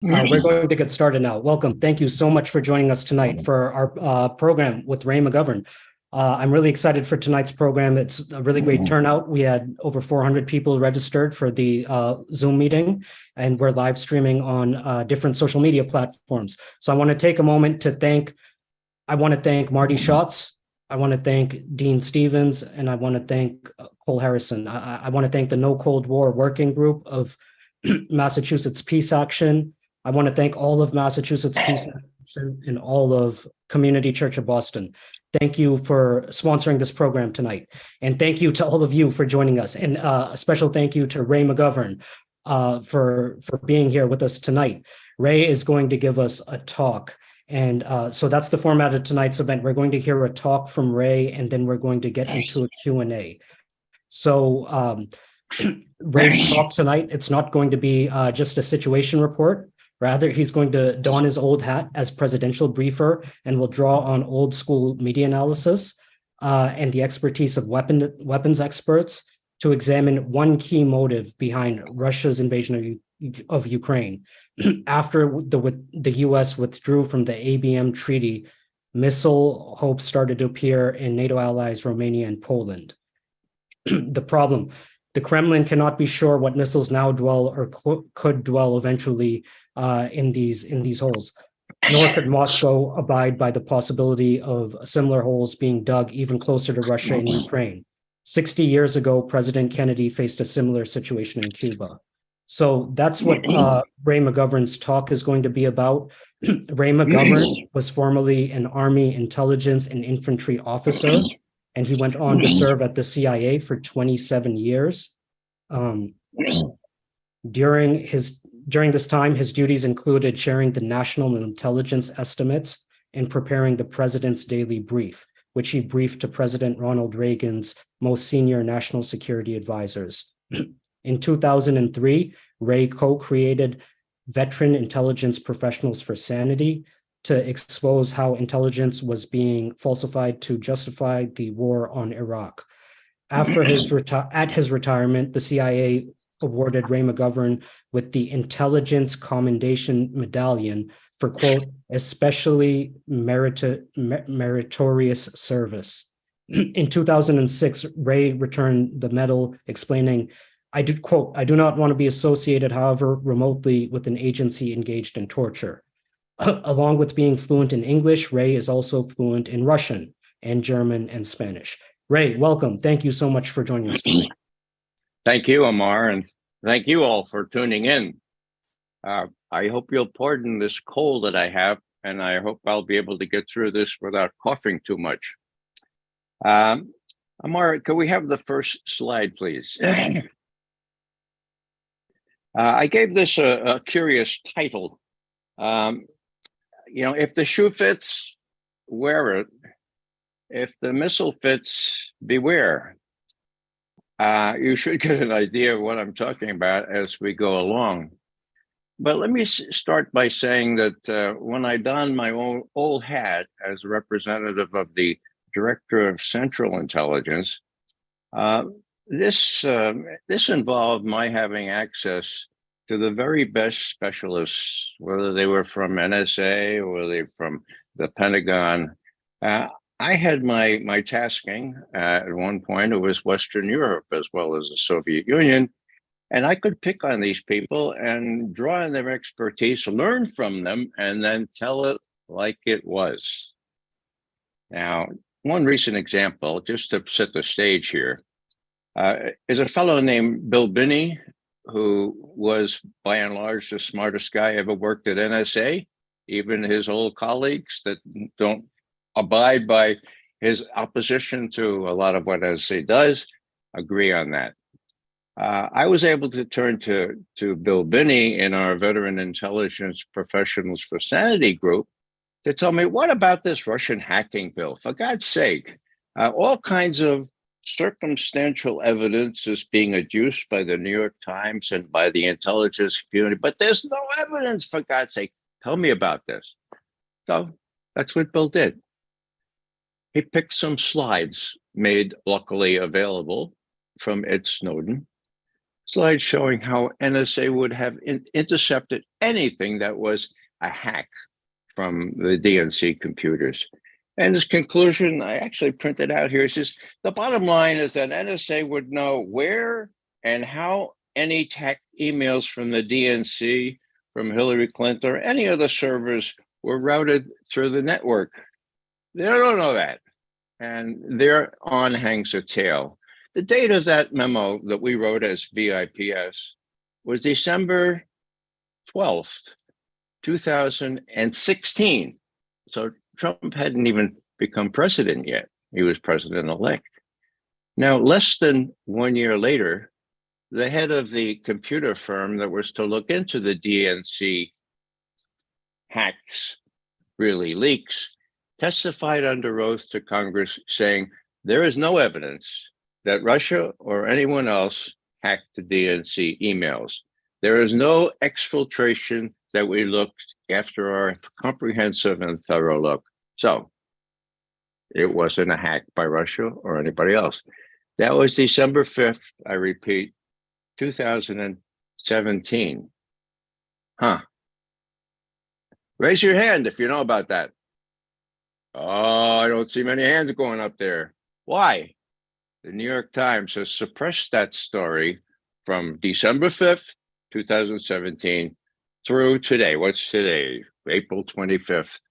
We're going to get started now. Welcome. Thank you so much for joining us tonight for our program with Ray McGovern. I'm really excited for tonight's program. It's a really great turnout. We had over 400 people registered for the Zoom meeting, and we're live streaming on different social media platforms. So I want to take a moment to thank Marty Schatz. I want to thank Dean Stevens, and I want to thank Cole Harrison. I want to thank the No Cold War Working Group of Massachusetts Peace Action. I want to thank all of Massachusetts Peace Action and all of Community Church of Boston. Thank you for sponsoring this program tonight. And thank you to all of you for joining us. And a special thank you to Ray McGovern for being here with us tonight. Ray is going to give us a talk. And so that's the format of tonight's event. We're going to hear a talk from Ray, and then we're going to get into a Q&A. So Ray's talk tonight, it's not going to be just a situation report. Rather, he's going to don his old hat as presidential briefer and will draw on old school media analysis and the expertise of weapons experts to examine one key motive behind Russia's invasion of Ukraine. After the US withdrew from the ABM Treaty, missile hopes started to appear in NATO allies Romania and Poland. The problem, the Kremlin cannot be sure what missiles now dwell or could dwell eventually in these holes, nor could Moscow abide by the possibility of similar holes being dug even closer to Russia and Ukraine. 60 years ago, President Kennedy faced a similar situation in Cuba. So that's what Ray McGovern's talk is going to be about. Ray McGovern was formerly an Army intelligence and infantry officer, and he went on to serve at the CIA for 27 years. During this time, his duties included sharing the national intelligence estimates and preparing the president's daily brief, which he briefed to President Ronald Reagan's most senior national security advisors. In 2003, Ray co-created Veteran Intelligence Professionals for Sanity to expose how intelligence was being falsified to justify the war on Iraq. After his retirement, the CIA awarded Ray McGovern with the Intelligence Commendation Medallion for, quote, especially meritorious service. In 2006, Ray returned the medal, explaining, I do not want to be associated, however, remotely with an agency engaged in torture. Along with being fluent in English, Ray is also fluent in Russian and German and Spanish. Ray, welcome. Thank you so much for joining us today. Thank you, Amar, and thank you all for tuning in. I hope you'll pardon this cold that I have, and I hope I'll be able to get through this without coughing too much. Amar, can we have the first slide, please? I gave this a curious title. If the shoe fits, wear it. If the missile fits, beware. You should get an idea of what I'm talking about as we go along. But let me start by saying that when I donned my old hat as a representative of the Director of Central Intelligence, this involved my having access to the very best specialists, whether they were from NSA or they were from the Pentagon. I had my tasking at one point. It was Western Europe as well as the Soviet Union. And I could pick on these people and draw on their expertise, learn from them, and then tell it like it was. Now, one recent example, just to set the stage here, is a fellow named Bill Binney, who was by and large the smartest guy ever worked at NSA. Even his old colleagues that don't abide by his opposition to a lot of what NSA does agree on that. I was able to turn to Bill Binney in our Veteran Intelligence Professionals for Sanity group to tell me, what about this Russian hacking bill? For God's sake, all kinds of circumstantial evidence is being adduced by the New York Times and by the intelligence community, but there's no evidence, for God's sake. Tell me about this. So that's what Bill did. He picked some slides made luckily available from Ed Snowden, slide showing how NSA would have intercepted anything that was a hack from the DNC computers. And his conclusion, I actually printed out here, says the bottom line is that NSA would know where and how any hacked emails from the DNC, from Hillary Clinton, or any other servers were routed through the network. They don't know that. And thereon hangs a tail. The date of that memo that we wrote as VIPS was December 12th, 2016. So Trump hadn't even become president yet. He was president-elect. Now, less than 1 year later, the head of the computer firm that was to look into the DNC hacks, really leaks, testified under oath to Congress saying there is no evidence that Russia or anyone else hacked the DNC emails. There is no exfiltration that we looked after our comprehensive and thorough look. So it wasn't a hack by Russia or anybody else. That was December 5th, I repeat, 2017. Huh. Raise your hand if you know about that. Oh, I don't see many hands going up there. Why? The New York Times has suppressed that story from December 5th, 2017 through today. What's today? April 25th,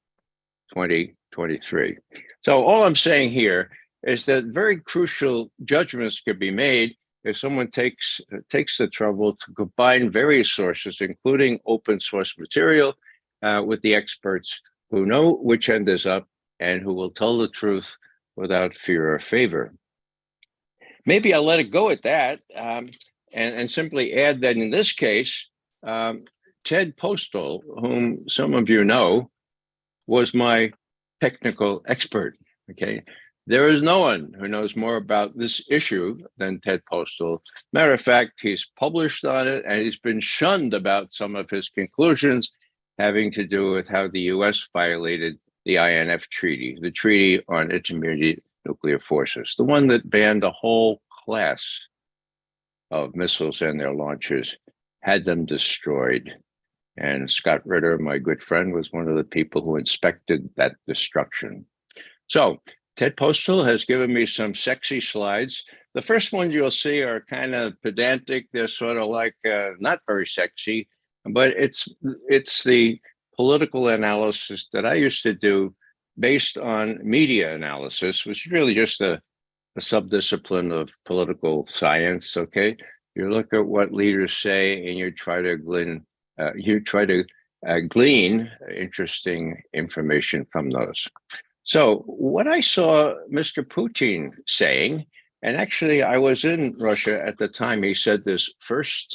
2023. So all I'm saying here is that very crucial judgments could be made if someone takes the trouble to combine various sources, including open source material, with the experts who know which end is up and who will tell the truth without fear or favor. Maybe I'll let it go at that and simply add that in this case, Ted Postal, whom some of you know, was my technical expert, okay? There is no one who knows more about this issue than Ted Postal. Matter of fact, he's published on it and he's been shunned about some of his conclusions having to do with how the US violated the INF Treaty, the Treaty on Intermediate Nuclear Forces, the one that banned a whole class of missiles and their launchers, had them destroyed. And Scott Ritter, my good friend, was one of the people who inspected that destruction. So Ted Postal has given me some sexy slides. The first one you'll see are kind of pedantic. They're sort of like not very sexy, but it's the political analysis that I used to do based on media analysis, which is really just a subdiscipline of political science. Okay, you look at what leaders say and you try to glean interesting information from those. So what I saw Mr. Putin saying, and actually I was in Russia at the time he said these first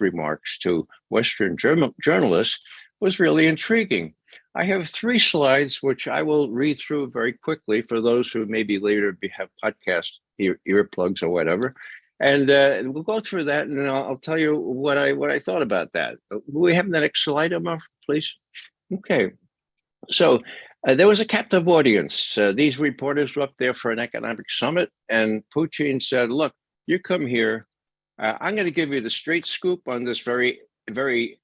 remarks to Western journalists, was really intriguing. I have 3 slides, which I will read through very quickly for those who maybe later have podcast earplugs or whatever. And we'll go through that, and then I'll tell you what I thought about that. Will we have the next slide, Emma, please? Okay. So there was a captive audience. These reporters were up there for an economic summit, and Putin said, look, you come here. I'm going to give you the straight scoop on this very, very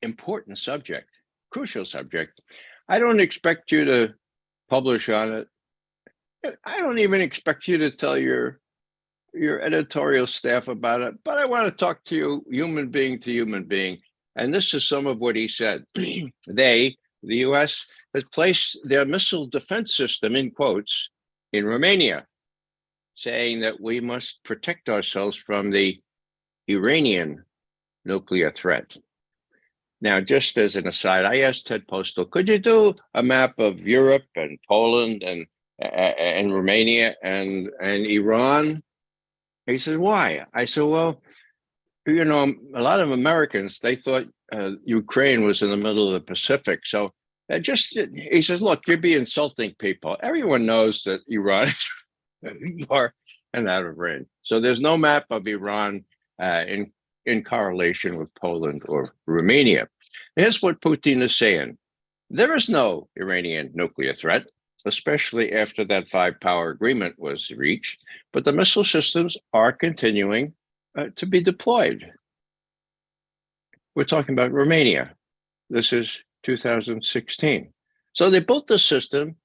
important subject, crucial subject. I don't expect you to publish on it. I don't even expect you to tell your editorial staff about it, but I want to talk to you human being to human being. And this is some of what he said. The US, has placed their missile defense system, in quotes, in Romania, saying that we must protect ourselves from the Iranian nuclear threat. Now, just as an aside, I asked Ted Postal, could you do a map of Europe and Poland and Romania and Iran? He said, why? I said, well, you know, a lot of Americans, they thought Ukraine was in the middle of the Pacific. So he says, look, you'd be insulting people. Everyone knows that Iran is far and out of range. So there's no map of Iran in correlation with Poland or Romania. Here's what Putin is saying. There is no Iranian nuclear threat, especially after that 5-power agreement was reached, but the missile systems are continuing to be deployed. We're talking about Romania. This is 2016. So they built the system,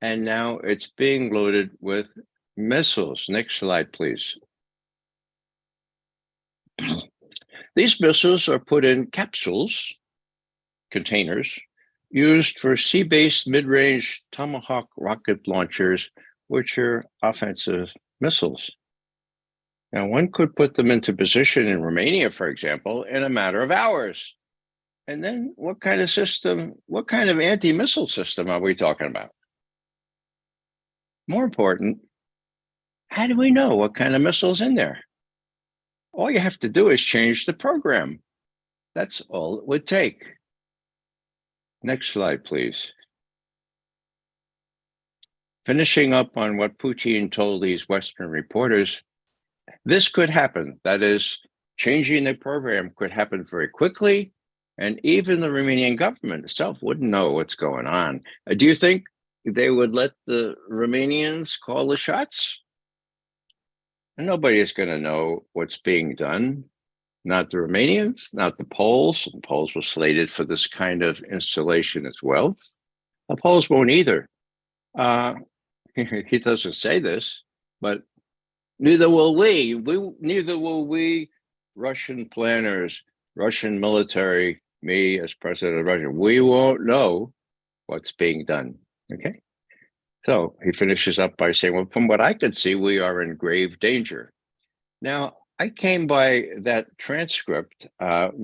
and now it's being loaded with missiles. Next slide, please. These missiles are put in capsules, containers, used for sea-based mid-range Tomahawk rocket launchers, which are offensive missiles. Now, one could put them into position in Romania, for example, in a matter of hours. And then what kind of system, what kind of anti-missile system are we talking about? More important, how do we know what kind of missiles in there? All you have to do is change the program. That's all it would take. Next slide, please. Finishing up on what Putin told these Western reporters, this could happen. That is, changing the program could happen very quickly, and even the Romanian government itself wouldn't know what's going on. Do you think they would let the Romanians call the shots? And nobody is going to know what's being done. Not the Romanians, not the Poles. The Poles were slated for this kind of installation as well. The Poles won't either. He doesn't say this, but neither will we. Neither will we, Russian planners, Russian military, me as president of Russia. We won't know what's being done. Okay. So he finishes up by saying, well, from what I could see, we are in grave danger. Now, I came by that transcript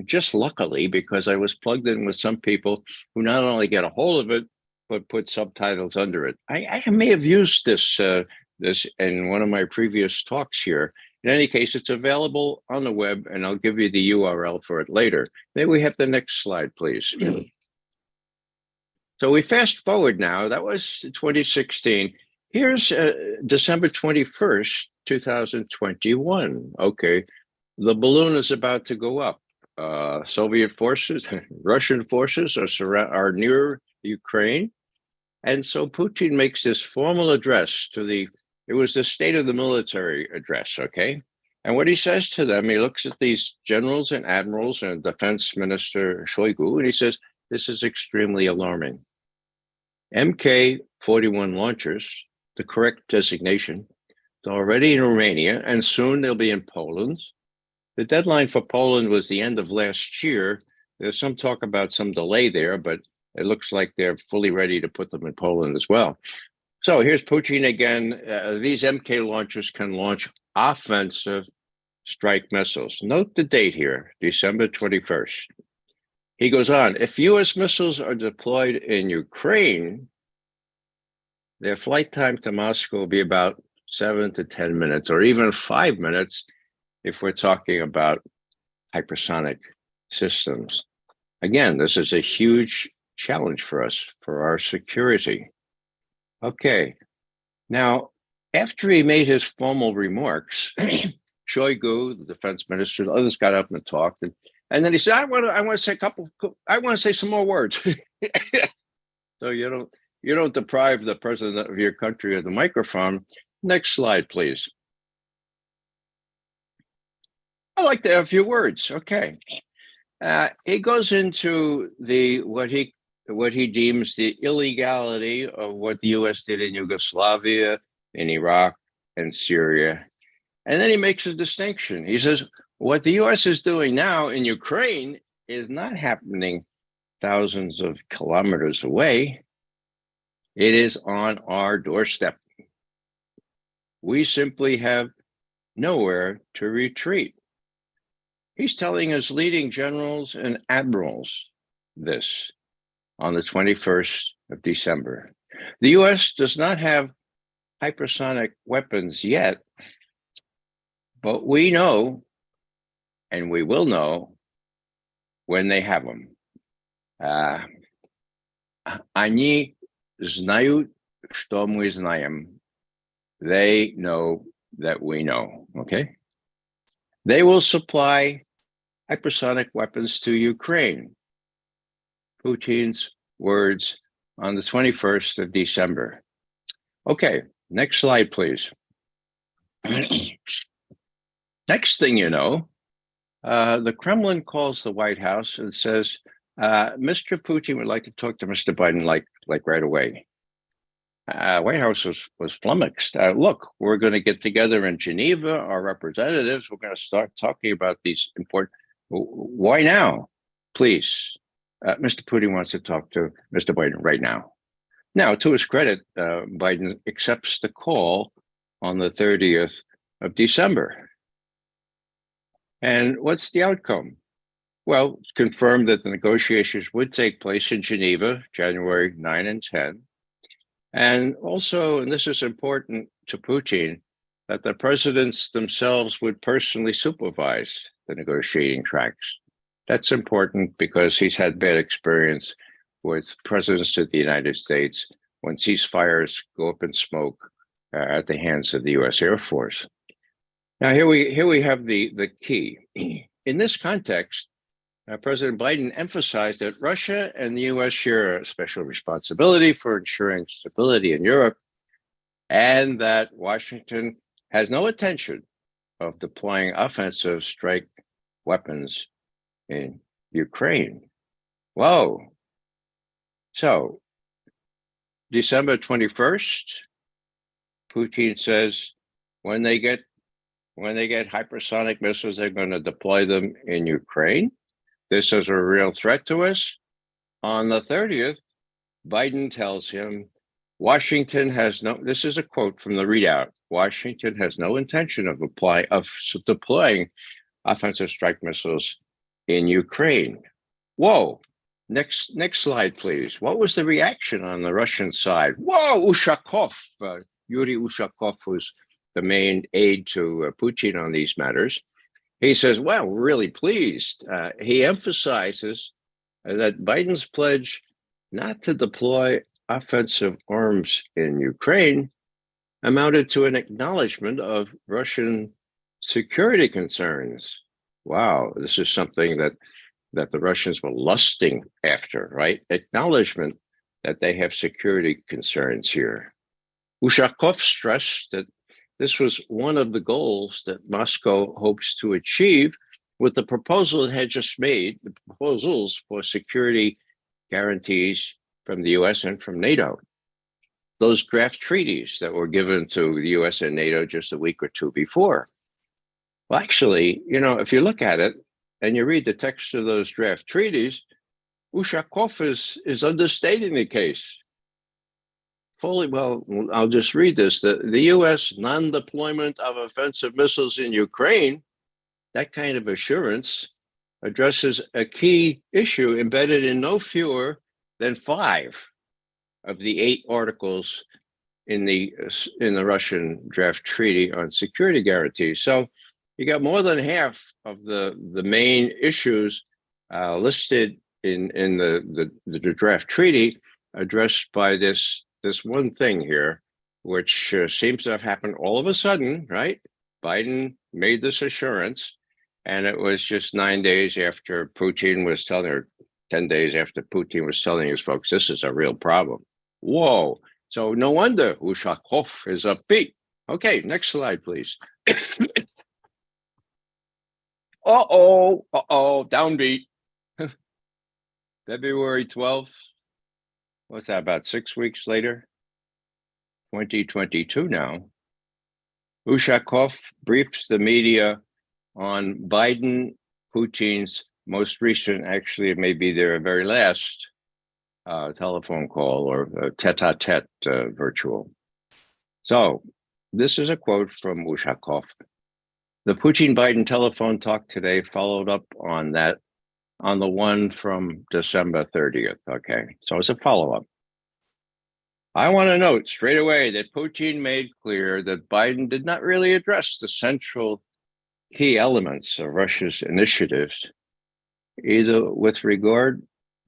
just luckily because I was plugged in with some people who not only get a hold of it, but put subtitles under it. I may have used this in one of my previous talks here. In any case, it's available on the web, and I'll give you the URL for it later. May we have the next slide, please? So we fast forward now. That was 2016. Here's December 21st, 2021. Okay, the balloon is about to go up. Soviet forces, Russian forces are near Ukraine. And so Putin makes this formal address to it was the State of the Military address, okay? And what he says to them, he looks at these generals and admirals and Defense Minister Shoigu, and he says, this is extremely alarming. Mk-41 launchers, the correct designation, is already in Romania, and soon they'll be in Poland. The deadline for Poland was the end of last year. There's some talk about some delay there, but it looks like they're fully ready to put them in Poland as well. So here's Putin again. These Mk launchers can launch offensive strike missiles. Note the date here, December 21st. He goes on, if US missiles are deployed in Ukraine, their flight time to Moscow will be about 7 to 10 minutes, or even 5 minutes if we're talking about hypersonic systems. Again, this is a huge challenge for us, for our security. Okay, now, after he made his formal remarks, Shoigu, the defense minister, the others got up and talked, and then he said, I want to say some more words. So you don't deprive the president of your country of the microphone. Next slide, please. I'd like to have a few words. Okay. He goes into what he deems the illegality of what the US did in Yugoslavia, in Iraq, and Syria. And then he makes a distinction. He says, what the US is doing now in Ukraine is not happening thousands of kilometers away. It is on our doorstep. We simply have nowhere to retreat. He's telling his leading generals and admirals this on the 21st of December. The US does not have hypersonic weapons yet, but we know, and we will know, when they have them. Они знают, что мы знаем. They know that we know, okay? They will supply hypersonic weapons to Ukraine. Putin's words on the 21st of December. Okay, next slide, please. Next thing you know, the Kremlin calls the White House and says, Mr. Putin would like to talk to Mr. Biden like right away. White House was flummoxed. Look, we're going to get together in Geneva, our representatives. We're going to start talking about these important. Why now? Please, Mr. Putin wants to talk to Mr. Biden right now. Now, to his credit, Biden accepts the call on the 30th of December. And what's the outcome? Well, it's confirmed that the negotiations would take place in Geneva, January 9 and 10. And also, and this is important to Putin, that the presidents themselves would personally supervise the negotiating tracks. That's important because he's had bad experience with presidents of the United States when ceasefires go up in smoke at the hands of the U.S. Air Force. Now, here we have the key. In this context, President Biden emphasized that Russia and the U.S. share a special responsibility for ensuring stability in Europe, and that Washington has no intention of deploying offensive strike weapons in Ukraine. Whoa. So, December 21st, Putin says when they get hypersonic missiles, they're going to deploy them in Ukraine. This is a real threat to us. On the 30th, Biden tells him, Washington has no, this is a quote from the readout, Washington has no intention of deploying offensive strike missiles in Ukraine. Whoa, next slide, please. What was the reaction on the Russian side? Whoa, Ushakov, Yuri Ushakov, who's the main aide to Putin on these matters. He says, well, we're really pleased. He emphasizes that Biden's pledge not to deploy offensive arms in Ukraine amounted to an acknowledgement of Russian security concerns. Wow, this is something that the Russians were lusting after, right? Acknowledgement that they have security concerns here. Ushakov stressed that this was one of the goals that Moscow hopes to achieve with the proposal it had just made, the proposals for security guarantees from the US and from NATO. Those draft treaties that were given to the US and NATO just a week or two before. Well, actually, if you look at it and you read the text of those draft treaties, Ushakov is understating the case. Well, I'll just read this. The U.S. non-deployment of offensive missiles in Ukraine, that kind of assurance addresses a key issue embedded in no fewer than 5 of the 8 articles in the Russian draft treaty on security guarantees. So you got more than half of the main issues listed in the draft treaty addressed by this one thing here, which seems to have happened all of a sudden, right? Biden made this assurance, and it was just 9 days after Putin was telling, or 10 days after Putin was telling his folks, this is a real problem. Whoa. So no wonder Ushakov is upbeat. Okay, next slide, please. Downbeat. February 12th. What's that, about 6 weeks later? 2022 now. Ushakov briefs the media on Biden, Putin's most recent, actually it may be their very last telephone call or tete-a-tete virtual. So this is a quote from Ushakov. The Putin-Biden telephone talk today followed up on that, on the one from December 30th. Okay, so it's a follow-up. I want to note straight away that Putin made clear that Biden did not really address the central key elements of Russia's initiatives, either with regard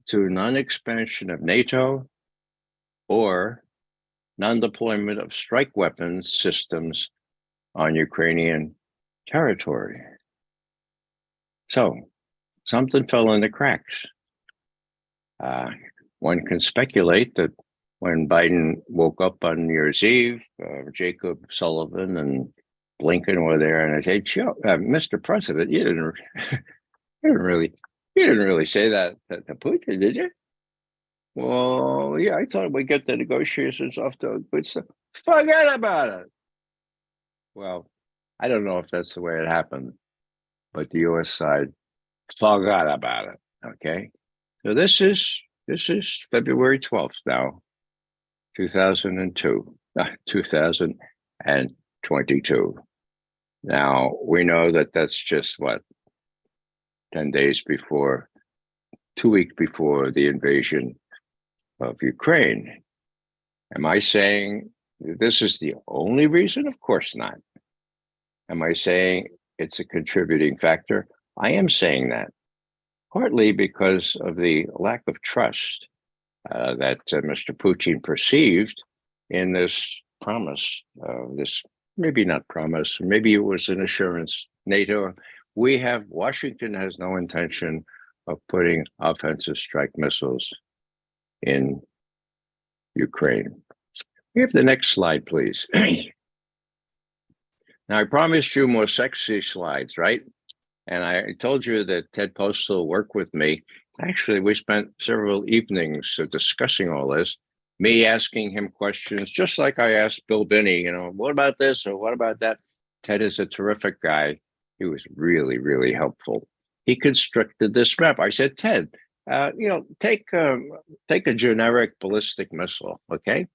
to non-expansion of NATO or non-deployment of strike weapons systems on Ukrainian territory. So something fell in the cracks. One can speculate that when Biden woke up on New Year's Eve, Jacob Sullivan and Blinken were there, and I said, Joe, Mr. President, you didn't really say that to Putin, did you? Well, yeah, I thought we'd get the negotiations off to a good stuff. Forget about it. Well, I don't know if that's the way it happened, but the U.S. side forgot about it. Okay, so this is February 12th now, 2002, 2022. Now we know that that's just what 10 days before, 2 weeks before the invasion of Ukraine. Am I saying this is the only reason? Of course not. Am I saying it's a contributing factor? I am saying that, partly because of the lack of trust that Mr. Putin perceived in this promise, this maybe not promise, maybe it was an assurance. NATO, Washington has no intention of putting offensive strike missiles in Ukraine. We have the next slide, please. Now, I promised you more sexy slides, right? And I told you that Ted Postal worked with me. Actually, we spent several evenings discussing all this, me asking him questions, just like I asked Bill Binney, what about this or what about that? Ted is a terrific guy. He was really, really helpful. He constructed this map. I said, Ted, take a generic ballistic missile, okay?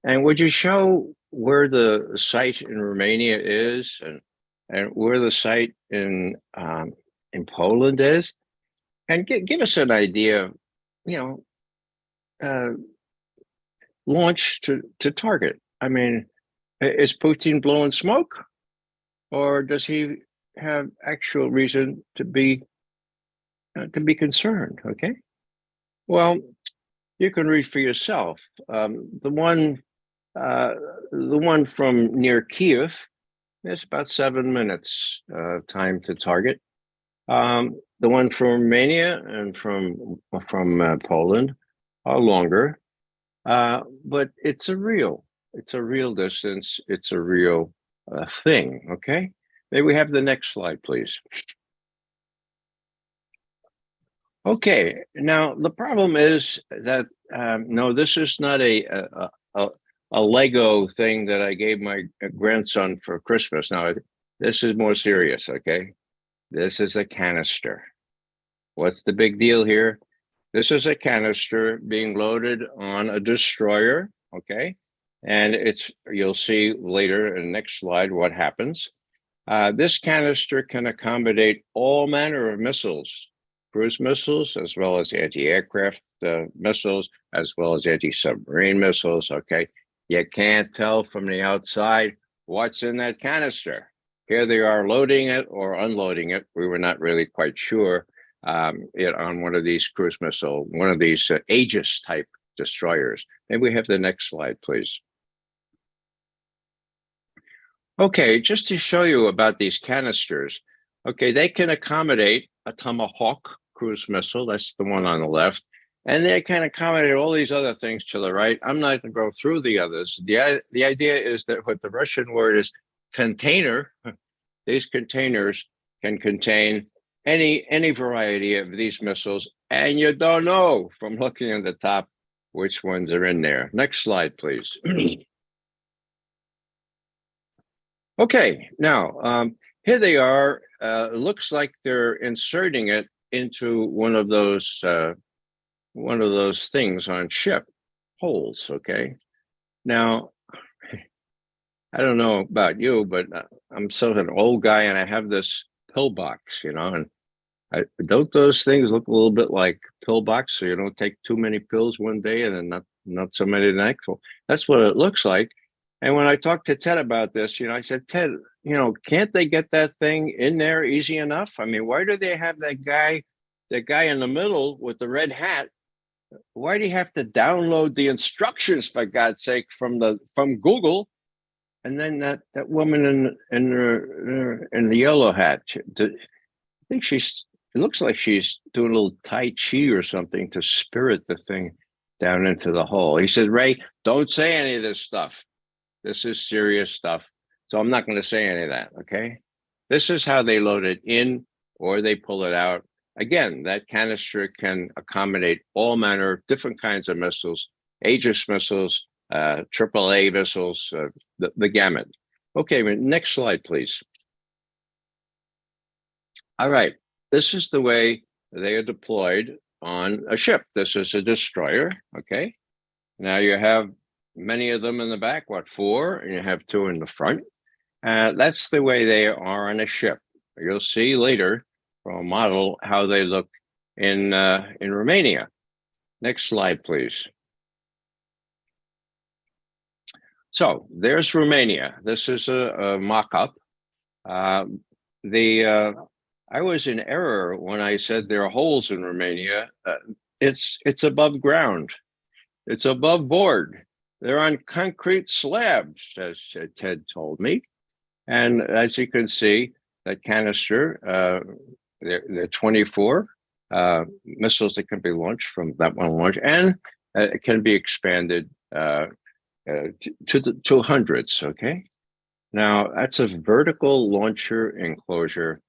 And would you show where the site in Romania is and where the site in Poland is, and give us an idea, launch to target. I mean, is Putin blowing smoke, or does he have actual reason to be concerned? Okay, well, you can read for yourself. The one from near Kiev, it's about 7 minutes time to target. The one from Romania and from Poland are longer, but it's a real distance. It's a real thing. Okay, may we have the next slide, please? Okay, now the problem is that no, this is not a Lego thing that I gave my grandson for Christmas. Now, this is more serious, okay? This is a canister. What's the big deal here? This is a canister being loaded on a destroyer, okay? And you'll see later in the next slide what happens. This canister can accommodate all manner of missiles, cruise missiles, as well as anti-aircraft missiles, as well as anti-submarine missiles, okay? You can't tell from the outside what's in that canister. Here they are loading it or unloading it. We were not really quite sure on one of these cruise missile, one of these Aegis type destroyers. Maybe we have the next slide, please. Okay, just to show you about these canisters. Okay, they can accommodate a Tomahawk cruise missile. That's the one on the left. And they can accommodate all these other things to the right. I'm not going to go through the others. The idea is that what the Russian word is container, these containers can contain any variety of these missiles, and you don't know from looking at the top which ones are in there. Next slide, please. Okay, now here they are. It looks like they're inserting it into one of those things on ship holes. Okay, now I don't know about you, but I'm sort of an old guy, and I have this pill box, and don't those things look a little bit like pill box, so you don't take too many pills one day and then not so many the next? Well, that's what it looks like. And when I talked to Ted about this, I said, Ted, can't they get that thing in there easy enough? I mean, why do they have that guy in the middle with the red hat? Why do you have to download the instructions, for God's sake, from Google? And then that woman in the yellow hat, I think it looks like she's doing a little Tai Chi or something to spirit the thing down into the hole. He said, Ray, don't say any of this stuff. This is serious stuff. So I'm not going to say any of that, okay? This is how they load it in or they pull it out. Again, that canister can accommodate all manner of different kinds of missiles, Aegis missiles, AAA missiles, the gamut. Okay, next slide, please. All right, this is the way they are deployed on a ship. This is a destroyer, okay? Now you have many of them in the back, what, 4? And you have 2 in the front. That's the way they are on a ship. You'll see later from a model how they look in Romania. Next slide, please. So there's Romania. This is a mock-up. I was in error when I said there are holes in Romania. It's above ground. It's above board. They're on concrete slabs, as Ted told me. And as you can see, that canister, there are 24 missiles that can be launched from that one launch, and it can be expanded to hundreds, okay? Now, that's a vertical launcher enclosure.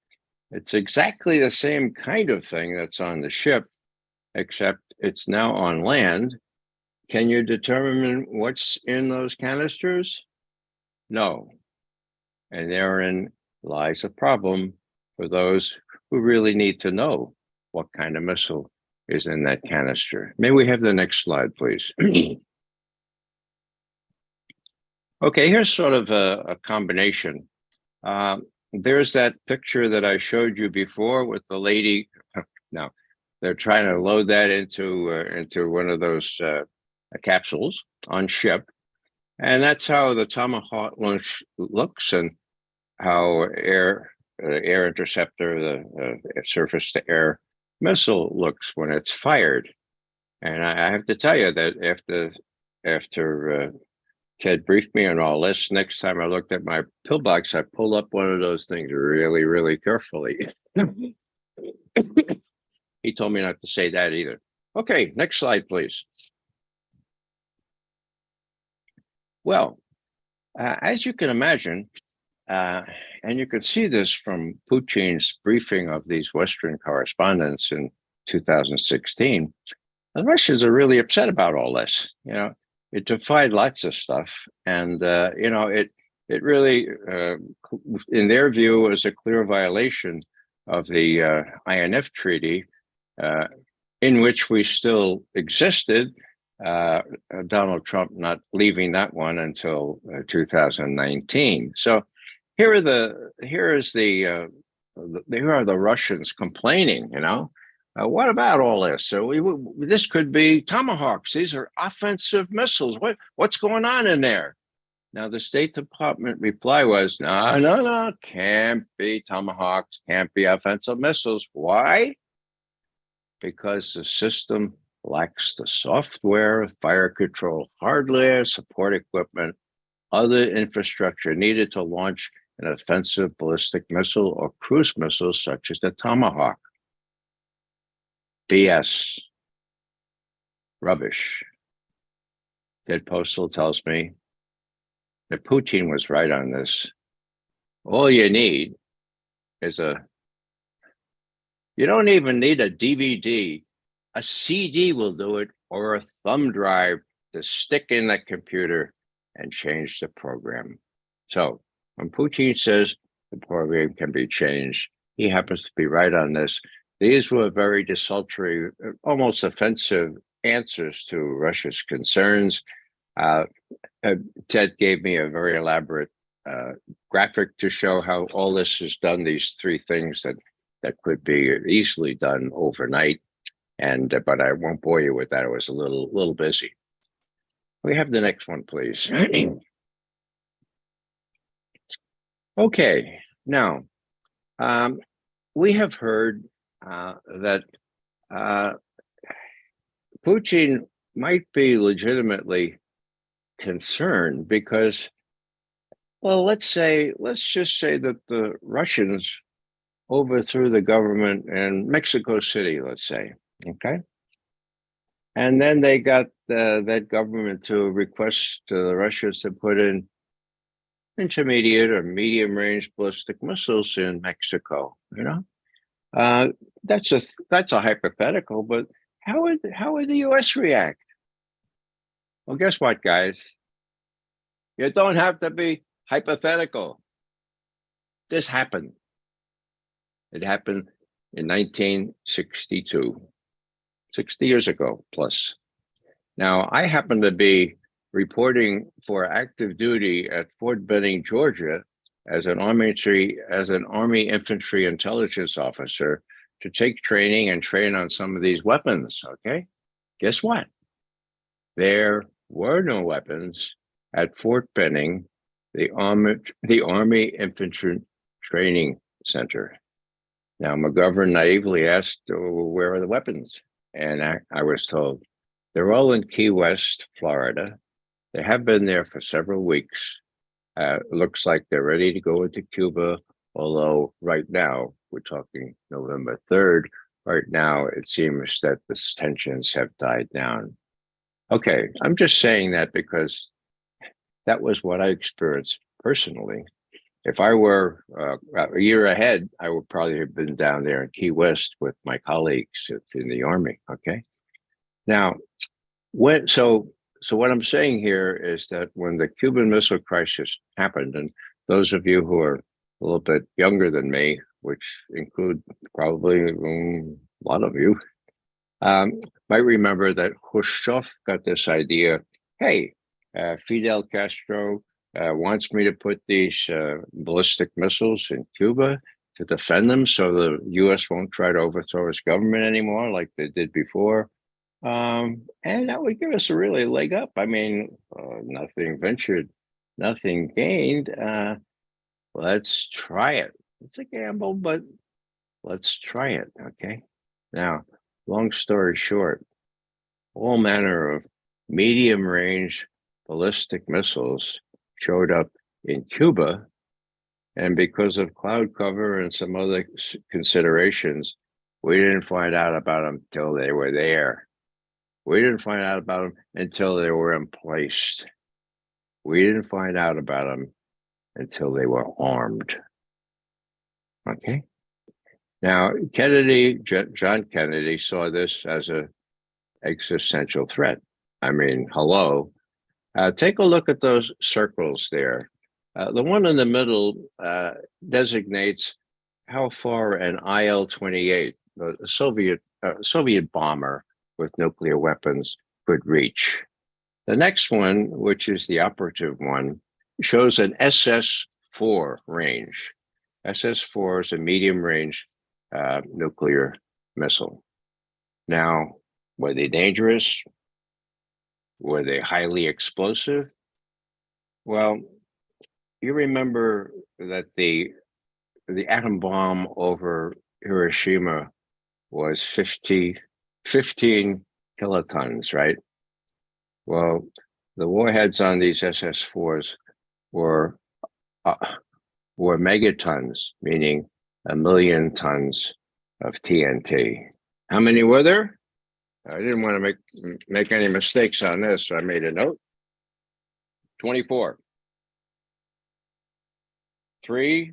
It's exactly the same kind of thing that's on the ship, except it's now on land. Can you determine what's in those canisters? No. And therein lies a problem for those who really need to know what kind of missile is in that canister. May we have the next slide, please? Okay, here's sort of a combination. There's that picture that I showed you before with the lady. Now, they're trying to load that into one of those capsules on ship. And that's how the Tomahawk launch looks, and how air interceptor, the surface to air missile looks when it's fired. And I have to tell you that after Ted briefed me on all this, next time I looked at my pillbox, I pulled up one of those things really, really carefully. He told me not to say that either. Okay, next slide, please. Well, as you can imagine, and you can see this from Putin's briefing of these Western correspondents in 2016, the Russians are really upset about all this. You know, it defied lots of stuff, and you know, it really, in their view, was a clear violation of the INF Treaty, in which we still existed. Donald Trump not leaving that one until 2019. So here are the Russians complaining. You know, what about all this? So this could be Tomahawks. These are offensive missiles. What's going on in there? Now the State Department reply was, no, can't be Tomahawks, can't be offensive missiles. Why? Because the system lacks the software, fire control hardware, support equipment, other infrastructure needed to launch an offensive ballistic missile or cruise missile such as the Tomahawk. BS. Rubbish. Ted Postal tells me that Putin was right on this. All you need is you don't even need a DVD. A CD will do it, or a thumb drive to stick in the computer and change the program. So when Putin says the program can be changed, he happens to be right on this. These were very desultory, almost offensive answers to Russia's concerns. Ted gave me a very elaborate graphic to show how all this is done, these 3 things that could be easily done overnight. And but I won't bore you with that. I was a little busy. We have the next one, please. Okay, now we have heard that Putin might be legitimately concerned because, well, let's just say that the Russians overthrew the government in Mexico City, let's say. Okay. And then they got that government to request to the Russians to put in intermediate or medium range ballistic missiles in Mexico. Uh, that's a hypothetical, but how would the U.S. react? Well, guess what, guys? You don't have to be hypothetical. This happened. It happened in 1962, 60 years ago plus. Now, I happen to be reporting for active duty at Fort Benning, Georgia, as an Army infantry intelligence officer to take training and train on some of these weapons. Okay, guess what? There were no weapons at Fort Benning, the Army Infantry Training Center. Now, McGovern naively asked, where are the weapons? And I was told, they're all in Key West, Florida. They have been there for several weeks. Looks like they're ready to go into Cuba, although right now, we're talking November 3rd. Right now, it seems that the tensions have died down. Okay, I'm just saying that because that was what I experienced personally. If I were a year ahead, I would probably have been down there in Key West with my colleagues in the Army. Okay. Now, so what I'm saying here is that when the Cuban Missile Crisis happened, and those of you who are a little bit younger than me, which include probably a lot of you, might remember that Khrushchev got this idea, hey, Fidel Castro wants me to put these ballistic missiles in Cuba to defend them so the U.S. won't try to overthrow his government anymore like they did before. And that would give us a really leg up. I mean, nothing ventured, nothing gained. Let's try it. It's a gamble, but let's try it, okay? Now, long story short, all manner of medium-range ballistic missiles showed up in Cuba, and because of cloud cover and some other considerations, we didn't find out about them till they were there. We didn't find out about them until they were emplaced. We didn't find out about them until they were armed. Okay? Now, John Kennedy saw this as an existential threat. I mean, hello. Take a look at those circles there. The one in the middle designates how far an IL-28, the Soviet bomber with nuclear weapons, could reach. The next one, which is the operative one, shows an SS-4 range. SS-4 is a medium-range nuclear missile. Now, were they dangerous? Were they highly explosive? Well, you remember that the atom bomb over Hiroshima was 15 kilotons, right? Well, the warheads on these SS-4s were megatons, meaning 1 million tons of TNT. How many were there? I didn't want to make any mistakes on this, so I made a note. 24. 3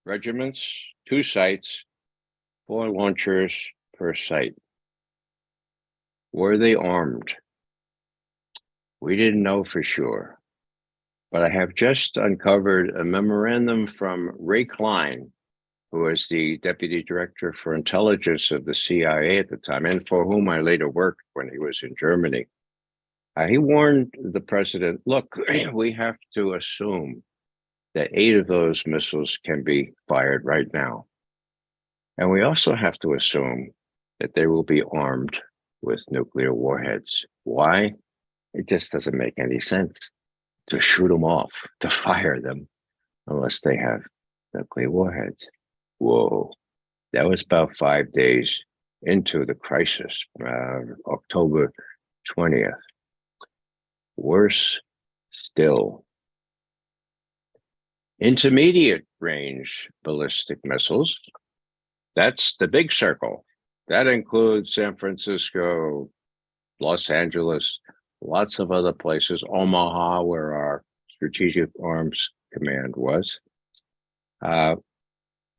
regiments, 2 sites, 4 launchers per site. Were they armed? We didn't know for sure, but I have just uncovered a memorandum from Ray Klein, who was the deputy director for intelligence of the CIA at the time, and for whom I later worked when he was in Germany. He warned the president, look, we have to assume that 8 of those missiles can be fired right now. And we also have to assume that they will be armed with nuclear warheads. Why? It just doesn't make any sense to shoot them off, to fire them, unless they have nuclear warheads. Whoa, that was about 5 days into the crisis, October 20th. Worse still, intermediate range ballistic missiles, that's the big circle. That includes San Francisco, Los Angeles, lots of other places, Omaha, where our Strategic Arms Command was,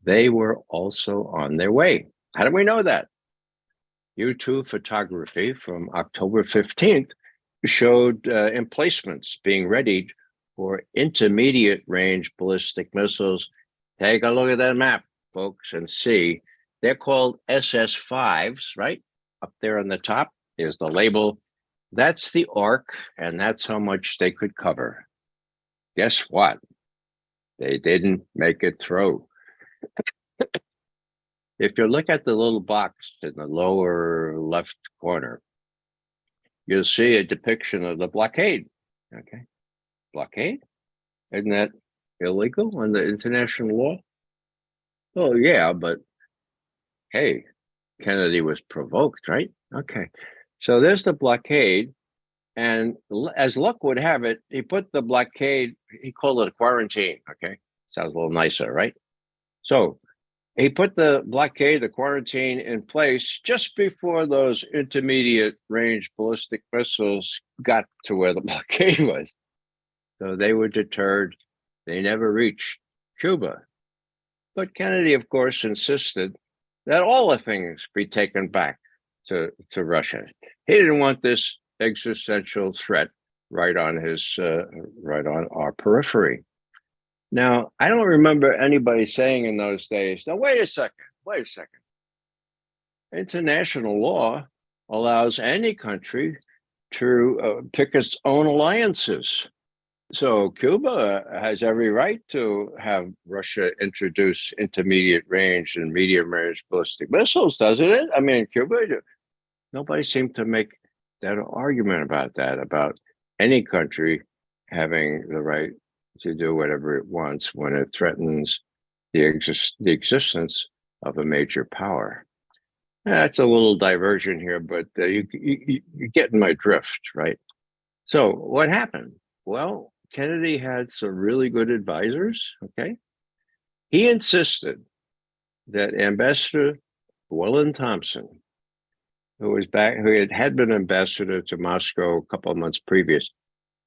they were also on their way. How do we know that? U-2 photography from October 15th showed emplacements being readied for intermediate range ballistic missiles. Take a look at that map, folks, and see. They're called SS5s, right? Up there on the top is the label. That's the arc, and that's how much they could cover. Guess what? They didn't make it through. If you look at the little box in the lower left corner, you'll see a depiction of the blockade. Okay, blockade? Isn't that illegal under international law? Oh, yeah, but hey, Kennedy was provoked, right? Okay, so there's the blockade. And as luck would have it, he put the blockade, he called it a quarantine. Okay, sounds a little nicer, right? So he put the blockade, the quarantine in place just before those intermediate range ballistic missiles got to where the blockade was. So they were deterred. They never reached Cuba. But Kennedy, of course, insisted that all the things be taken back to Russia. He didn't want this existential threat right on our periphery. Now, I don't remember anybody saying in those days, now, wait a second. International law allows any country to pick its own alliances. So Cuba has every right to have Russia introduce intermediate range and medium range ballistic missiles, doesn't it? I mean, Cuba, nobody seemed to make that argument about that, about any country having the right to do whatever it wants when it threatens the existence of a major power. That's a little diversion here, but you're getting my drift, right? So what happened? Well, Kennedy had some really good advisors, okay? He insisted that Ambassador Llewellyn Thompson, who had been ambassador to Moscow a couple of months previous,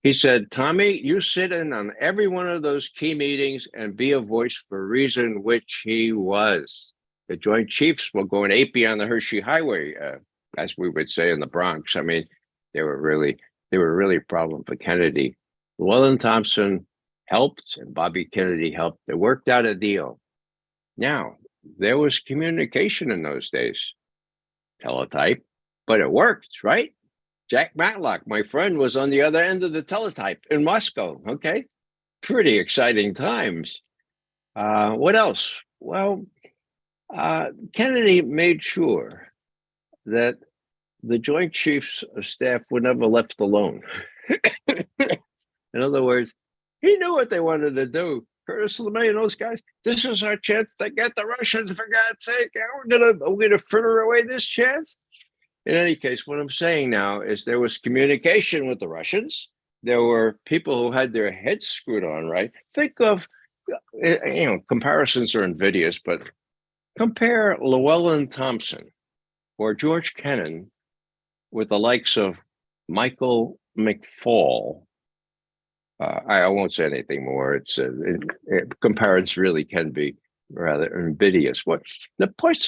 he said, Tommy, you sit in on every one of those key meetings and be a voice for reason, which he was. The Joint Chiefs were going AP on the Hershey Highway, as we would say in the Bronx. I mean, they were really a problem for Kennedy. Llewellyn Thompson helped and Bobby Kennedy helped. They worked out a deal. Now, there was communication in those days, teletype, but it worked, right? Jack Matlock, my friend, was on the other end of the teletype in Moscow. Okay, pretty exciting times. What else? Well, Kennedy made sure that the Joint Chiefs of Staff were never left alone. In other words, he knew what they wanted to do. Curtis LeMay and those guys, this is our chance to get the Russians, for God's sake. We're gonna fritter away this chance. In any case, what I'm saying now is there was communication with the Russians. There were people who had their heads screwed on, right? Think of, comparisons are invidious, but compare Llewellyn Thompson or George Kennan with the likes of Michael McFaul. I won't say anything more. Comparisons really can be rather invidious. The point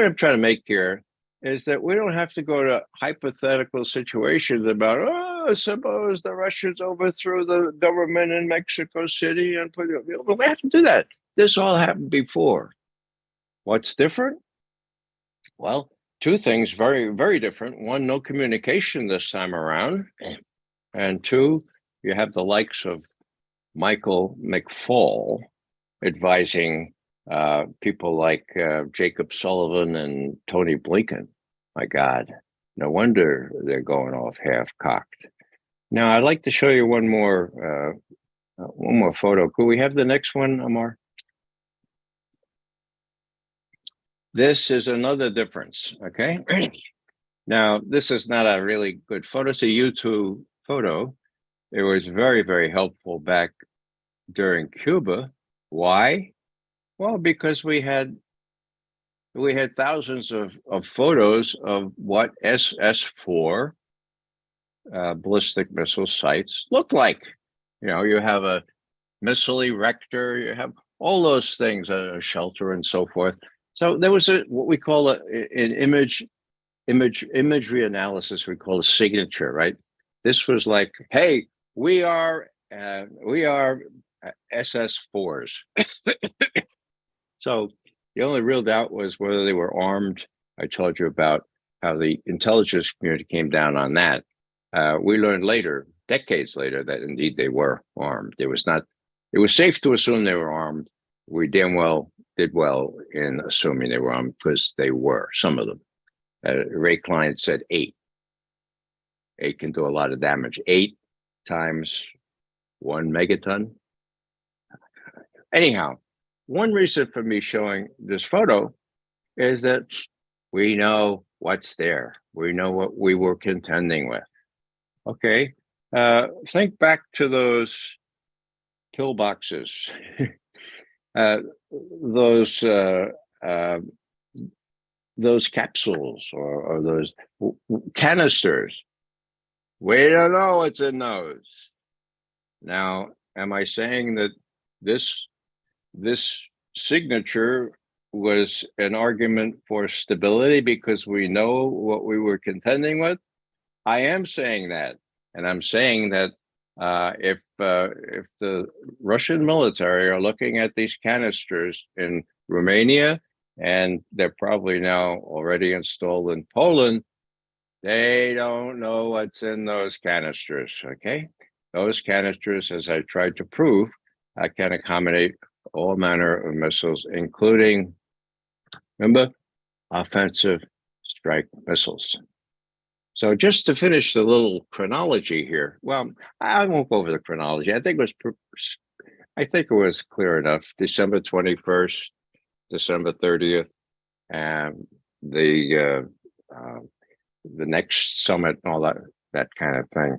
I'm trying to make here is that we don't have to go to hypothetical situations about, suppose the Russians overthrew the government in Mexico City and we have to do that. This all happened before. What's different? Well, two things very, very different. One, no communication this time around. And two, you have the likes of Michael McFaul advising people like Jacob Sullivan and Tony Blinken. My God, no wonder they're going off half-cocked. Now, I'd like to show you one more photo. Could we have the next one, Amar? This is another difference, okay? Now, this is not a really good photo. It's a U-2 photo. It was very, very helpful back during Cuba. Why? Well, because we had thousands of photos of what SS-4 ballistic missile sites look like. You have a missile erector, you have all those things, a shelter and so forth. So there was what we call an imagery analysis. We call a signature, right? This was like, hey, we are SS4s. So the only real doubt was whether they were armed. I told you about how the intelligence community came down on that. We learned later, decades later, that indeed they were armed. It was safe to assume they were armed. We damn well did well in assuming they were armed because they were, some of them. Ray Klein said 8. 8 can do a lot of damage. 8 times 1 megaton. Anyhow, one reason for me showing this photo is that we know what's there. We know what we were contending with. Okay, think back to those pillboxes, those capsules or those canisters. We don't know what's in those. Now, am I saying that this signature was an argument for stability because we know what we were contending with? I am saying that, and I'm saying that if the Russian military are looking at these canisters in Romania, and they're probably now already installed in Poland, they don't know what's in those canisters, okay? Those canisters, as I tried to prove, can accommodate all manner of missiles, including, remember, offensive strike missiles. So just to finish the little chronology here, well, I won't go over the chronology. I think it was clear enough. December 21st, December 30th, and the next summit and all that kind of thing.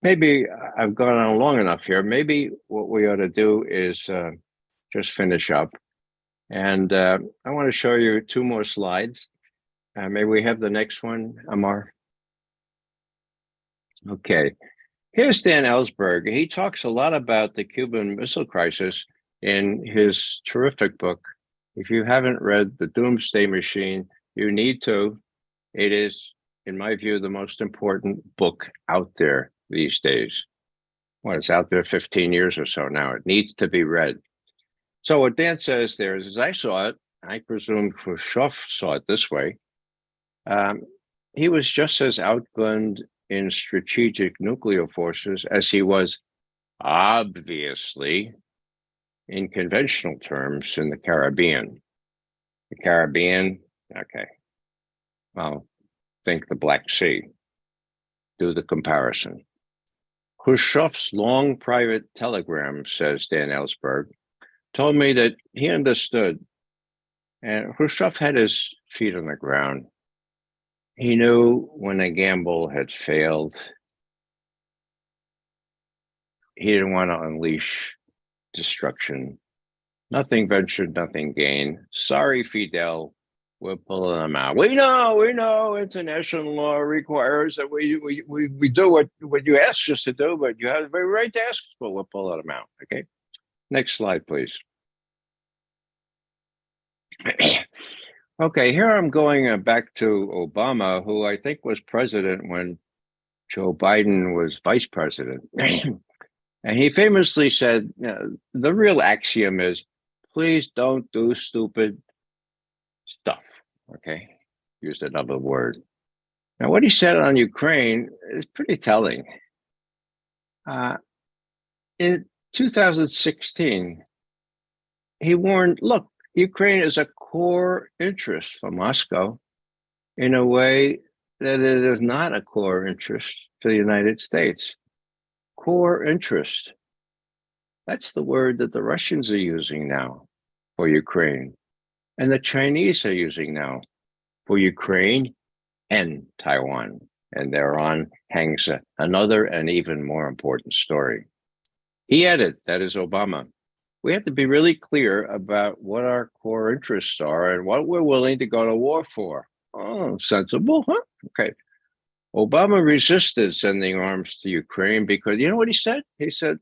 Maybe I've gone on long enough here. Maybe what we ought to do is just finish up. And I want to show you 2 more slides. May we have the next one, Amar? Okay. Here's Dan Ellsberg. He talks a lot about the Cuban Missile Crisis in his terrific book. If you haven't read The Doomsday Machine, you need to. It is, in my view, the most important book out there these days. Well, it's out there 15 years or so now. It needs to be read. So what Dan says there is, as I saw it, I presume Khrushchev saw it this way. He was just as outgunned in strategic nuclear forces as he was, obviously, in conventional terms in the Caribbean. The Caribbean, okay. Well, think the Black Sea. Do the comparison. Khrushchev's long private telegram, says Dan Ellsberg, told me that he understood, and Khrushchev had his feet on the ground. He knew when a gamble had failed. He didn't want to unleash destruction. Nothing ventured, nothing gained. Sorry, Fidel, we're pulling them out. We know international law requires that we do what you asked us to do, but you have every right to ask us, but we're pulling them out, okay? Next slide, please. Okay, here I'm going back to Obama, who I think was president when Joe Biden was vice president. And he famously said, the real axiom is, please don't do stupid stuff, okay? Used another word. Now, what he said on Ukraine is pretty telling. In 2016, he warned, look, Ukraine is a core interest for Moscow in a way that it is not a core interest for the United States. Core interest. That's the word that the Russians are using now for Ukraine, and the Chinese are using now for Ukraine and Taiwan. And thereon hangs another and even more important story. He added, that is Obama, we have to be really clear about what our core interests are and what we're willing to go to war for. Oh, sensible, huh? Okay. Obama resisted sending arms to Ukraine because you know what he said? He said,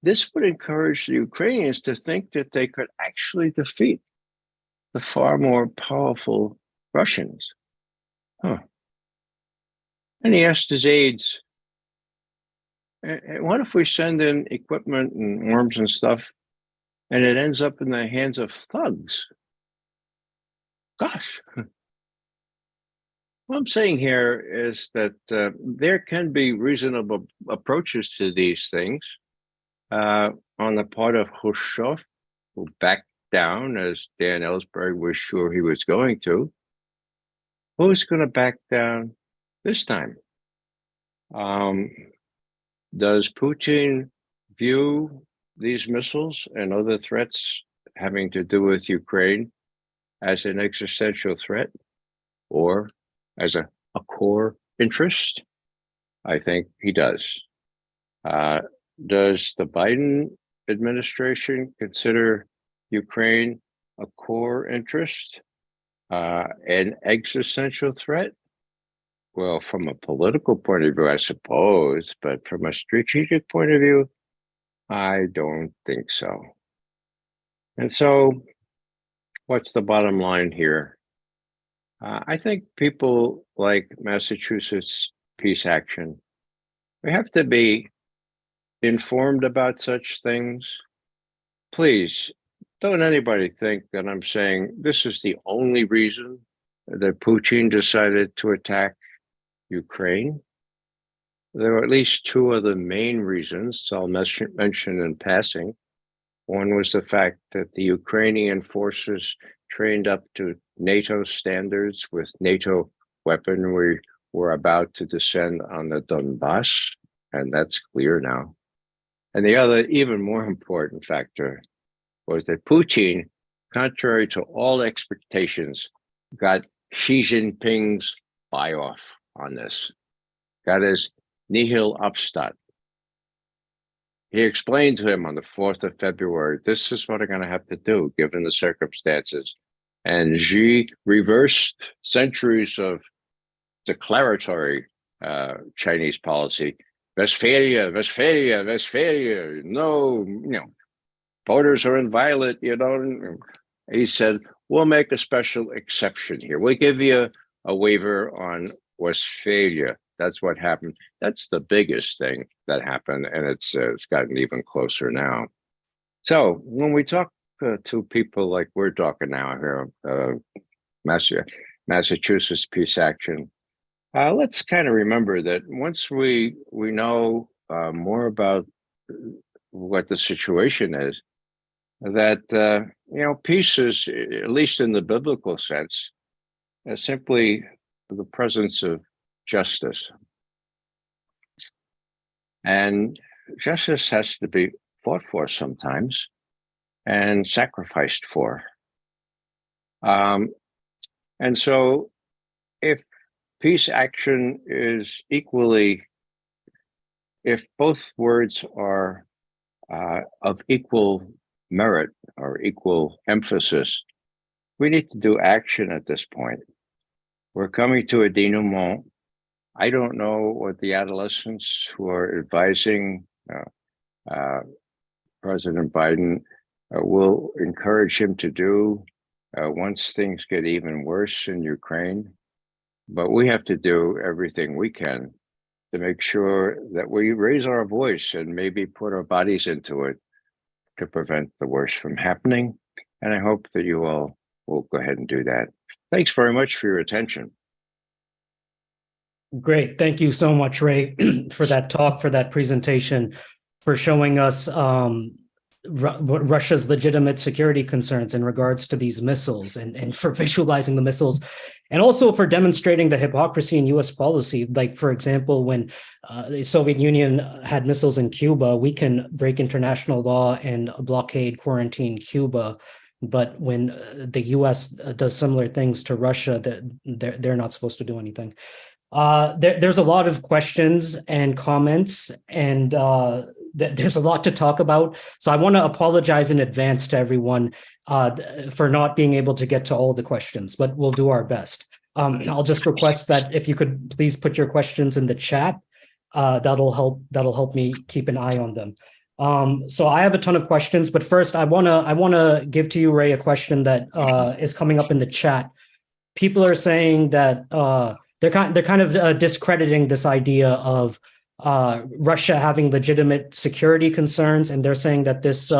this would encourage the Ukrainians to think that they could actually defeat the far more powerful Russians. Huh. And he asked his aides, what if we send in equipment and arms and stuff and it ends up in the hands of thugs? Gosh. What I'm saying here is that there can be reasonable approaches to these things on the part of Khrushchev, who backed down as Dan Ellsberg was sure he was going to. Who's going to back down this time? Does Putin view these missiles and other threats having to do with Ukraine as an existential threat or as a core interest? I think he does. Does the Biden administration consider Ukraine a core interest, an existential threat? Well, from a political point of view, I suppose, but from a strategic point of view, I don't think so. And so, what's the bottom line here? I think people like Massachusetts Peace Action, we have to be informed about such things. Please, don't anybody think that I'm saying this is the only reason that Putin decided to attack Ukraine. There are at least two other main reasons I'll mention in passing. One was the fact that the Ukrainian forces trained up to NATO standards with NATO weaponry were about to descend on the Donbass, and that's clear now. And the other, even more important factor was that Putin, contrary to all expectations, got Xi Jinping's buy-off on this, got his nihil obstat. He explained to him on the 4th of February, this is what I'm going to have to do, given the circumstances. And Xi reversed centuries of declaratory Chinese policy. Westphalia, Westphalia, Westphalia. No, voters are inviolate, He said, we'll make a special exception here. We'll give you a waiver on Westphalia. That's what happened. That's the biggest thing that happened, and it's gotten even closer now. So when we talk to people like we're talking now here, Massachusetts Peace Action, let's kind of remember that once we know more about what the situation is, that peace is, at least in the biblical sense, simply the presence of justice. And justice has to be fought for sometimes and sacrificed for. And so if peace action is equally, if both words are of equal merit or equal emphasis, we need to do action at this point. We're coming to a denouement. I don't know what the adolescents who are advising President Biden will encourage him to do once things get even worse in Ukraine. But we have to do everything we can to make sure that we raise our voice and maybe put our bodies into it to prevent the worst from happening. And I hope that you all will go ahead and do that. Thanks very much for your attention. Great. Thank you so much, Ray, for that talk, for that presentation, for showing us Russia's legitimate security concerns in regards to these missiles and for visualizing the missiles, and also for demonstrating the hypocrisy in U.S. policy. Like, for example, when the Soviet Union had missiles in Cuba, we can break international law and blockade, quarantine Cuba. But when the U.S. does similar things to Russia, they're not supposed to do anything. There's a lot of questions and comments, and there's a lot to talk about. So I want to apologize in advance to everyone for not being able to get to all the questions, but we'll do our best. I'll just request that if you could please put your questions in the chat. That'll help me keep an eye on them. So I have a ton of questions, but first I wanna give to you, Ray, a question that is coming up in the chat. People are saying that they're kind of discrediting this idea of Russia having legitimate security concerns, and they're saying that this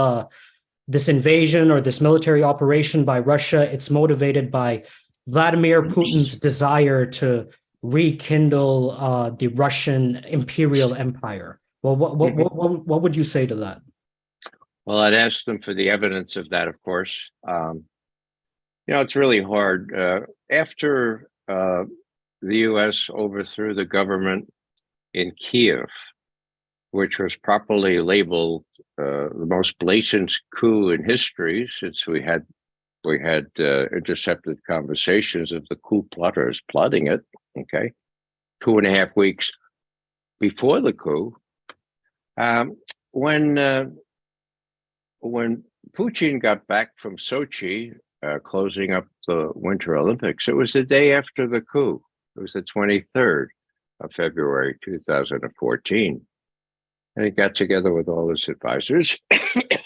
invasion or this military operation by Russia, it's motivated by Vladimir Putin's desire to rekindle the Russian imperial empire. Well, what would you say to that? Well, I'd ask them for the evidence of that, of course. It's really hard. After the U.S. overthrew the government in Kiev, which was properly labeled the most blatant coup in history, since we had intercepted conversations of the coup plotters plotting it. Okay, 2.5 weeks before the coup, when Putin got back from Sochi, closing up the Winter Olympics, it was the day after the coup. It was the 23rd of February, 2014. And he got together with all his advisors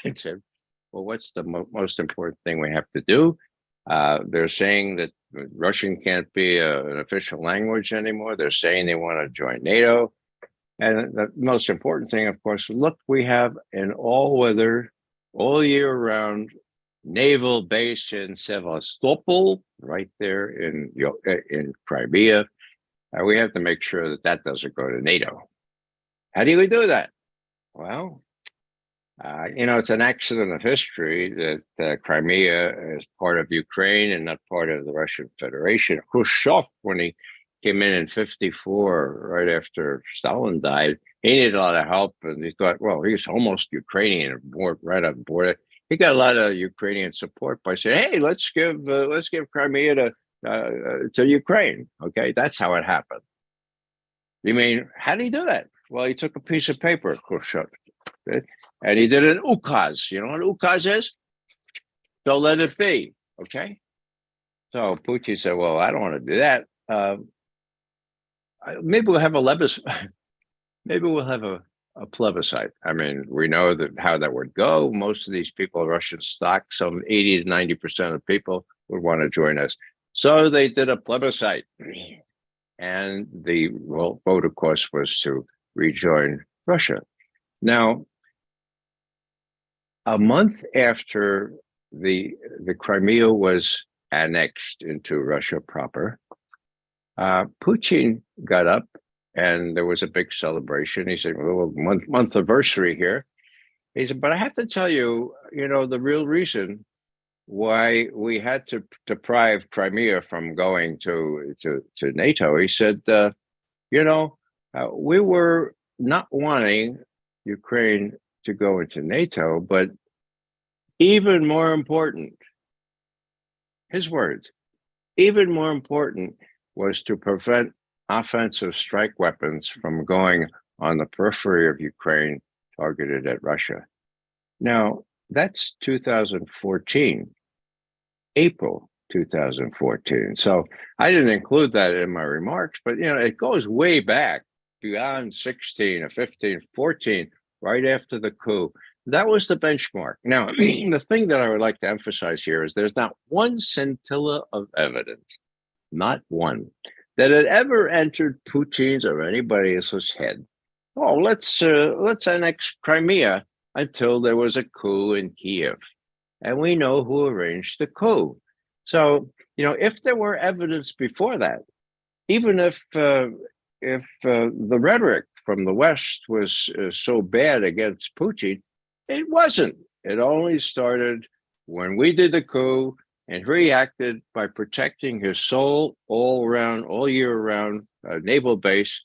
and said, well, what's the most important thing we have to do? They're saying that Russian can't be an official language anymore. They're saying they want to join NATO. And the most important thing, of course, look, we have an all-weather, all-year-round naval base in Sevastopol, right there in Crimea. We have to make sure that that doesn't go to NATO. How do we do that? Well, it's an accident of history that Crimea is part of Ukraine and not part of the Russian Federation. Khrushchev, when he came in 54, right after Stalin died, he needed a lot of help, and he thought, well, he's almost Ukrainian, right on board. He got a lot of Ukrainian support by saying, hey, let's give Crimea to Ukraine. Okay, that's how it happened. You mean, how did he do that? Well, he took a piece of paper, Khrushchev, and he did an ukaz. You know what ukaz is? So let it be. Okay. So Putin said, well, I don't want to do that. Maybe we'll have a plebiscite. I mean, we know how that would go. Most of these people are Russian stock. Some 80 to 90% of people would want to join us. So they did a plebiscite. And the vote, of course, was to rejoin Russia. Now, a month after the Crimea was annexed into Russia proper, Putin got up and there was a big celebration. He said, well, month anniversary here. He said, but I have to tell you, the real reason why we had to deprive Crimea from going to NATO. He said, we were not wanting Ukraine to go into NATO, but even more important, his words, even more important was to prevent offensive strike weapons from going on the periphery of Ukraine targeted at Russia. Now, that's 2014, April 2014. So I didn't include that in my remarks, but it goes way back beyond 16 or 15, 14, right after the coup. That was the benchmark. Now, the thing that I would like to emphasize here is there's not one scintilla of evidence, not one, that had ever entered Putin's or anybody else's head. Oh, let's annex Crimea until there was a coup in Kiev. And we know who arranged the coup. So, if there were evidence before that, even if the rhetoric from the West was so bad against Putin, it wasn't. It only started when we did the coup and reacted by protecting his sole all year round naval base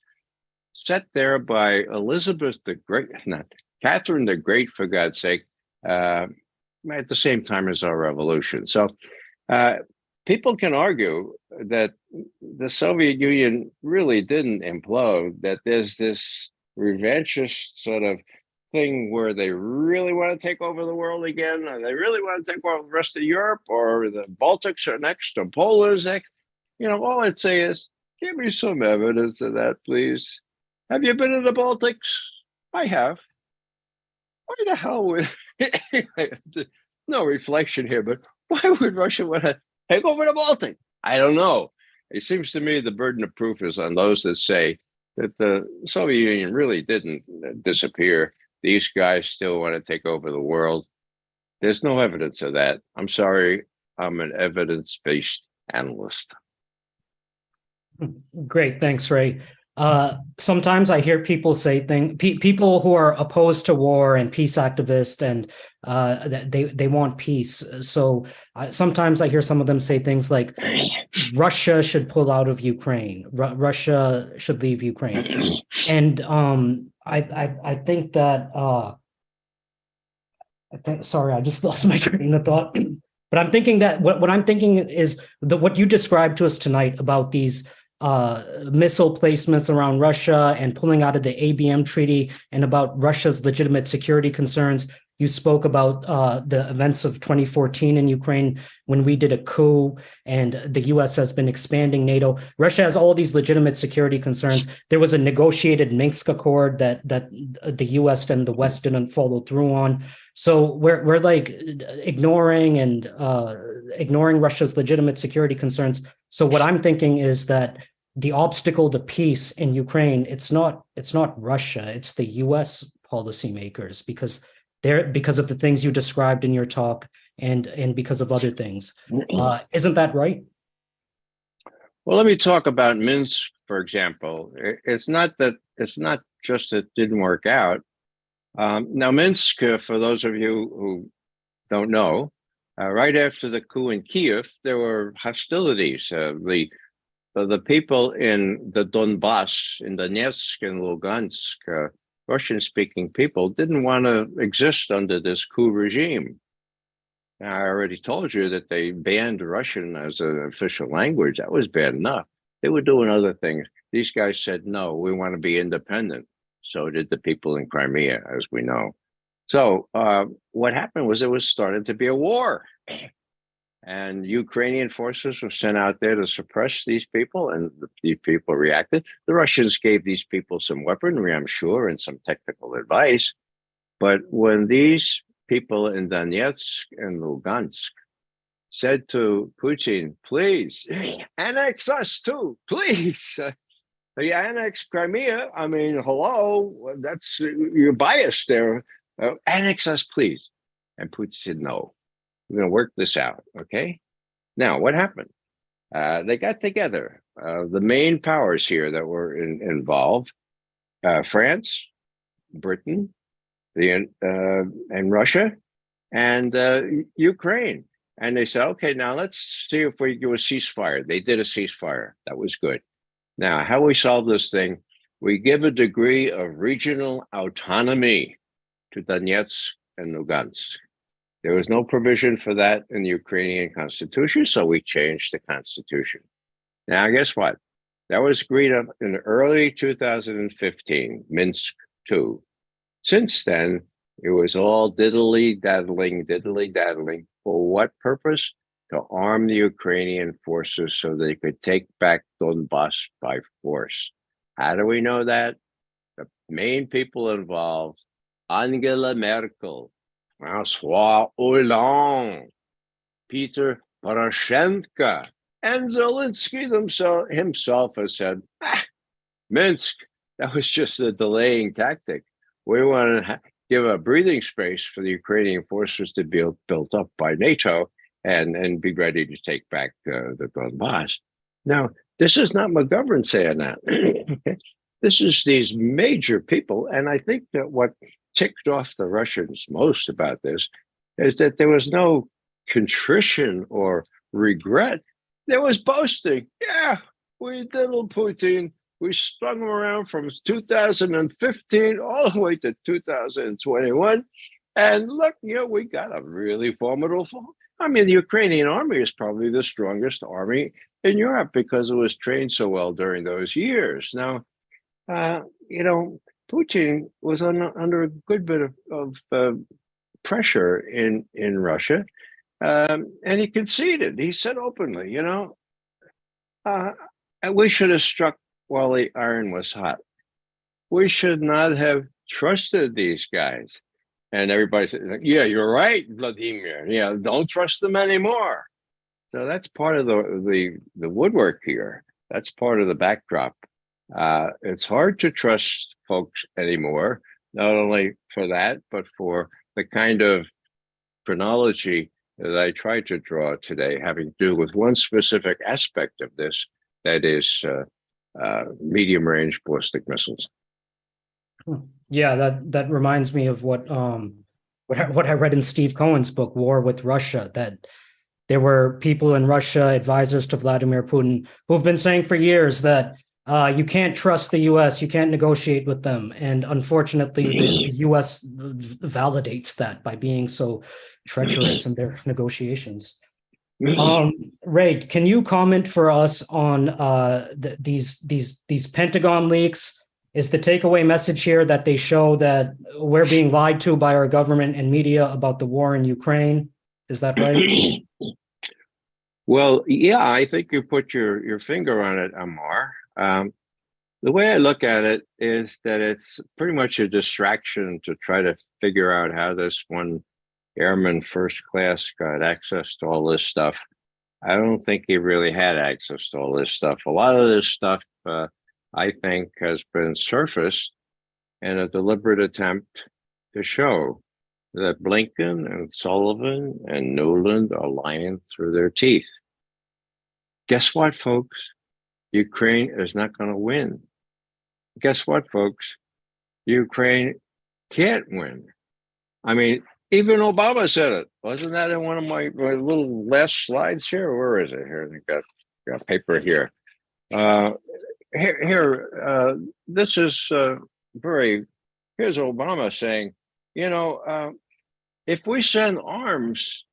set there by Elizabeth the Great, not Catherine the Great, for God's sake, at the same time as our revolution. So people can argue that the Soviet Union really didn't implode, that there's this revanchist sort of thing where they really want to take over the world again, or they really want to take over the rest of Europe, or the Baltics are next, or Poland is next. all I'd say is, give me some evidence of that, please. Have you been in the Baltics? I have. Why the hell would no reflection here, but why would Russia want to take over the Baltic? I don't know. It seems to me the burden of proof is on those that say that the Soviet Union really didn't disappear. These guys still want to take over the world. There's no evidence of that. I'm sorry. I'm an evidence-based analyst. Great, thanks, Ray. Sometimes I hear people say people who are opposed to war and peace activists, and they want peace. So sometimes I hear some of them say things like, Russia should pull out of Ukraine. Russia should leave Ukraine. And I think that sorry, I just lost my train of thought. But I'm thinking that what I'm thinking is what you described to us tonight about these missile placements around Russia and pulling out of the ABM Treaty, and about Russia's legitimate security concerns. You spoke about the events of 2014 in Ukraine when we did a coup and the US has been expanding NATO. Russia has all these legitimate security concerns. There was a negotiated Minsk Accord that the US and the West didn't follow through on. So we're like ignoring Russia's legitimate security concerns. So what I'm thinking is that the obstacle to peace in Ukraine, it's not Russia, it's the US policymakers, because of the things you described in your talk and because of other things. Isn't that right? Well, let me talk about Minsk, for example. It's not just that it didn't work out. Now, Minsk, for those of you who don't know, right after the coup in Kiev, there were hostilities. The people in the Donbass, in Donetsk and Lugansk, Russian-speaking people didn't want to exist under this coup regime. Now, I already told you that they banned Russian as an official language. That was bad enough. They were doing other things. These guys said, no, we want to be independent. So did the people in Crimea, as we know. So what happened was there was starting to be a war. And Ukrainian forces were sent out there to suppress these people, and these people reacted. The Russians gave these people some weaponry, I'm sure, and some technical advice. But when these people in Donetsk and Lugansk said to Putin, please, annex us too, please. You annex Crimea, I mean, hello, that's, you're biased there. Annex us, please. And Putin said, no. We're going to work this out, okay? Now, what happened? They got together. The main powers here that were involved, France, Britain, and Russia, and Ukraine. And they said, okay, now let's see if we do a ceasefire. They did a ceasefire. That was good. Now, how we solve this thing? We give a degree of regional autonomy to Donetsk and Lugansk. There was no provision for that in the Ukrainian constitution, so we changed the constitution. Now, guess what? That was agreed up in early 2015, Minsk II. Since then, it was all diddly-daddling. For what purpose? To arm the Ukrainian forces so they could take back Donbass by force. How do we know that? The main people involved, Angela Merkel, François Hollande, Peter Poroshenko, and Zelensky himself has said, Minsk, that was just a delaying tactic. We want to give a breathing space for the Ukrainian forces to be built up by NATO and be ready to take back the Donbass. Now, this is not McGovern saying that. This is these major people. And I think that what ticked off the Russians most about this is that there was no contrition or regret. There was boasting. Yeah, we diddled Putin. We strung him around from 2015 all the way to 2021. And look, we got a really formidable. I mean, the Ukrainian army is probably the strongest army in Europe because it was trained so well during those years. Now, Putin was under a good bit of pressure in Russia, and he conceded. He said openly, Uh, and we should have struck while the iron was hot. We should not have trusted these guys. And everybody said, yeah, you're right, Vladimir. Yeah, don't trust them anymore. So that's part of the woodwork here. That's part of the backdrop. It's hard to trust folks anymore, not only for that, but for the kind of chronology that I tried to draw today, having to do with one specific aspect of this, that is medium-range ballistic missiles. Yeah, that reminds me of what I read in Steve Cohen's book, War with Russia, that there were people in Russia, advisors to Vladimir Putin, who've been saying for years that you can't trust the U.S., you can't negotiate with them. And unfortunately, the U.S. validates that by being so treacherous in their negotiations. Ray, can you comment for us on these Pentagon leaks? Is the takeaway message here that they show that we're being lied to by our government and media about the war in Ukraine? Is that right? Well, yeah, I think you put your finger on it, Amar. The way I look at it is that it's pretty much a distraction to try to figure out how this one airman first class got access to all this stuff. I don't think he really had access to all this stuff. A lot of this stuff, I think, has been surfaced in a deliberate attempt to show that Blinken and Sullivan and Nuland are lying through their teeth. Guess what, folks? Ukraine is not going to win. Guess what, folks? Ukraine can't win. I mean, even Obama said it. Wasn't that in one of my little last slides here? Where is it? Here, I got paper here. This is here's Obama saying, if we send arms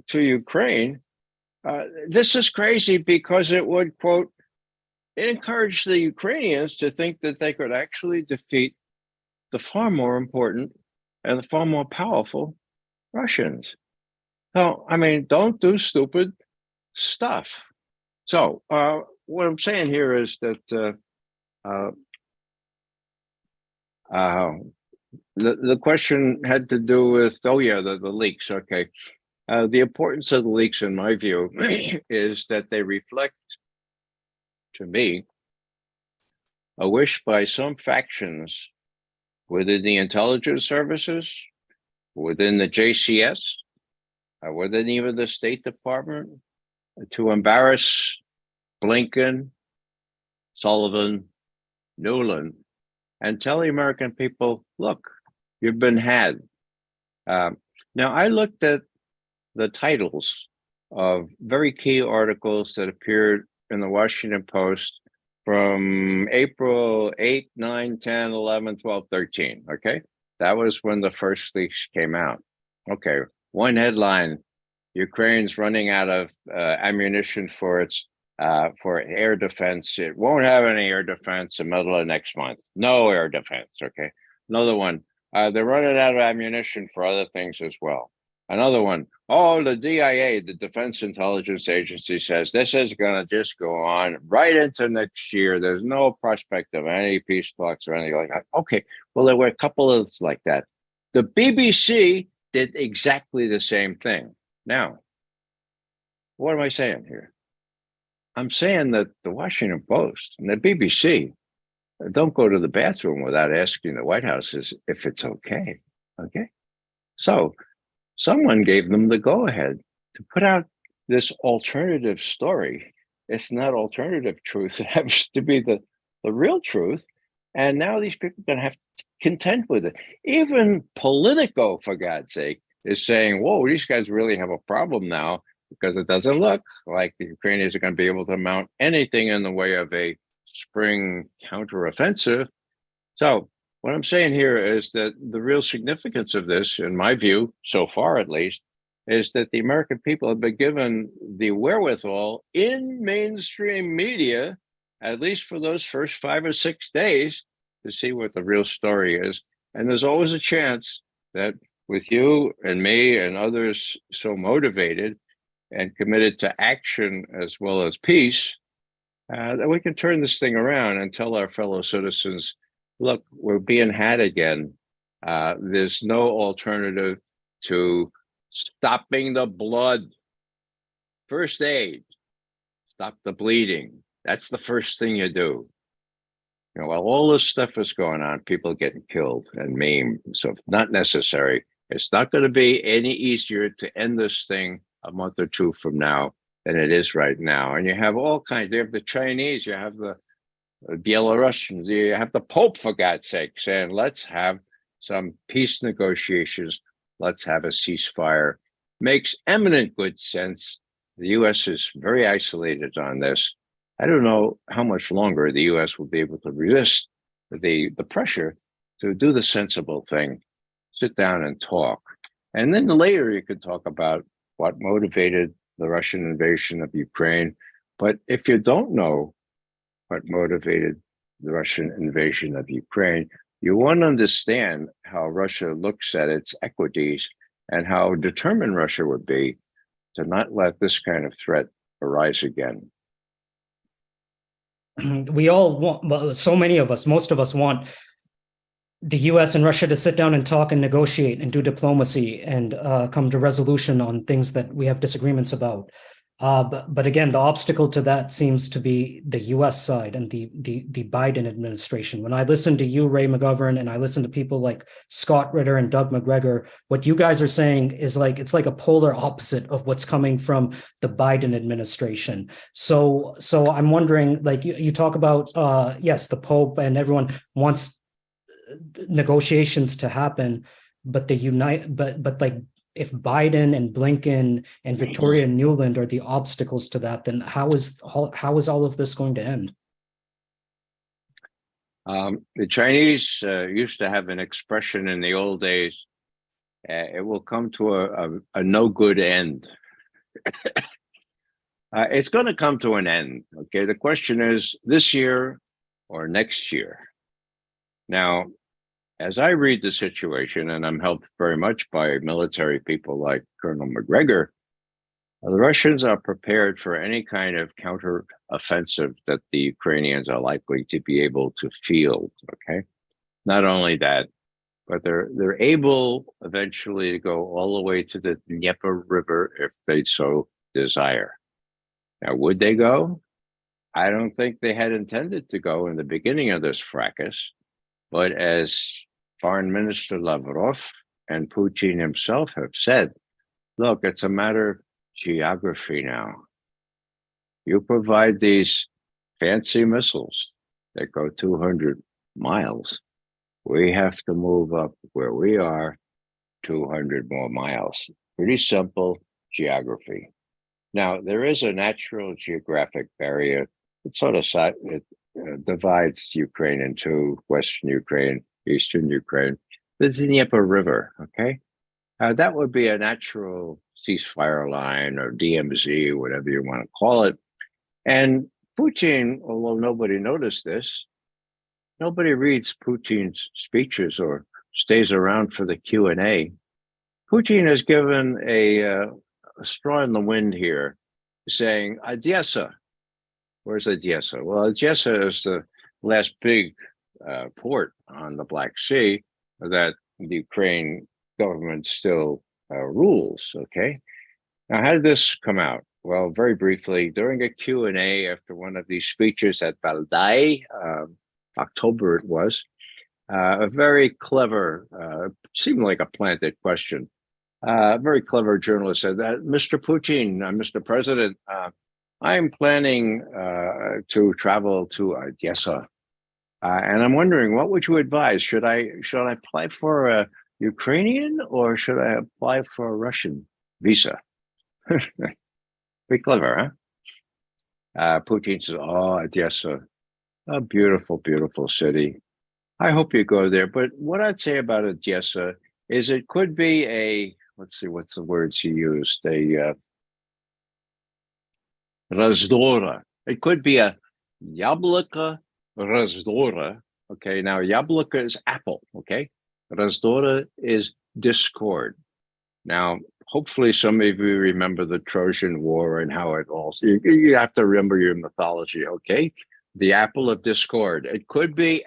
to Ukraine, this is crazy because it would, quote, encourage the Ukrainians to think that they could actually defeat the far more important and the far more powerful Russians. So, I mean, don't do stupid stuff. So, what I'm saying here is that the question had to do with, the leaks. Okay. The importance of the leaks, in my view, is that they reflect, to me, a wish by some factions within the intelligence services, within the JCS, within even the State Department, to embarrass Blinken, Sullivan, Nuland, and tell the American people, look, you've been had. Now, I looked at the titles of very key articles that appeared in the Washington Post from April 8, 9, 10, 11, 12, 13, okay? That was when the first leaks came out. Okay, one headline, Ukraine's running out of ammunition for its for air defense. It won't have any air defense in the middle of next month. No air defense, okay? Another one, they're running out of ammunition for other things as well. Another one, the DIA, the Defense Intelligence Agency, says this is going to just go on right into next year. There's no prospect of any peace talks or anything like that. Okay, well, there were a couple of like that. The BBC did exactly the same thing. Now, what am I saying here? I'm saying that the Washington Post and the BBC don't go to the bathroom without asking the White House if it's okay. Okay, so someone gave them the go-ahead to put out this alternative story. It's not alternative truth. It happens to be the real truth. And now these people are going to have to contend with it. Even Politico, for God's sake, is saying, whoa, these guys really have a problem now because it doesn't look like the Ukrainians are going to be able to mount anything in the way of a spring counteroffensive. So what I'm saying here is that the real significance of this, in my view, so far at least, is that the American people have been given the wherewithal in mainstream media, at least for those first 5 or 6 days, to see what the real story is. And there's always a chance that with you and me and others so motivated and committed to action as well as peace, that we can turn this thing around and tell our fellow citizens, look, we're being had again. There's no alternative to stopping the blood. First aid, stop the bleeding. That's the first thing you do. You know, while all this stuff is going on, people getting killed and maimed. So it's not necessary. It's not going to be any easier to end this thing a month or two from now than it is right now. And you have all kinds. You have the Chinese, you have the Belarusians, you have the Pope, for God's sake, saying, let's have some peace negotiations. Let's have a ceasefire. Makes eminent good sense. The U.S. is very isolated on this. I don't know how much longer the U.S. will be able to resist the pressure to do the sensible thing, sit down and talk. And then later you can talk about what motivated the Russian invasion of Ukraine. But if you don't know what motivated the Russian invasion of Ukraine, you won't understand how Russia looks at its equities and how determined Russia would be to not let this kind of threat arise again. We all want, well, so many of us, most of us want the US and Russia to sit down and talk and negotiate and do diplomacy and come to resolution on things that we have disagreements about. But again, the obstacle to that seems to be the US side and the Biden administration. When I listen to you, Ray McGovern, and I listen to people like Scott Ritter and Doug McGregor, what you guys are saying is like, it's like a polar opposite of what's coming from the Biden administration. So I'm wondering, like you talk about, yes, the Pope and everyone wants negotiations to happen, but but like, if Biden and Blinken and Victoria Nuland are the obstacles to that, then how is all of this going to end? The Chinese used to have an expression in the old days, it will come to a no good end. It's going to come to an end. Okay, the question is this year or next year. Now, as I read the situation, and I'm helped very much by military people like Colonel McGregor, the Russians are prepared for any kind of counter-offensive that the Ukrainians are likely to be able to field, okay? Not only that, but they're able eventually to go all the way to the Dnieper River if they so desire. Now, would they go? I don't think they had intended to go in the beginning of this fracas, but as Foreign Minister Lavrov and Putin himself have said, look, it's a matter of geography now. You provide these fancy missiles that go 200 miles. We have to move up where we are 200 more miles. Pretty simple geography. Now, there is a natural geographic barrier. It sort of divides Ukraine into Western Ukraine, Eastern Ukraine, the Dnieper River, okay? That would be a natural ceasefire line or DMZ, whatever you want to call it. And Putin, although nobody noticed this, nobody reads Putin's speeches or stays around for the Q&A. Putin has given a straw in the wind here, saying, Odessa. Where's Odessa? Well, Odessa is the last big port on the Black Sea that the Ukraine government still rules, okay? Now, how did this come out? Well, very briefly, during a Q&A after one of these speeches at Valdai, October it was, a very clever, seemed like a planted question, a very clever journalist said that, Mr. Putin, Mr. President, I'm planning to travel to Odessa. And I'm wondering, what would you advise? Should I apply for a Ukrainian or should I apply for a Russian visa? Pretty clever, huh? Putin says, oh, Odessa, a beautiful, beautiful city. I hope you go there. But what I'd say about Odessa is it could be a, let's see, what's the words he used? A razdora. It could be a yabloko razdora. Okay, now yabloko is apple. Okay, razdora is discord. Now hopefully some of you remember the Trojan War and how it all, you have to remember your mythology, okay? The apple of discord. It could be,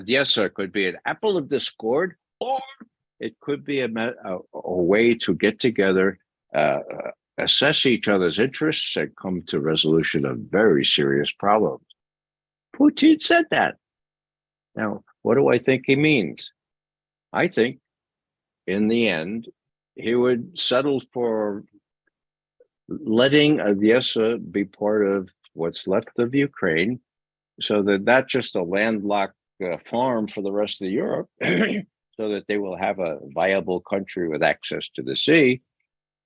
yes, sir, it could be an apple of discord, or it could be a way to get together, assess each other's interests, and come to resolution of very serious problems. Putin said that. Now, what do I think he means? I think in the end, he would settle for letting Odessa be part of what's left of Ukraine, so that not just a landlocked farm for the rest of Europe, so that they will have a viable country with access to the sea.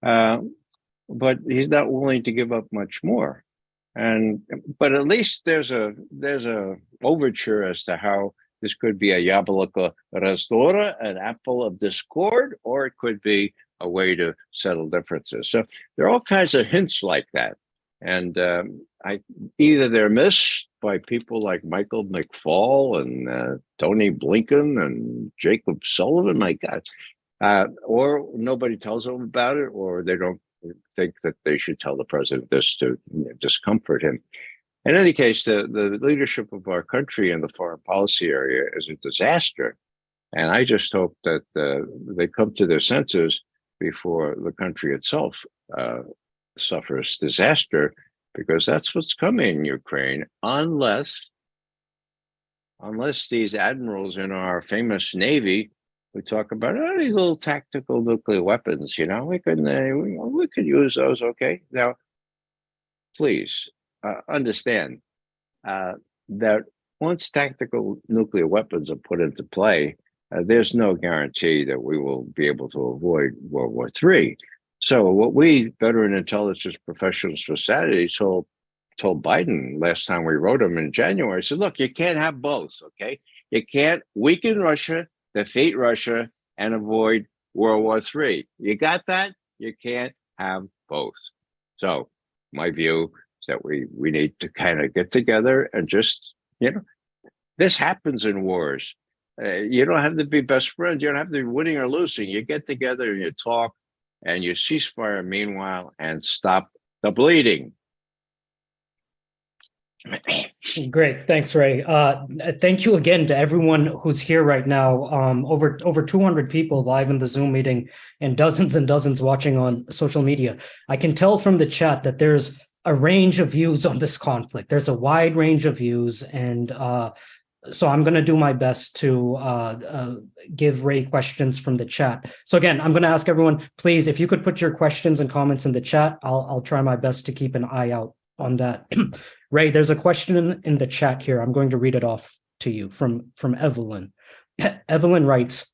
But he's not willing to give up much more. But at least there's a overture as to how this could be a yabloko razdora, an apple of discord, or it could be a way to settle differences. So there are all kinds of hints like that. And either they're missed by people like Michael McFaul and Tony Blinken and Jacob Sullivan, my God, or nobody tells them about it, or they don't think that they should tell the president this to discomfort him. In any case, the leadership of our country in the foreign policy area is a disaster. And I just hope that they come to their senses before the country itself suffers disaster, because that's what's coming in Ukraine, unless these admirals in our famous Navy who talk about these little tactical nuclear weapons, we could use those, okay? Now, please understand that once tactical nuclear weapons are put into play, there's no guarantee that we will be able to avoid World War III. So what we veteran intelligence professionals for Saturday told Biden last time we wrote him in January, said, look, you can't have both, okay? You can't weaken Russia, defeat Russia, and avoid World War III. You got that? You can't have both. So my view is that we need to kind of get together and just, this happens in wars. You don't have to be best friends. You don't have to be winning or losing. You get together and you talk and you ceasefire meanwhile and stop the bleeding. Great. Thanks, Ray. Thank you again to everyone who's here right now. Over 200 people live in the Zoom meeting and dozens watching on social media. I can tell from the chat that there's a range of views on this conflict. There's a wide range of views, and so I'm going to do my best to give Ray questions from the chat. So again, I'm going to ask everyone, please, if you could put your questions and comments in the chat, I'll try my best to keep an eye out on that. Ray, there's a question in the chat here. I'm going to read it off to you from Evelyn. Evelyn writes,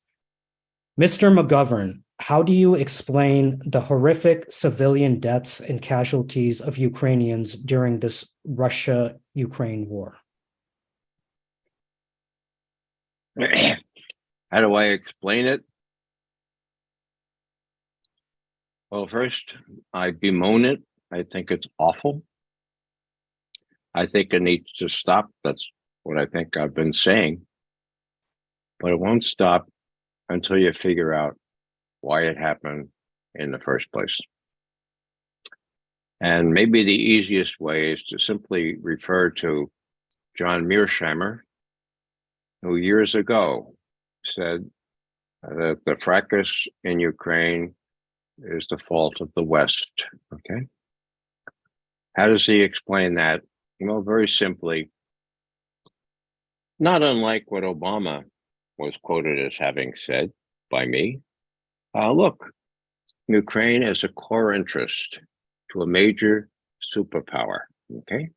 Mr. McGovern, how do you explain the horrific civilian deaths and casualties of Ukrainians during this Russia-Ukraine war? How do I explain it? Well, first, I bemoan it. I think it's awful. I think it needs to stop. That's what I think I've been saying. But it won't stop until you figure out why it happened in the first place. And maybe the easiest way is to simply refer to John Mearsheimer, who years ago said that the fracas in Ukraine is the fault of the West, okay? How does he explain that? Well, very simply, not unlike what Obama was quoted as having said by me. Look, Ukraine is a core interest to a major superpower, okay?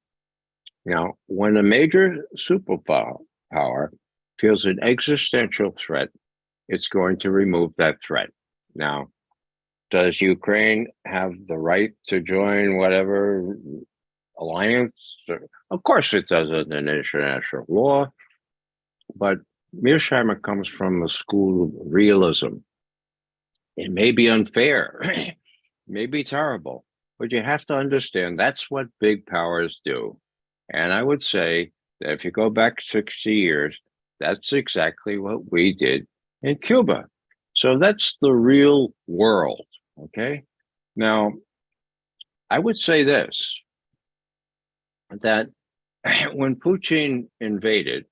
Now, when a major superpower feels an existential threat, it's going to remove that threat. Now, does Ukraine have the right to join whatever alliance? Of course it does under international law, but Mearsheimer comes from a school of realism. It may be unfair, it may be terrible, but you have to understand that's what big powers do. And I would say that if you go back 60 years, that's exactly what we did in Cuba. So that's the real world, Okay. Now, I would say this, that when Putin invading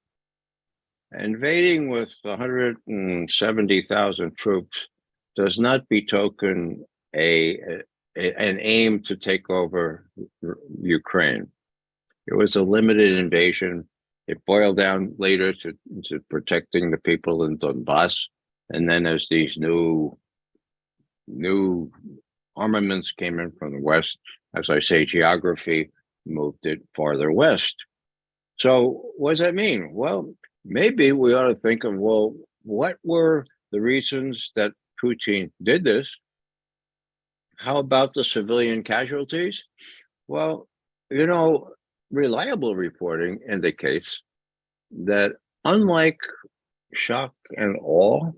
with 170,000 troops does not betoken an aim to take over Ukraine. It was a limited invasion. It boiled down later to protecting the people in Donbass. And then as these new armaments came in from the West, as I say, geography moved it farther west. So what does that mean? Well, maybe we ought to think of, well, what were the reasons that Putin did this? How about the civilian casualties? Well, reliable reporting indicates that unlike shock and awe,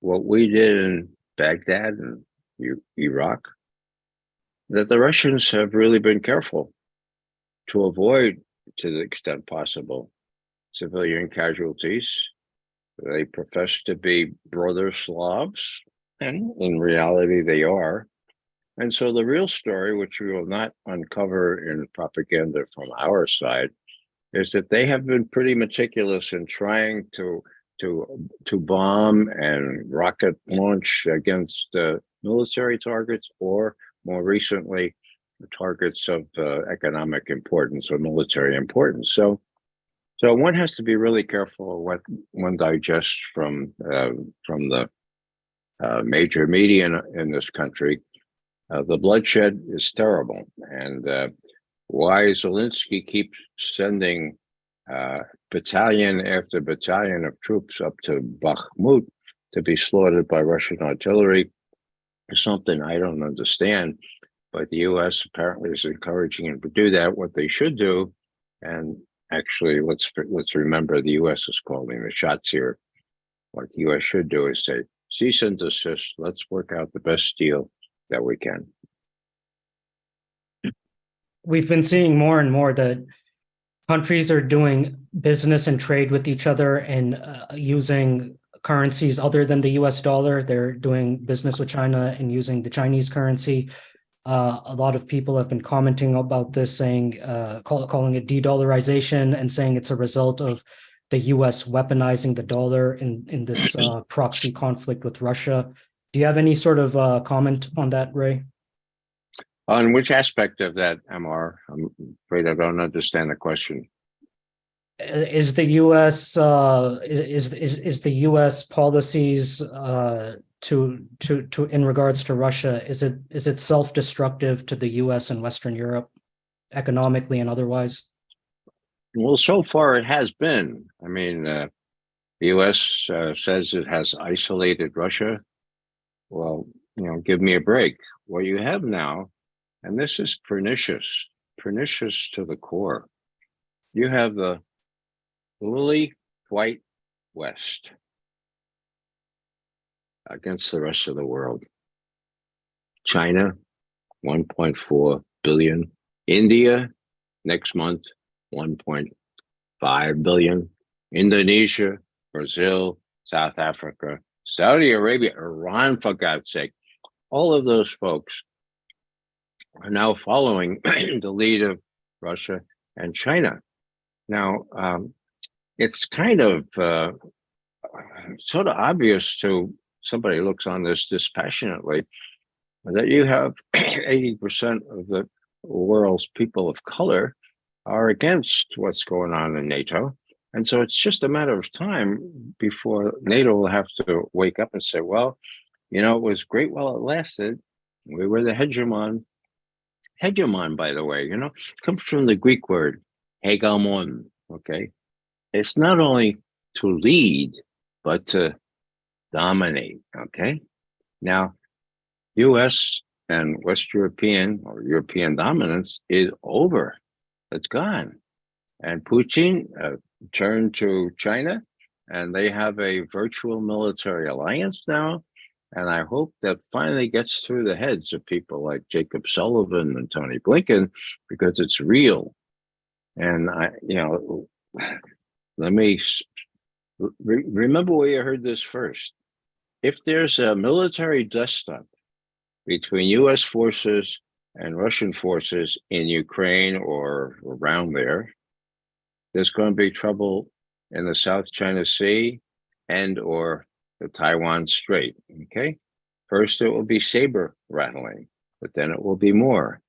what we did in Baghdad and Iraq, that the Russians have really been careful to avoid, to the extent possible, civilian casualties. They profess to be brother Slavs, and in reality they are. And so the real story, which we will not uncover in propaganda from our side, is that they have been pretty meticulous in trying to bomb and rocket launch against military targets, or more recently, targets of economic importance or military importance. So one has to be really careful what one digests from the major media in this country. The bloodshed is terrible, and why Zelensky keeps sending battalion after battalion of troops up to Bakhmut to be slaughtered by Russian artillery is something I don't understand. But the U.S. apparently is encouraging him to do that. What they should do, and actually, let's remember, the U.S. is calling the shots here. What the U.S. should do is say, cease and desist. Let's work out the best deal that we can. We've been seeing more and more that countries are doing business and trade with each other and using currencies other than the US dollar. They're doing business with China and using the Chinese currency. A lot of people have been commenting about this, saying, calling it de-dollarization, and saying it's a result of the US weaponizing the dollar in this proxy conflict with Russia. Do you have any sort of comment on that, Ray? On which aspect of that, MR? I'm afraid I don't understand the question. Is the U.S. Is the U.S. policies to in regards to Russia, is it self-destructive to the U.S. and Western Europe, economically and otherwise? Well, so far it has been. I mean, the U.S. says it has isolated Russia. Well, give me a break. What you have now, and this is pernicious to the core. You have the lily white West against the rest of the world. China, 1.4 billion. India, next month, 1.5 billion. Indonesia, Brazil, South Africa, Saudi Arabia, Iran, for God's sake. All of those folks are now following the lead of Russia and China. Now, it's kind of sort of obvious to somebody who looks on this dispassionately that you have 80% of the world's people of color are against what's going on in NATO. And so it's just a matter of time before NATO will have to wake up and say, well, it was great while it lasted. We were the hegemon. Hegemon, by the way, comes from the Greek word hegemon, okay? It's not only to lead, but to dominate, okay? Now, US and West European or European dominance is over. It's gone. And Putin turned to China, and they have a virtual military alliance now. And I hope that finally gets through the heads of people like Jacob Sullivan and Tony Blinken, because it's real. And let me remember where you heard this first. If there's a military dust-up between US forces and Russian forces in Ukraine or around there. There's going to be trouble in the South China Sea and or the Taiwan Strait, okay? First, it will be saber rattling, but then it will be more,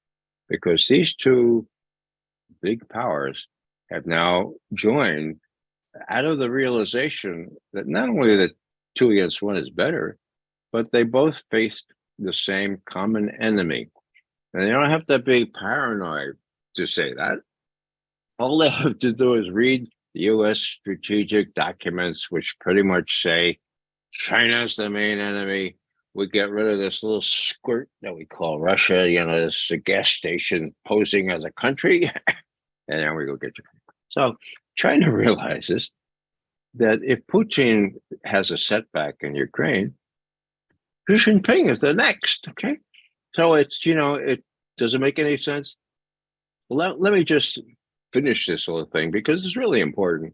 because these two big powers have now joined out of the realization that not only that 2 against 1 is better, but they both face the same common enemy. And they don't have to be paranoid to say that. All they have to do is read the US strategic documents, which pretty much say China's the main enemy. We get rid of this little squirt that we call Russia, it's a gas station posing as a country, and then we go get you. So China realizes that if Putin has a setback in Ukraine, Xi Jinping is the next, okay? So it's, it doesn't make any sense. Well, let me just finish this little thing because it's really important.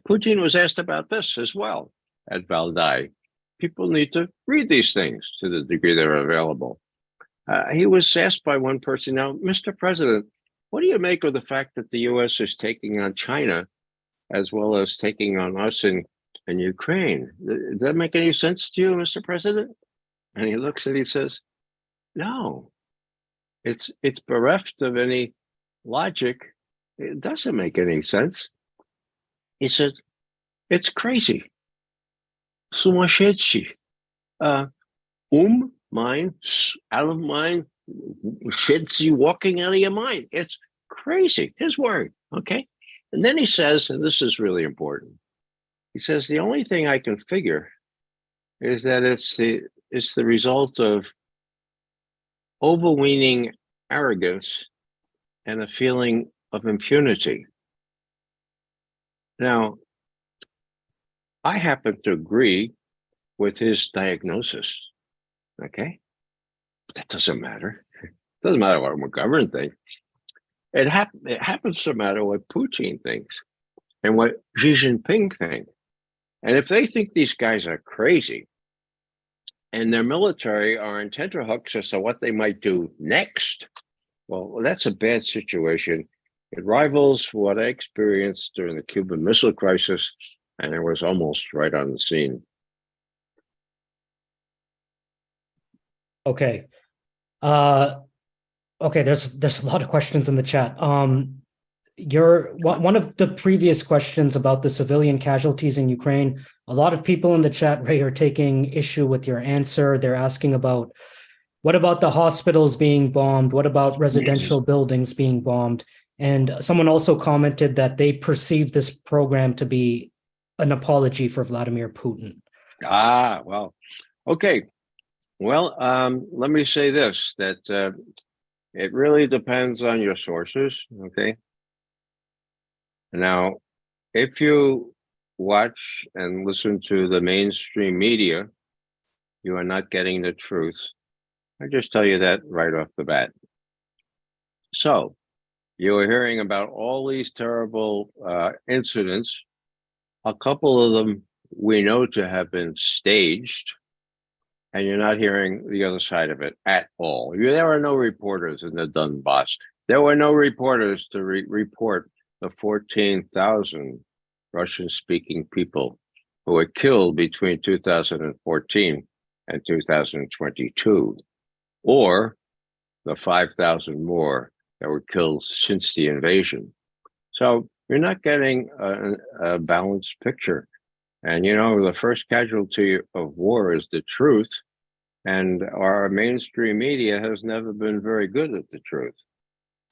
Putin was asked about this as well at Valdai. People need to read these things to the degree they're available. He was asked by one person, now, Mr. President, what do you make of the fact that the US is taking on China as well as taking on us in Ukraine? Does that make any sense to you, Mr. President? And he looks and he says, no, it's bereft of any logic. It doesn't make any sense. He said, it's crazy. Сумасшедший. Mind, out of mind, shedzy, walking out of your mind. It's crazy, his word, okay? And then he says, and this is really important, he says, the only thing I can figure is that it's the result of overweening arrogance and a feeling of impunity. Now, I happen to agree with his diagnosis, okay? But that doesn't matter. It doesn't matter what McGovern thinks. It happens to matter what Putin thinks and what Xi Jinping thinks. And if they think these guys are crazy and their military are in tenterhooks as to what they might do next, well, that's a bad situation. It rivals what I experienced during the Cuban Missile Crisis, and it was almost right on the scene. Okay. Okay, there's a lot of questions in the chat. One of the previous questions about the civilian casualties in Ukraine, a lot of people in the chat, Ray, are taking issue with your answer. They're asking about, what about the hospitals being bombed? What about residential buildings being bombed? And someone also commented that they perceive this program to be an apology for Vladimir Putin. Well, okay. Well, let me say this, that it really depends on your sources, okay? Now, if you watch and listen to the mainstream media, you are not getting the truth. I just tell you that right off the bat. So, you are hearing about all these terrible incidents. A couple of them we know to have been staged, and you're not hearing the other side of it at all. There are no reporters in the Donbass. There were no reporters to report the 14,000 Russian-speaking people who were killed between 2014 and 2022, or the 5,000 more that were killed since the invasion. So you're not getting a balanced picture. And the first casualty of war is the truth. And our mainstream media has never been very good at the truth.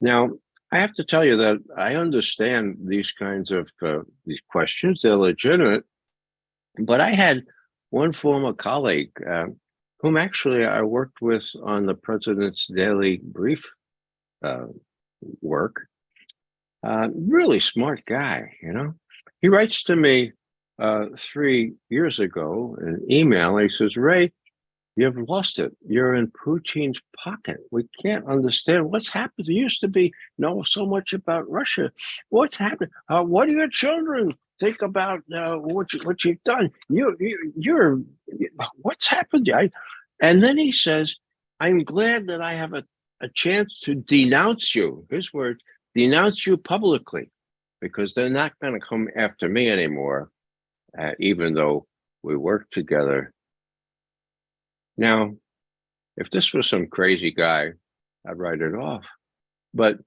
Now, I have to tell you that I understand these kinds of these questions. They're legitimate. But I had one former colleague whom actually I worked with on the president's daily brief work. Really smart guy, He writes to me 3 years ago in an email. He says, Ray, you've lost it. You're in Putin's pocket. We can't understand what's happened. You used to know so much about Russia. What's happened? What do your children think about what you've done? You're what's happened? And then he says, I'm glad that I have a chance to denounce you, his word, denounce you publicly, because they're not going to come after me anymore, even though we work together. Now, if this was some crazy guy, I'd write it off. But,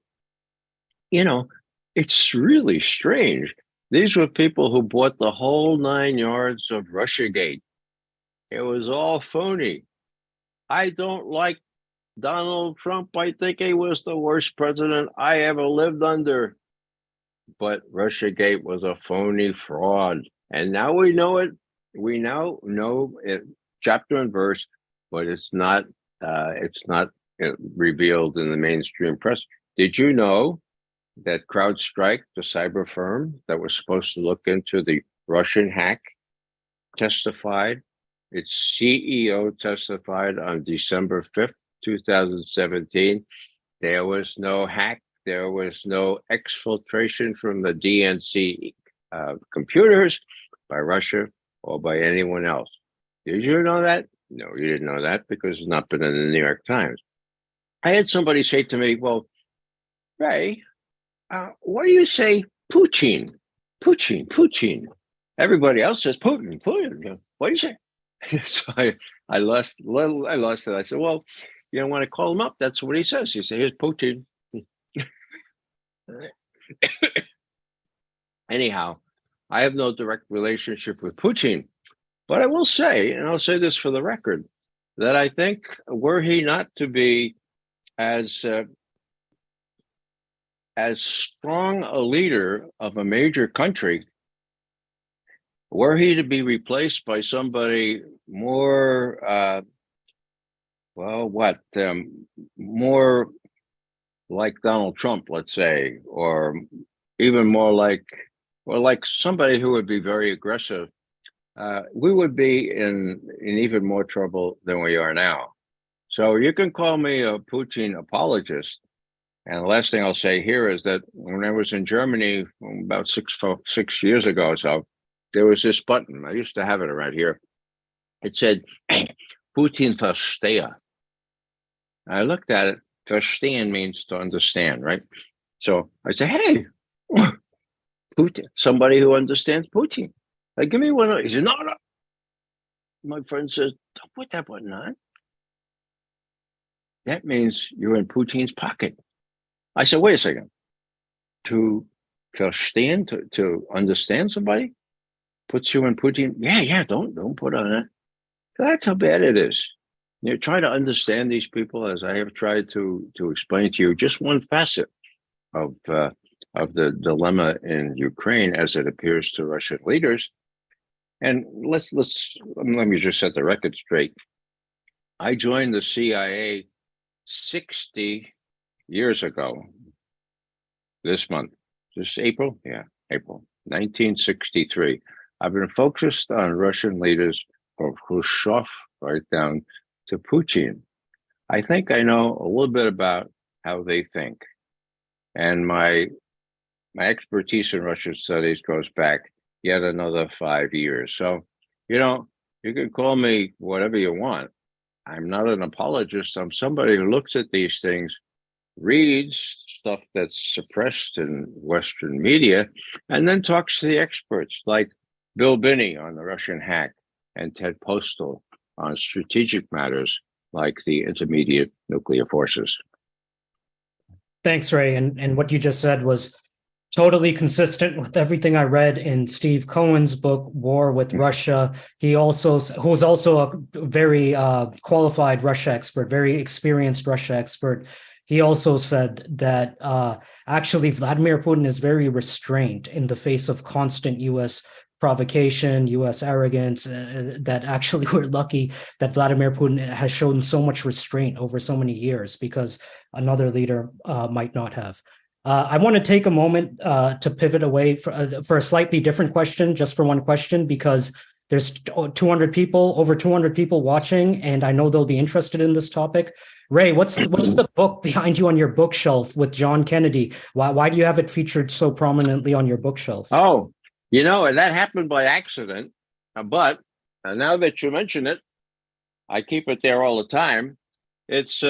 you know, it's really strange. These were people who bought the whole 9 yards of Russiagate. It was all phony. I don't like Donald Trump. I think he was the worst president I ever lived under. But Russiagate was a phony fraud. And now we know it. We now know it, chapter and verse, but it's not revealed in the mainstream press. Did you know that CrowdStrike, the cyber firm that was supposed to look into the Russian hack, testified? Its CEO testified on December 5th, 2017. There was no hack. There was no exfiltration from the DNC computers by Russia or by anyone else. Did you know that? No, you didn't know that because it's not been in the New York Times. I had somebody say to me, well, Ray, what do you say Putin? Putin. Everybody else says Putin. What do you say? So I lost it. I said, well, you don't want to call him up. That's what he says. He says, here's Putin. Anyhow, I have no direct relationship with Putin, but I will say, and I'll say this for the record, that I think were he not to be as strong a leader of a major country, were he to be replaced by somebody more, more like Donald Trump, let's say, or even more like somebody who would be very aggressive, we would be in even more trouble than we are now. So you can call me a Putin apologist. And the last thing I'll say here is that when I was in Germany about 6 years ago or so, there was this button. I used to have it around here. It said, Putin verstehe. I looked at it. Verstehen means to understand, right? So I said, hey, Putin, somebody who understands Putin. Like, give me one. He said, no. My friend says, don't put that button on. That means you're in Putin's pocket. I said, wait a second. To verstehen, to understand somebody, puts you in Putin. Yeah, don't put on it. That's how bad it is. You try to understand these people, as I have tried to explain to you, just one facet of the dilemma in Ukraine as it appears to Russian leaders. And let me just set the record straight. I joined the CIA 60 years ago. This month, just April? Yeah, April 1963. I've been focused on Russian leaders from Khrushchev right down to Putin. I think I know a little bit about how they think. And my expertise in Russian studies goes back yet another 5 years. So, you can call me whatever you want. I'm not an apologist. I'm somebody who looks at these things, reads stuff that's suppressed in Western media, and then talks to the experts like Bill Binney on the Russian hack and Ted Postal on strategic matters like the intermediate nuclear forces. Thanks, Ray. And what you just said was totally consistent with everything I read in Steve Cohen's book, War with Russia. Who's also a very qualified Russia expert, very experienced Russia expert. He also said that actually Vladimir Putin is very restrained in the face of constant U.S. provocation, U.S. arrogance, that actually we're lucky that Vladimir Putin has shown so much restraint over so many years because another leader might not have. I want to take a moment to pivot away for a slightly different question, just for one question, because there's over 200 people watching, and I know they'll be interested in this topic. Ray, what's the book behind you on your bookshelf with John Kennedy? Why do you have it featured so prominently on your bookshelf? Oh, that happened by accident. But now that you mention it, I keep it there all the time. It's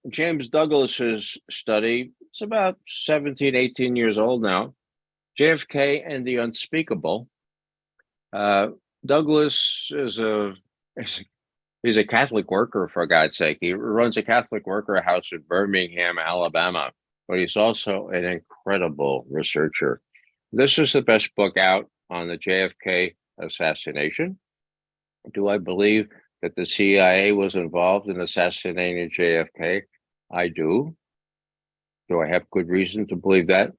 James Douglas's study. It's about 17, 18 years old now. JFK and the Unspeakable. Douglas he's a Catholic worker, for God's sake. He runs a Catholic worker house in Birmingham, Alabama, but he's also an incredible researcher. This is the best book out on the JFK assassination. Do I believe that the CIA was involved in assassinating JFK? I do. Do I have good reason to believe that?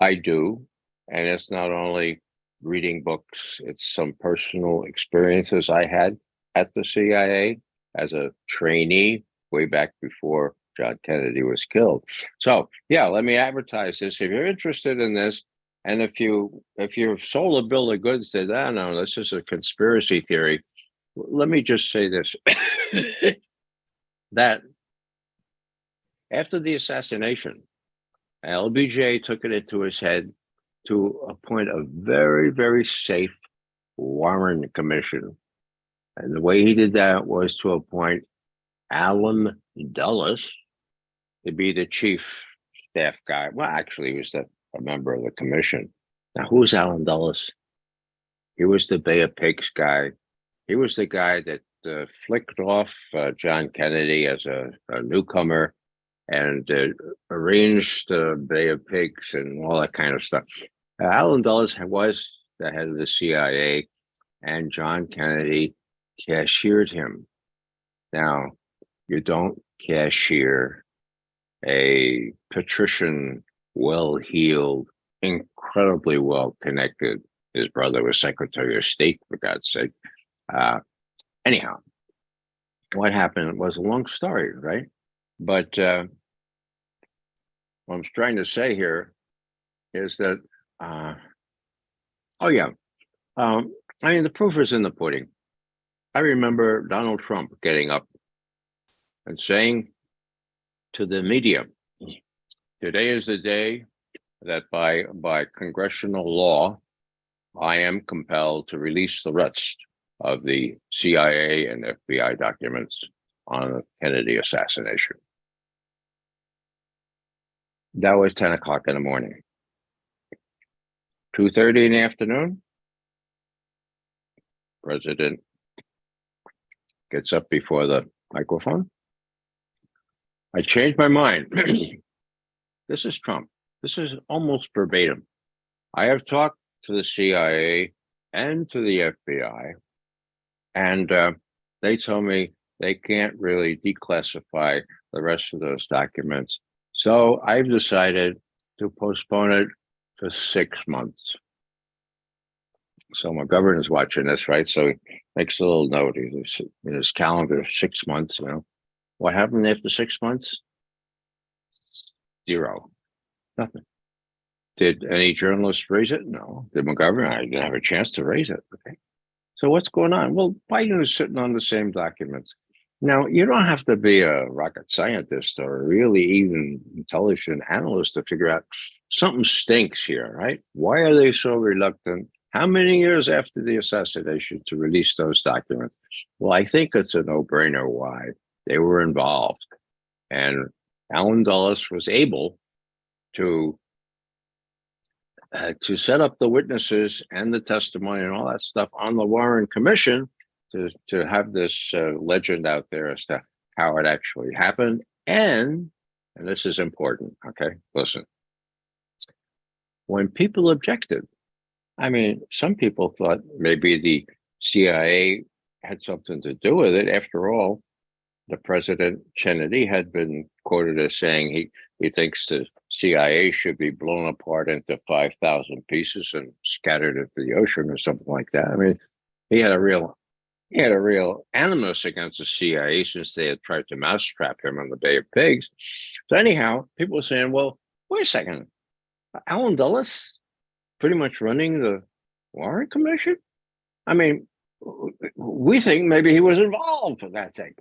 I do. And it's not only reading books, it's some personal experiences I had at the CIA as a trainee way back before John Kennedy was killed. So yeah, let me advertise this. If you're interested in this, and if you've sold a bill of goods that, I don't know, this is a conspiracy theory, let me just say this, that after the assassination, LBJ took it into his head to appoint a very, very safe Warren Commission. And the way he did that was to appoint Alan Dulles to be the chief staff guy. Well, actually, he was a member of the commission. Now, who's Alan Dulles? He was the Bay of Pigs guy. He was the guy that flicked off John Kennedy as a newcomer and arranged the Bay of Pigs and all that kind of stuff. Alan Dulles was the head of the CIA, and John Kennedy cashiered him. Now, you don't cashier a patrician, well-heeled, incredibly well-connected. His brother was Secretary of State, for God's sake. Anyhow, what happened was a long story, right? But what I'm trying to say here is that, I mean, the proof is in the pudding. I remember Donald Trump getting up and saying to the media, today is the day that by congressional law, I am compelled to release the rest of the CIA and FBI documents on the Kennedy assassination. That was 10 o'clock in the morning. 2:30 in the afternoon, President gets up before the microphone. I changed my mind. This is Trump. This is almost verbatim. I have talked to the CIA and to the FBI, and they told me they can't really declassify the rest of those documents. So I've decided to postpone it for 6 months. So McGovern is watching this, right? So he makes a little note in his calendar, 6 months, you know. What happened after 6 months? Zero. Nothing. Did any journalist raise it? No. Did McGovern? I didn't have a chance to raise it. Okay. So what's going on? Well, Biden is sitting on the same documents. Now, you don't have to be a rocket scientist or a really even intelligent analyst to figure out something stinks here, right? Why are they so reluctant? How many years after the assassination to release those documents? Well, I think it's a no-brainer why. They were involved. And Alan Dulles was able to set up the witnesses and the testimony and all that stuff on the Warren Commission to have this legend out there as to how it actually happened. And this is important, okay? Listen. When people objected, I mean, some people thought maybe the CIA had something to do with it. After all, the President Kennedy had been quoted as saying he thinks the CIA should be blown apart into 5,000 pieces and scattered into the ocean or something like that. I mean, he had a real animus against the CIA since they had tried to mousetrap him on the Bay of Pigs. So anyhow, people were saying, well, wait a second, Alan Dulles pretty much running the Warren Commission? I mean, we think maybe he was involved in that thing.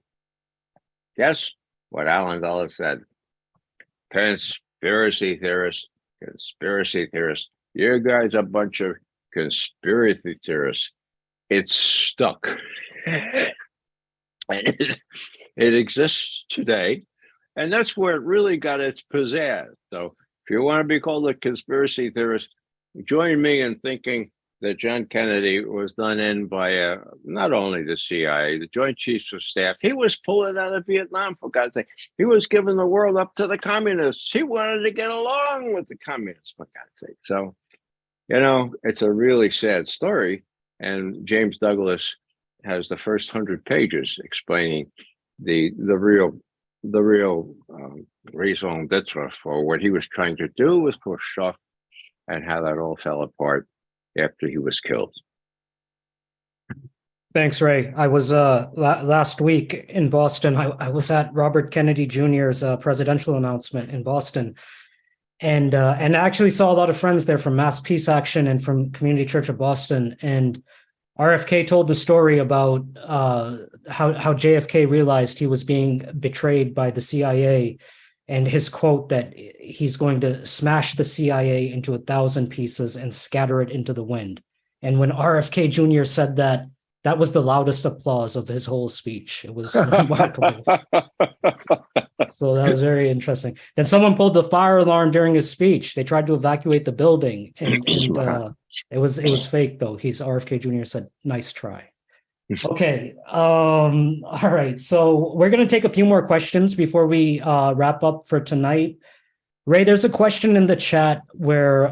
Guess what Alan Dulles said? Conspiracy theorists. You guys are a bunch of conspiracy theorists. It's stuck. And it exists today. And that's where it really got its pizzazz. So if you want to be called a conspiracy theorist, join me in thinking that John Kennedy was done in by not only the CIA, the Joint Chiefs of Staff. He was pulling out of Vietnam, for God's sake. He was giving the world up to the communists. He wanted to get along with the communists, for God's sake. So, it's a really sad story. And James Douglas has the first 100 pages explaining the real raison d'etre for what he was trying to do with Khrushchev and how that all fell apart after he was killed. Thanks, Ray. I was last week in Boston. I was at Robert Kennedy Jr.'s presidential announcement in Boston, and I actually saw a lot of friends there from Mass Peace Action and from Community Church of Boston. And RFK told the story about how JFK realized he was being betrayed by the CIA, and his quote that he's going to smash the CIA into 1,000 pieces and scatter it into the wind. And when RFK Jr. said that, that was the loudest applause of his whole speech. It was remarkable. So that was very interesting. Then someone pulled the fire alarm during his speech. They tried to evacuate the building, and it was fake though. RFK Jr. said, "Nice try." Okay. All right. So we're going to take a few more questions before we wrap up for tonight. Ray, there's a question in the chat where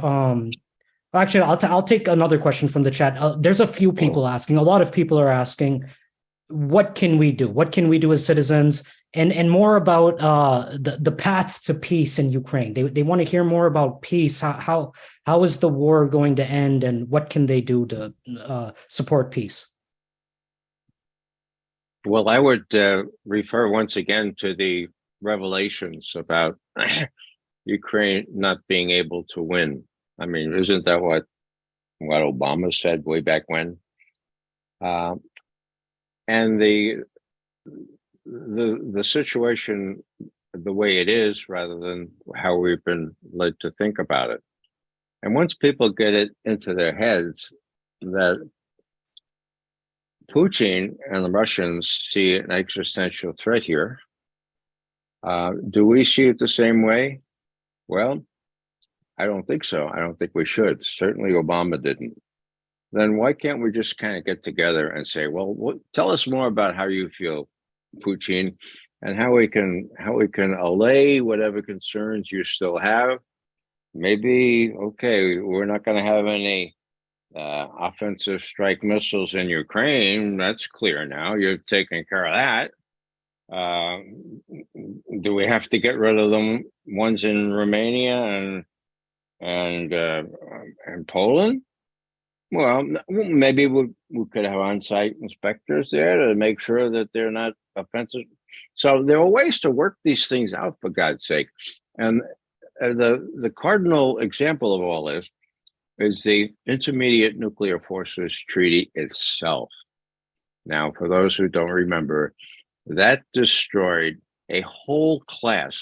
actually I'll take another question from the chat. There's a few people asking. A lot of people are asking, what can we do? What can we do as citizens? And more about the path to peace in Ukraine. They want to hear more about peace. How is the war going to end, and what can they do to support peace? Well, I would refer once again to the revelations about Ukraine not being able to win. I mean, isn't that what Obama said way back when? And the situation the way it is, rather than how we've been led to think about it. And once people get it into their heads that Putin and the Russians see an existential threat here, do we see it the same way? Well, I don't think so. I don't think we should. Certainly Obama didn't. Then why can't we just kind of get together and say, well, tell us more about how you feel, Putin, and how we can allay whatever concerns you still have. Maybe, okay, we're not going to have any offensive strike missiles in Ukraine. That's clear now. You're taking care of that. Do we have to get rid of them ones in Romania and Poland? Well, maybe we could have on-site inspectors there to make sure that they're not offensive. So there are ways to work these things out, for God's sake. And the cardinal example of all this is the Intermediate Nuclear Forces Treaty itself. Now, for those who don't remember, that destroyed a whole class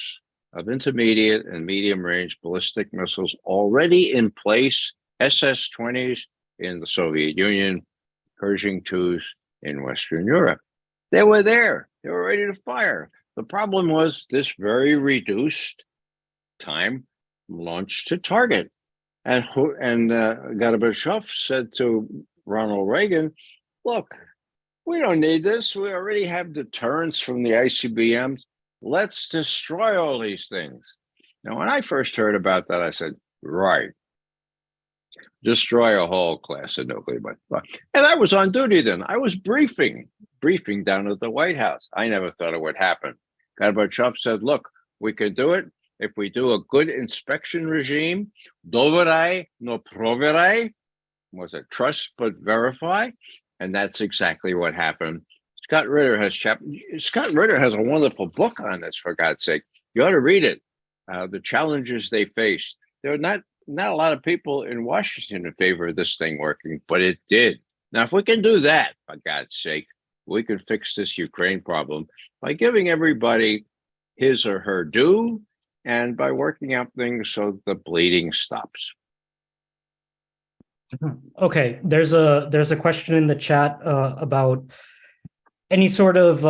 of intermediate and medium-range ballistic missiles already in place, SS-20s in the Soviet Union, Pershing IIs in Western Europe. They were there. They were ready to fire. The problem was this very reduced time launch to target. And Gorbachev said to Ronald Reagan, look, we don't need this. We already have deterrence from the ICBMs. Let's destroy all these things. Now, when I first heard about that, I said, right. Destroy a whole class of nuclear weapons. And I was on duty then. I was briefing down at the White House. I never thought it would happen. Gorbachev said, look, we can do it if we do a good inspection regime. Doveraj, no proveraj. Was it trust but verify? And that's exactly what happened. Scott Ritter has a wonderful book on this, for God's sake. You ought to read it. The challenges they faced. There are not a lot of people in Washington in favor of this thing working, but it did. Now, if we can do that, for God's sake, we can fix this Ukraine problem by giving everybody his or her due and by working out things so the bleeding stops. Okay, there's a question in the chat about any sort of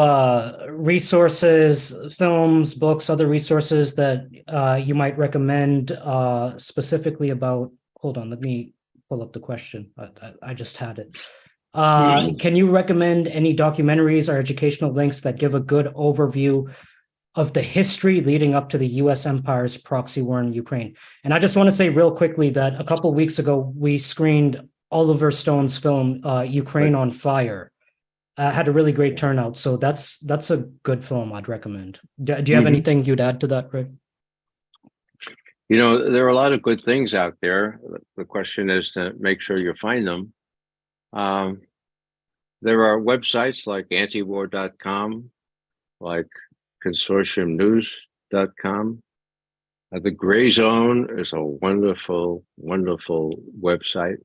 resources, films, books, other resources that you might recommend specifically about? Hold on, let me pull up the question. I just had it. Can you recommend any documentaries or educational links that give a good overview of the history leading up to the U.S. empire's proxy war in Ukraine? And I just want to say real quickly that a couple of weeks ago, we screened Oliver Stone's film, Ukraine on Fire. Had a really great turnout. So that's a good film I'd recommend. Do you have anything you'd add to that, Ray? You know, there are a lot of good things out there. The question is to make sure you find them. There are websites like antiwar.com, like consortiumnews.com. The Gray Zone is a wonderful, wonderful website.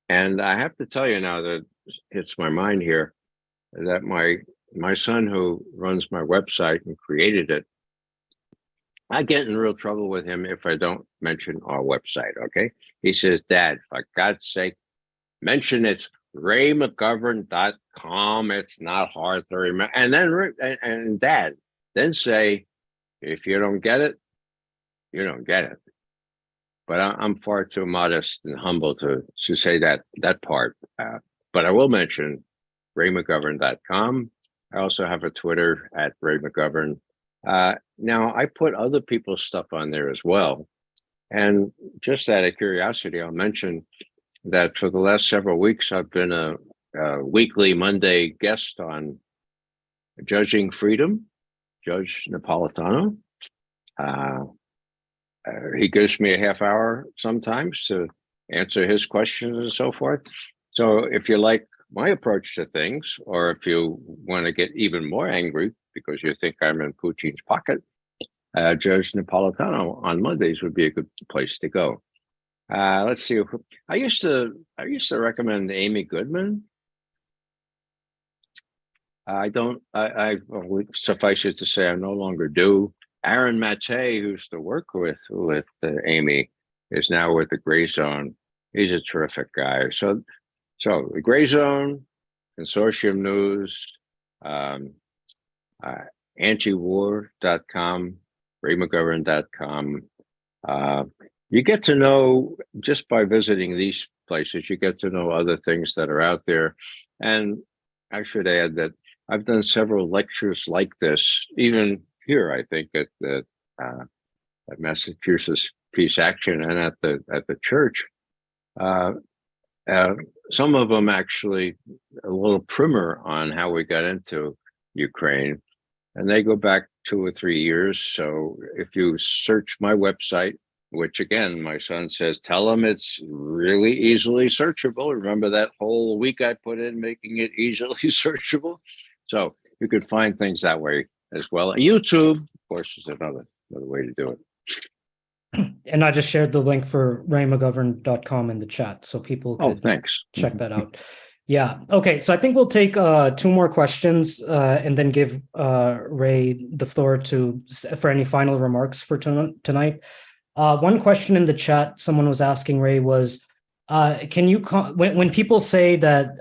And I have to tell you now that hits my mind here that my son, who runs my website and created it, I get in real trouble with him if I don't mention our website, okay? He says, Dad, for God's sake, mention it's raymcgovern.com. It's not hard to remember. And then, and Dad, then say, if you don't get it, you don't get it. But I'm far too modest and humble to say that part. But I will mention raymcgovern.com. I also have a Twitter at Ray McGovern. Now, I put other people's stuff on there as well. And just out of curiosity, I'll mention that for the last several weeks, I've been a weekly Monday guest on Judging Freedom, Judge Napolitano. He gives me a half hour sometimes to answer his questions and so forth. So if you like my approach to things, or if you want to get even more angry because you think I'm in Putin's pocket, Judge Napolitano on Mondays would be a good place to go. Let's see. I used to recommend Amy Goodman. I suffice it to say, I no longer do. Aaron Mate, who used to work with Amy, is now with the Gray Zone. He's a terrific guy. So the Gray Zone, Consortium News, antiwar.com, raymcgovern.com. You get to know, just by visiting these places, you get to know other things that are out there. And I should add that I've done several lectures like this, even here, I think, at Massachusetts Peace Action and at the church. Some of them actually a little primer on how we got into Ukraine, and they go back 2 or 3 years. So if you search my website, which again, my son says, tell him it's really easily searchable. Remember that whole week I put in making it easily searchable? So you could find things that way as well. YouTube, of course, is another way to do it. And I just shared the link for raymcgovern.com in the chat, so people could check that out. Yeah. Okay. So I think we'll take 2 more questions and then give Ray the floor for any final remarks for tonight. One question in the chat someone was asking, Ray, was, can you, when people say that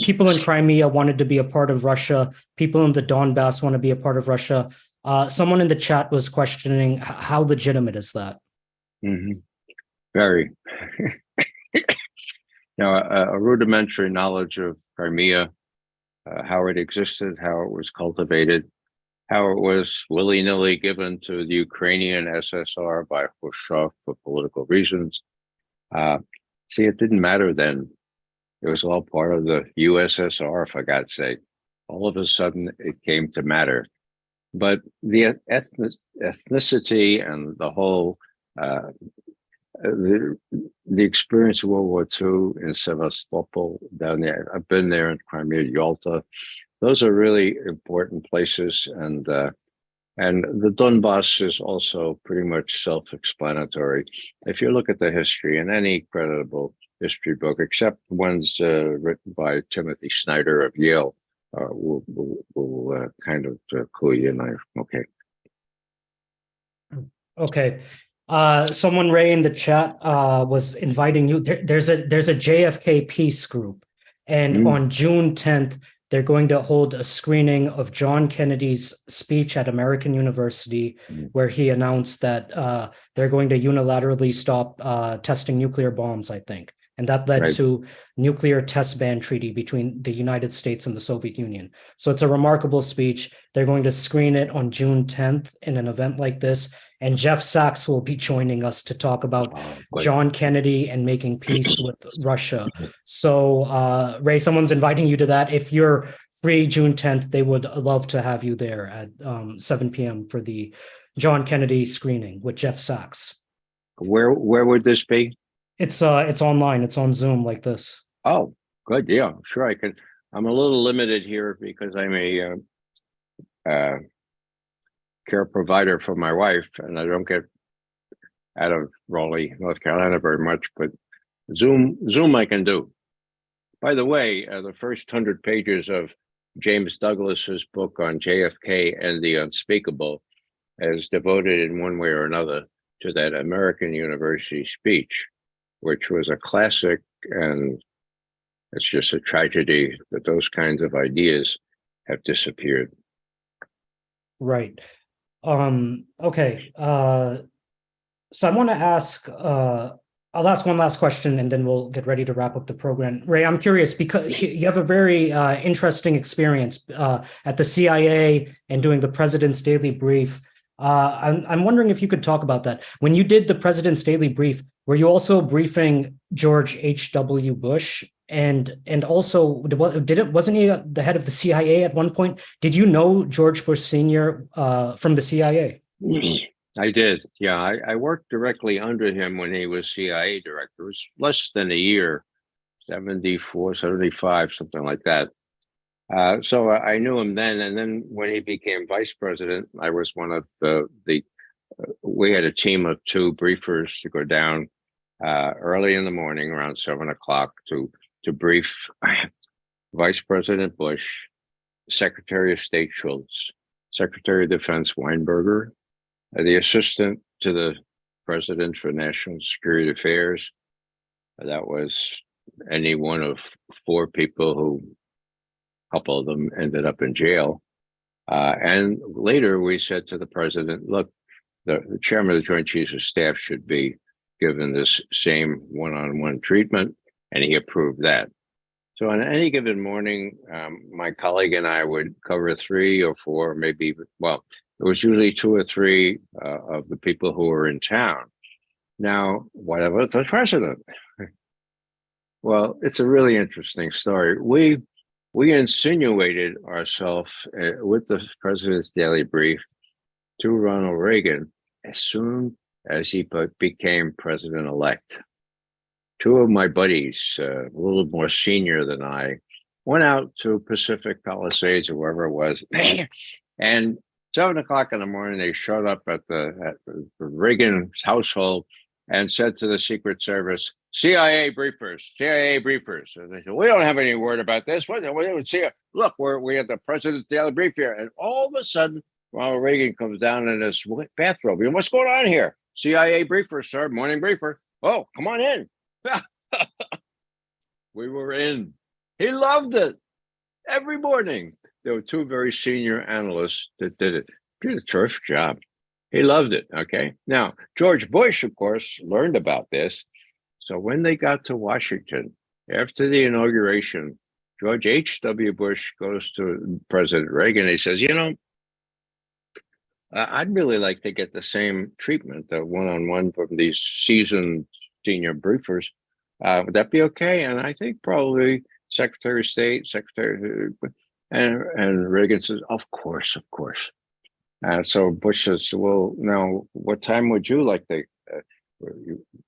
people in Crimea wanted to be a part of Russia, people in the Donbass want to be a part of Russia, someone in the chat was questioning how legitimate is that? Very. Now, a rudimentary knowledge of Crimea, how it existed, how it was cultivated, how it was willy-nilly given to the Ukrainian SSR by Khrushchev for political reasons. See, it didn't matter then. It was all part of the USSR, for God's sake. All of a sudden, it came to matter. But the ethnicity and the whole, the experience of World War II in Sevastopol down there, I've been there in Crimea, Yalta. Those are really important places, and the Donbass is also pretty much self-explanatory. If you look at the history in any credible history book, except ones written by Timothy Snyder of Yale, will kind of clue you in. Okay. Someone, Ray, in the chat was inviting you. There's a JFK peace group, and on June 10th, they're going to hold a screening of John Kennedy's speech at American University, where he announced that they're going to unilaterally stop testing nuclear bombs, I think. And that led to nuclear test ban treaty between the United States and the Soviet Union. So it's a remarkable speech. They're going to screen it on June 10th in an event like this. And Jeff Sachs will be joining us to talk about John Kennedy and making peace with Russia. So Ray, someone's inviting you to that. If you're free June 10th, they would love to have you there at 7 p.m. for the John Kennedy screening with Jeff Sachs. Where would this be? It's online. It's on Zoom like this. Oh, good. Yeah, sure. I can. I'm a little limited here because I'm a care provider for my wife, and I don't get out of Raleigh, North Carolina very much. But Zoom, I can do. By the way, the first 100 pages of James Douglas's book on JFK and the unspeakable is devoted in one way or another to that American University speech, which was a classic, and it's just a tragedy that those kinds of ideas have disappeared. Right. Okay. So I want to ask, I'll ask one last question and then we'll get ready to wrap up the program. Ray, I'm curious because you have a very interesting experience at the CIA and doing the President's Daily Brief. I'm wondering if you could talk about that. When you did the President's Daily Brief, were you also briefing George H.W. Bush? And also, wasn't he the head of the CIA at one point? Did you know George Bush Sr. From the CIA? I did. Yeah, I worked directly under him when he was CIA director. It was less than a year, 74, 75, something like that. So I knew him then. And then when he became vice president, I was one of we had a team of 2 briefers to go down early in the morning around 7 o'clock to brief Vice President Bush, Secretary of State Schultz, Secretary of Defense Weinberger, the assistant to the President for National Security Affairs. That was any one of 4 people who, a couple of them ended up in jail. And later we said to the president, look, the chairman of the Joint Chiefs of Staff should be given this same one-on-one treatment, and he approved that. So on any given morning, my colleague and I would cover 3 or 4, maybe, well, it was usually 2 or 3 of the people who were in town. Now, what about the president? Well, it's a really interesting story. We insinuated ourselves with the President's Daily Brief to Ronald Reagan as soon as he became president-elect. 2 of my buddies, a little more senior than I, went out to Pacific Palisades or wherever it was, and 7 o'clock in the morning, they showed up at the Reagan household and said to the Secret Service, CIA briefers. And they said, we don't have any word about this. What would see? Look, we have the President's Daily Brief here. And all of a sudden, Ronald Reagan comes down in his bathrobe. What's going on here? CIA briefer, sir, morning briefer. Oh, come on in. We were in. He loved it. Every morning, there were 2 very senior analysts that did it. Did a terrific job. He loved it, okay? Now, George Bush, of course, learned about this. So when they got to Washington, after the inauguration, George H.W. Bush goes to President Reagan. He says, I'd really like to get the same treatment, the one-on-one from these seasoned senior briefers. Would that be okay? And I think probably Secretary of State, and Reagan says, of course. So Bush says, well, now, what time would you like to,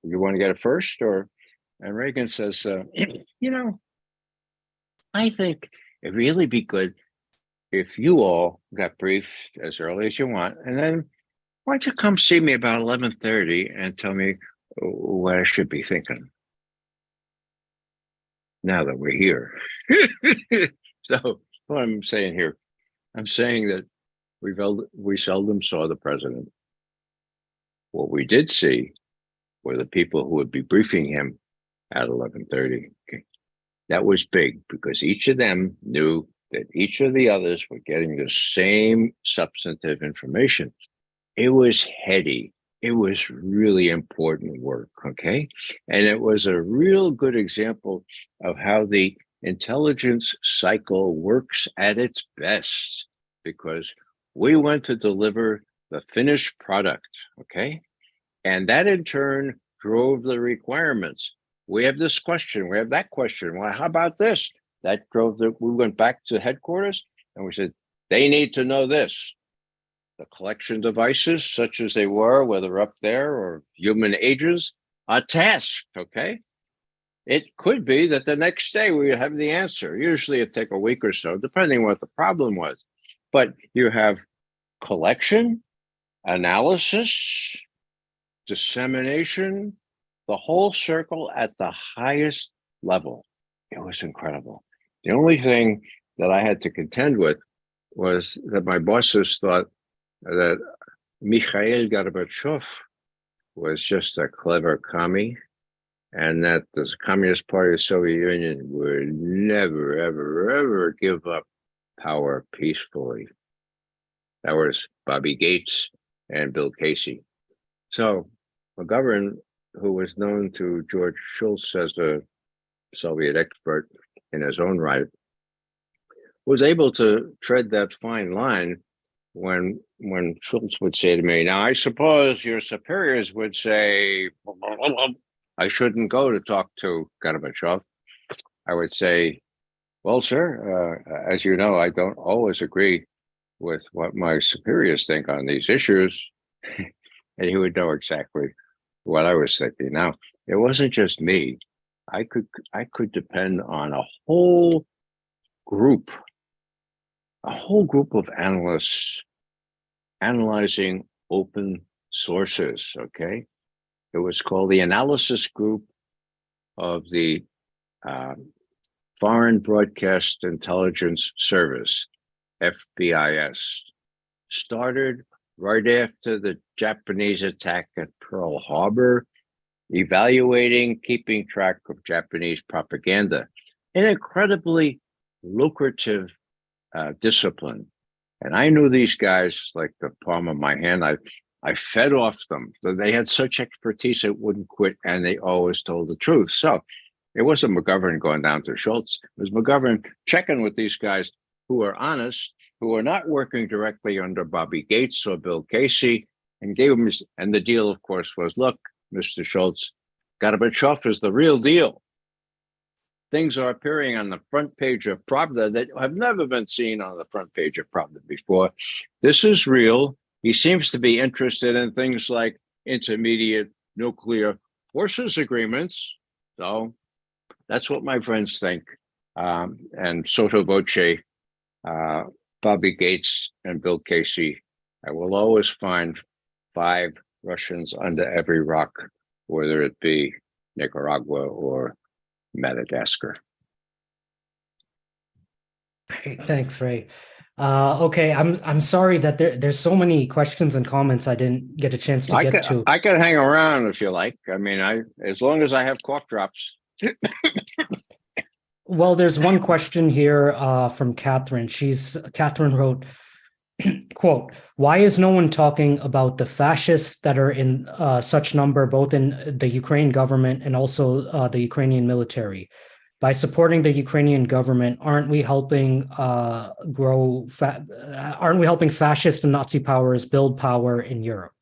you want to get it first? And Reagan says, I think it'd really be good if you all got briefed as early as you want. And then why don't you come see me about 11:30 and tell me what I should be thinking now that we're here. So what I'm saying here, I'm saying that we seldom saw the president. What we did see were the people who would be briefing him at 11:30. Okay. That was big because each of them knew that each of the others were getting the same substantive information. It was heady. It was really important work, okay? And it was a real good example of how the intelligence cycle works at its best, because we went to deliver the finished product, okay? And that in turn drove the requirements. We have this question, we have that question. Well, how about this? That drove we went back to headquarters and we said, they need to know this. The collection devices, such as they were, whether up there or human agents, are tasked, okay? It could be that the next day we have the answer. Usually it'd take a week or so, depending on what the problem was. But you have collection, analysis, dissemination, the whole circle at the highest level. It was incredible. The only thing that I had to contend with was that my bosses thought that Mikhail Gorbachev was just a clever commie, and that the Communist Party of the Soviet Union would never, ever, ever give up power peacefully. That was Bobby Gates and Bill Casey. So McGovern, who was known to George Shultz as a Soviet expert in his own right, was able to tread that fine line when Shultz would say to me, now, I suppose your superiors would say, I shouldn't go to talk to Gorbachev. I would say, well, sir, as you know, I don't always agree with what my superiors think on these issues. And he would know exactly what I was thinking. Now, it wasn't just me. I could depend on a whole group of analysts analyzing open sources, okay? It was called the Analysis Group of the Foreign Broadcast Intelligence Service, FBIS, started right after the Japanese attack at Pearl Harbor, evaluating, keeping track of Japanese propaganda, an incredibly lucrative discipline. And I knew these guys like the palm of my hand. I fed off them. They had such expertise, it wouldn't quit, and they always told the truth. So it wasn't McGovern going down to Shultz. It was McGovern checking with these guys who are honest, who are not working directly under Bobby Gates or Bill Casey, and gave him, and the deal, of course, was, look, Mr. Shultz, Gorbachev is the real deal. Things are appearing on the front page of Pravda that have never been seen on the front page of Pravda before. This is real. He seems to be interested in things like intermediate nuclear forces agreements. So that's what my friends think. And sotto voce, Bobby Gates and Bill Casey, I will always find 5 Russians under every rock, whether it be Nicaragua or Madagascar. Great. Thanks, Ray. Okay, I'm sorry that there's so many questions and comments I didn't get a chance to get to. I can hang around if you like. I mean, as long as I have cough drops. Well, there's one question here from Catherine. Catherine wrote, quote, why is no one talking about the fascists that are in such number, both in the Ukraine government and also the Ukrainian military? By supporting the Ukrainian government, aren't we helping fascist and Nazi powers build power in Europe?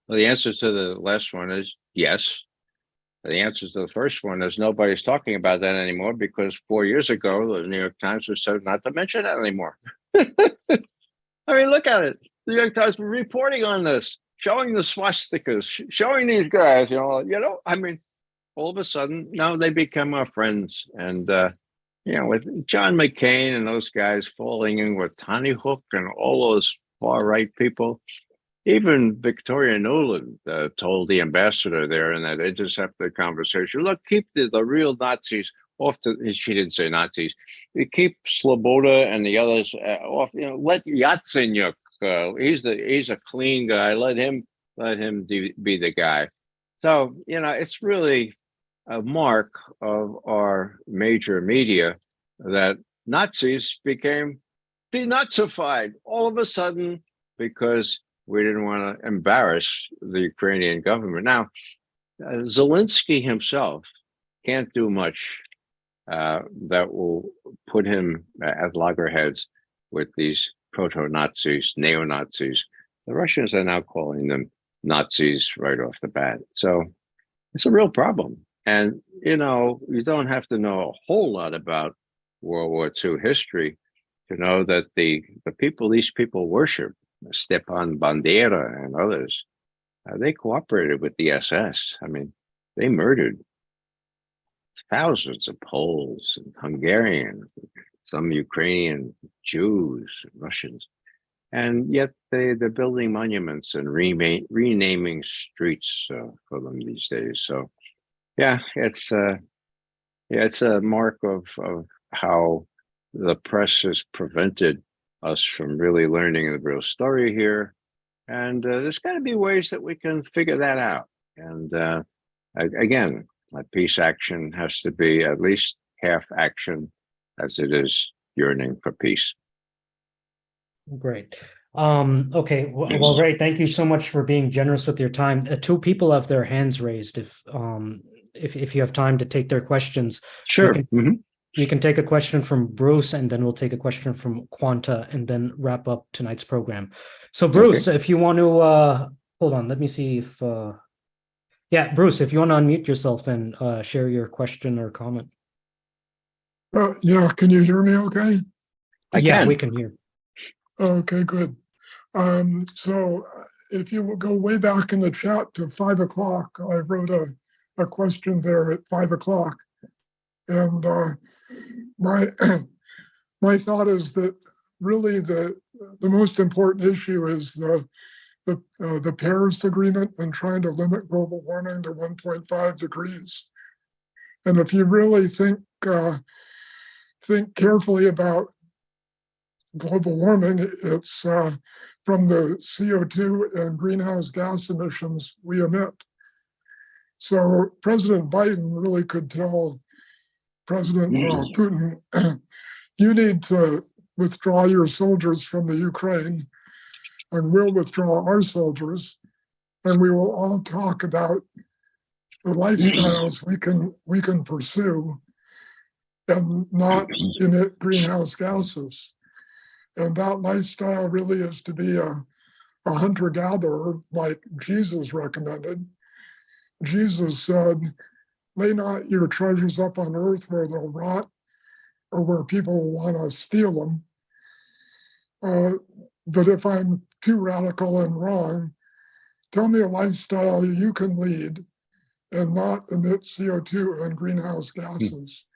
Well, the answer to the last one is yes. The answer to the first one is nobody's talking about that anymore, because 4 years ago, the New York Times was told not to mention that anymore. I mean, look at it. The New York Times were reporting on this, showing the swastikas, showing these guys, I mean, all of a sudden, now they become our friends. And, with John McCain and those guys falling in with Tony Hook and all those far-right people, even Victoria Nuland told the ambassador there in that intercepted conversation, look, keep the real Nazis off. She didn't say Nazis. You keep Sloboda and the others off. Let Yatsenyuk. He's a clean guy. Let him be the guy. So it's really a mark of our major media that Nazis became denazified all of a sudden because we didn't want to embarrass the Ukrainian government. Now, Zelensky himself can't do much that will put him at loggerheads with these proto-Nazis, neo-Nazis. The Russians are now calling them Nazis right off the bat. So it's a real problem. And, you know, you don't have to know a whole lot about World War II history to know that the people these people worship, Stepan Bandera and others, they cooperated with the SS. I mean, they murdered thousands of Poles and Hungarians, some Ukrainian Jews, Russians, and yet they're building monuments and renaming streets for them these days. So, yeah, it's a mark of how the press has prevented us from really learning the real story here. And there's got to be ways that we can figure that out. And again, peace action has to be at least half action as it is yearning for peace. Great. Okay. Well, Ray, thank you so much for being generous with your time. Two people have their hands raised. If you have time to take their questions, sure. We can take a question from Bruce, and then we'll take a question from Quanta, and then wrap up tonight's program. So, Bruce, if you want to hold on, let me see if yeah, Bruce, if you want to unmute yourself and share your question or comment. Yeah, can you hear me okay? Yeah, we can hear. Okay, good. So if you will go way back in the chat to 5 o'clock, I wrote a question there at 5 o'clock. And my thought is that really the most important issue is the Paris Agreement and trying to limit global warming to 1.5 degrees. And if you really think carefully about global warming, it's from the CO2 and greenhouse gas emissions we emit. So President Biden really could tell President Putin, you need to withdraw your soldiers from the Ukraine, and we'll withdraw our soldiers, and we will all talk about the lifestyles we can pursue and not emit greenhouse gases. And that lifestyle really is to be a hunter-gatherer like Jesus recommended. Jesus said, lay not your treasures up on earth where they'll rot or where people will want to steal them. But if I'm too radical and wrong, tell me a lifestyle you can lead and not emit CO2 and greenhouse gases.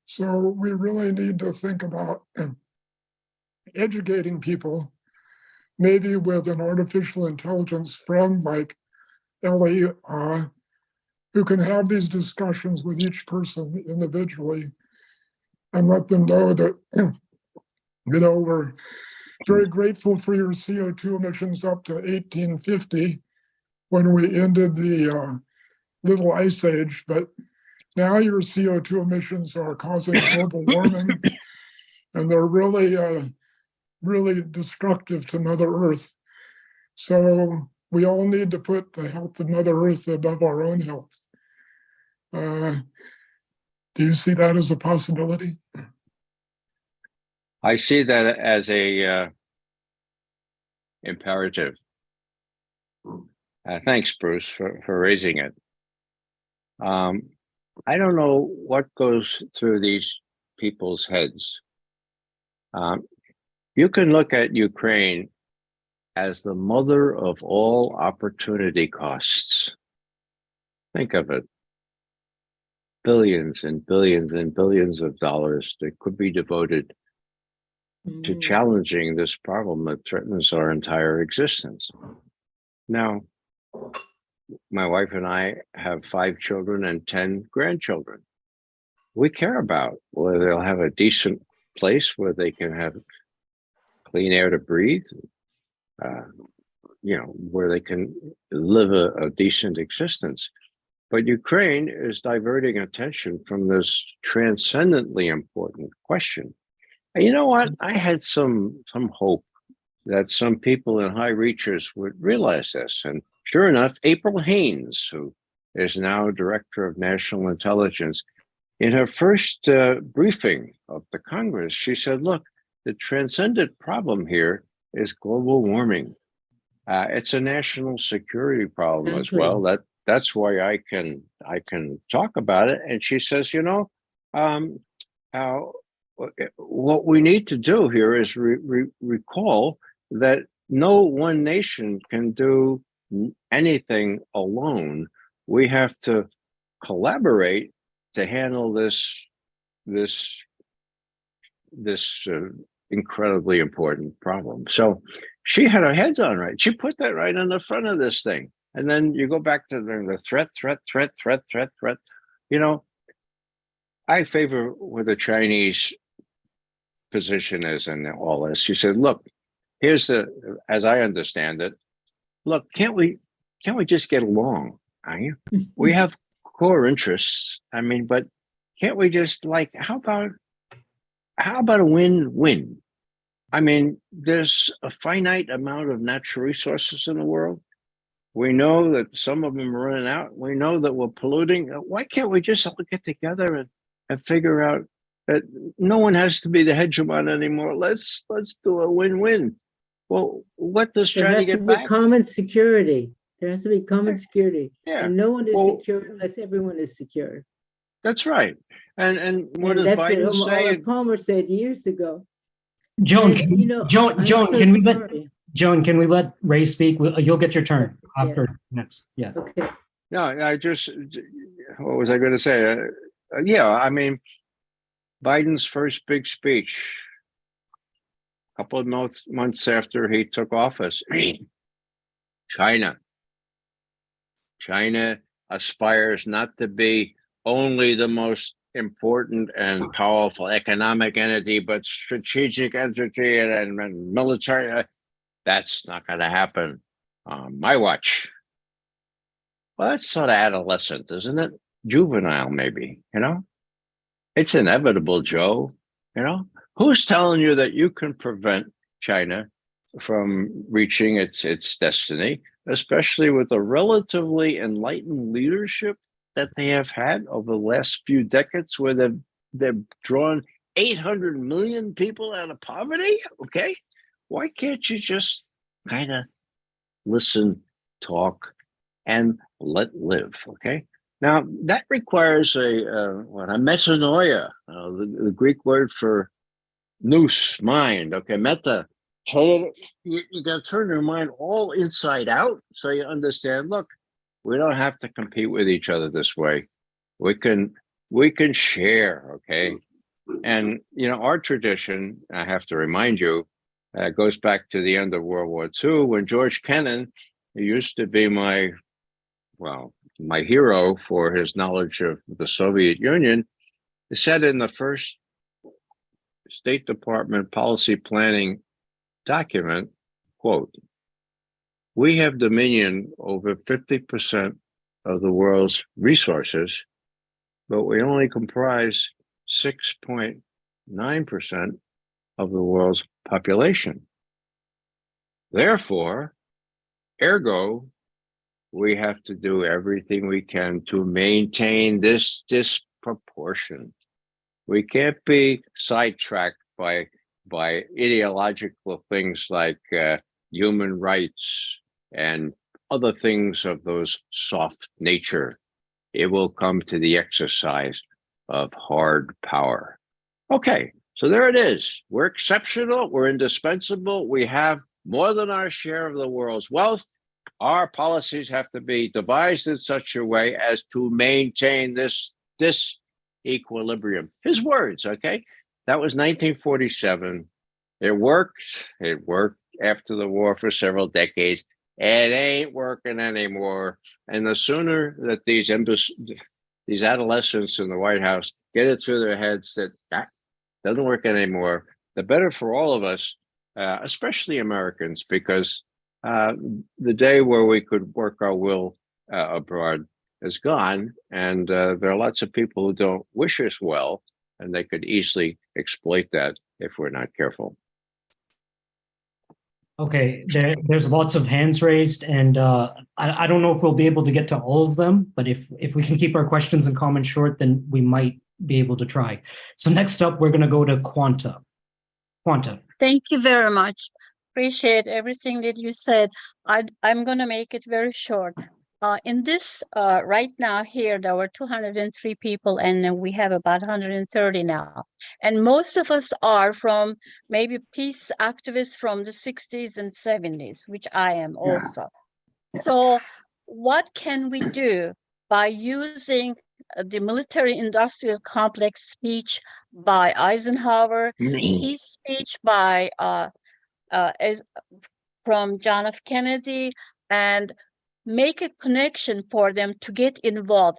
So we really need to think about educating people, maybe with an artificial intelligence friend like Ellie, who can have these discussions with each person individually and let them know that, we're very grateful for your CO2 emissions up to 1850 when we ended the Little Ice Age, but now your CO2 emissions are causing global warming, and they're really destructive to Mother Earth. So we all need to put the health of Mother Earth above our own health. Do you see that as a possibility? I see that as a imperative. Thanks, Bruce, for raising it. I don't know what goes through these people's heads. You can look at Ukraine as the mother of all opportunity costs. Think of it. Billions and billions and billions of dollars that could be devoted to challenging this problem that threatens our entire existence. Now, my wife and I have 5 children and 10 grandchildren. We care about whether they'll have a decent place where they can have clean air to breathe, where they can live a decent existence. But Ukraine is diverting attention from this transcendently important question You know what? I had some hope that some people in high reaches would realize this. And sure enough, April Haynes, who is now Director of National Intelligence, in her first briefing of the Congress, she said, look, the transcendent problem here is global warming. It's a national security problem as well. That's why I can talk about it. And she says, how what we need to do here is recall that no one nation can do anything alone. We have to collaborate to handle this incredibly important problem. So she had her heads on right. She put that right on the front of this thing. And then you go back to the threat. I favor where the Chinese position is in all this. She said, look, here's as I understand it, look, can't we just get along? We have core interests. But can't we just how about a win-win? There's a finite amount of natural resources in the world. We know that some of them are running out. We know that we're polluting. Why can't we just all get together and figure out that no one has to be the hegemon anymore? Let's do a win-win. Well, what does China get back? Common security. There has to be common security. Yeah. And no one is secure unless everyone is secure. That's right. And what does Biden say? Palmer said years ago. Joan, can we let Ray speak? You'll get your turn after next. Yeah. Okay. No, what was I going to say? Biden's first big speech, a couple of months after he took office, China aspires not to be only the most important and powerful economic entity, but strategic entity and military. That's not going to happen on my watch. Well, that's sort of adolescent, isn't it? Juvenile, maybe, It's inevitable, Joe. Who's telling you that you can prevent China from reaching its destiny, especially with the relatively enlightened leadership that they have had over the last few decades, where they've drawn 800 million people out of poverty? Okay, why can't you just kind of listen, talk, and let live? Okay. Now that requires a metanoia, the Greek word for nous, mind. Okay, meta. You got to turn your mind all inside out so you understand. Look, we don't have to compete with each other this way. We can share. Okay, and our tradition, I have to remind you, goes back to the end of World War II, when George Kennan, who used to be my hero for his knowledge of the Soviet Union, said in the first State Department policy planning document, quote, "We have dominion over 50% of the world's resources, but we only comprise 6.9% of the world's population. Therefore, ergo, we have to do everything we can to maintain this disproportion. We can't be sidetracked by ideological things like human rights and other things of those soft nature. It will come to the exercise of hard power." Okay, so there it is. We're exceptional. We're indispensable. We have more than our share of the world's wealth. Our policies have to be devised in such a way as to maintain this equilibrium. His words, okay? That was 1947. It worked. It worked after the war for several decades. It ain't working anymore. And the sooner that these adolescents in the White House get it through their heads that doesn't work anymore, the better for all of us, especially Americans, because the day where we could work our will abroad is gone. And there are lots of people who don't wish us well, and they could easily exploit that if we're not careful. Okay, there's lots of hands raised, and I don't know if we'll be able to get to all of them, but if we can keep our questions and comments short, then we might be able to try. So next up, we're going to go to Quanta. Quanta. Thank you very much. Appreciate everything that you said. I'm going to make it very short. In this, right now here, there were 203 people, and we have about 130 now. And most of us are from maybe peace activists from the 60s and 70s, which I am also. Yes. So what can we do by using the military-industrial complex speech by Eisenhower, his speech by from John F. Kennedy, and make a connection for them to get involved.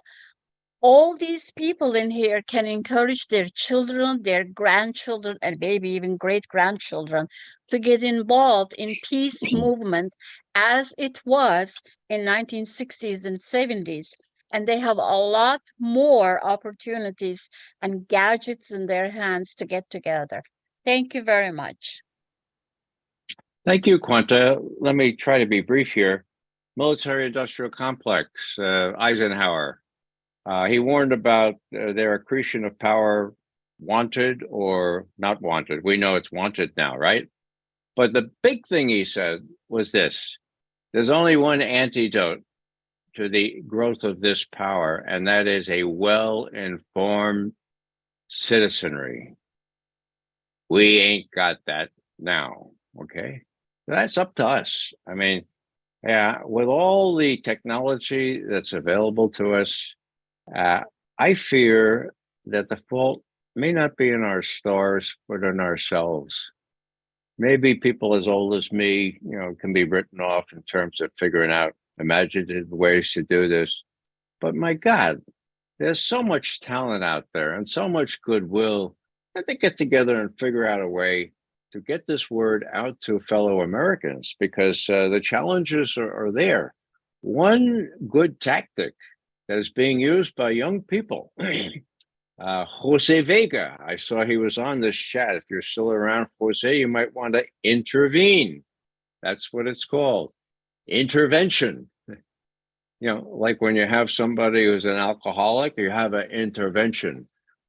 All these people in here can encourage their children, their grandchildren, and maybe even great-grandchildren to get involved in peace movement as it was in 1960s and 70s. And they have a lot more opportunities and gadgets in their hands to get together. Thank you very much. Thank you, Quanta. Let me try to be brief here. Military-industrial complex, Eisenhower. He warned about their accretion of power, wanted or not wanted. We know it's wanted now, right? But the big thing he said was this: there's only one antidote to the growth of this power, and that is a well-informed citizenry. We ain't got that now, okay? That's up to us. I mean, yeah, with all the technology that's available to us, I fear that the fault may not be in our stars, but in ourselves. Maybe people as old as me, can be written off in terms of figuring out imaginative ways to do this. But my God, there's so much talent out there and so much goodwill that they get together and figure out a way to get this word out to fellow Americans, because the challenges are there. One good tactic that is being used by young people, Jose Vega, I saw he was on this chat. If you're still around, Jose, you might want to intervene. That's what it's called, intervention. Like when you have somebody who's an alcoholic, you have an intervention.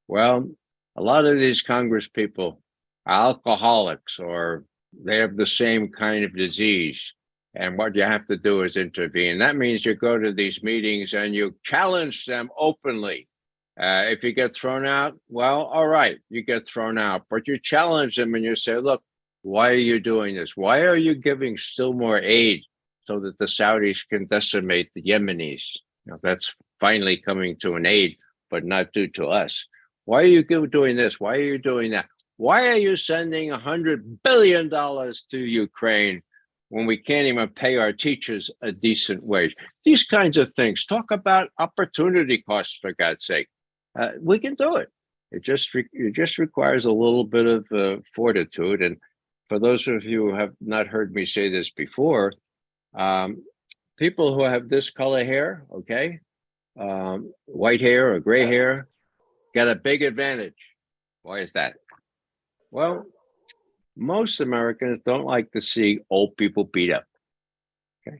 Well, a lot of these Congress people are alcoholics, or they have the same kind of disease. And what you have to do is intervene. That means you go to these meetings and you challenge them openly. If you get thrown out, well, all right, you get thrown out. But you challenge them and you say, look, why are you doing this? Why are you giving still more aid so that the Saudis can decimate the Yemenis? That's finally coming to an aid, but not due to us. Why are you doing this? Why are you doing that? Why are you sending $100 billion to Ukraine when we can't even pay our teachers a decent wage? These kinds of things. Talk about opportunity costs, for God's sake. We can do it. It just requires a little bit of fortitude. And for those of you who have not heard me say this before, people who have this color hair, okay, white hair or gray hair, got a big advantage. Why is that? Well, most Americans don't like to see old people beat up. Okay.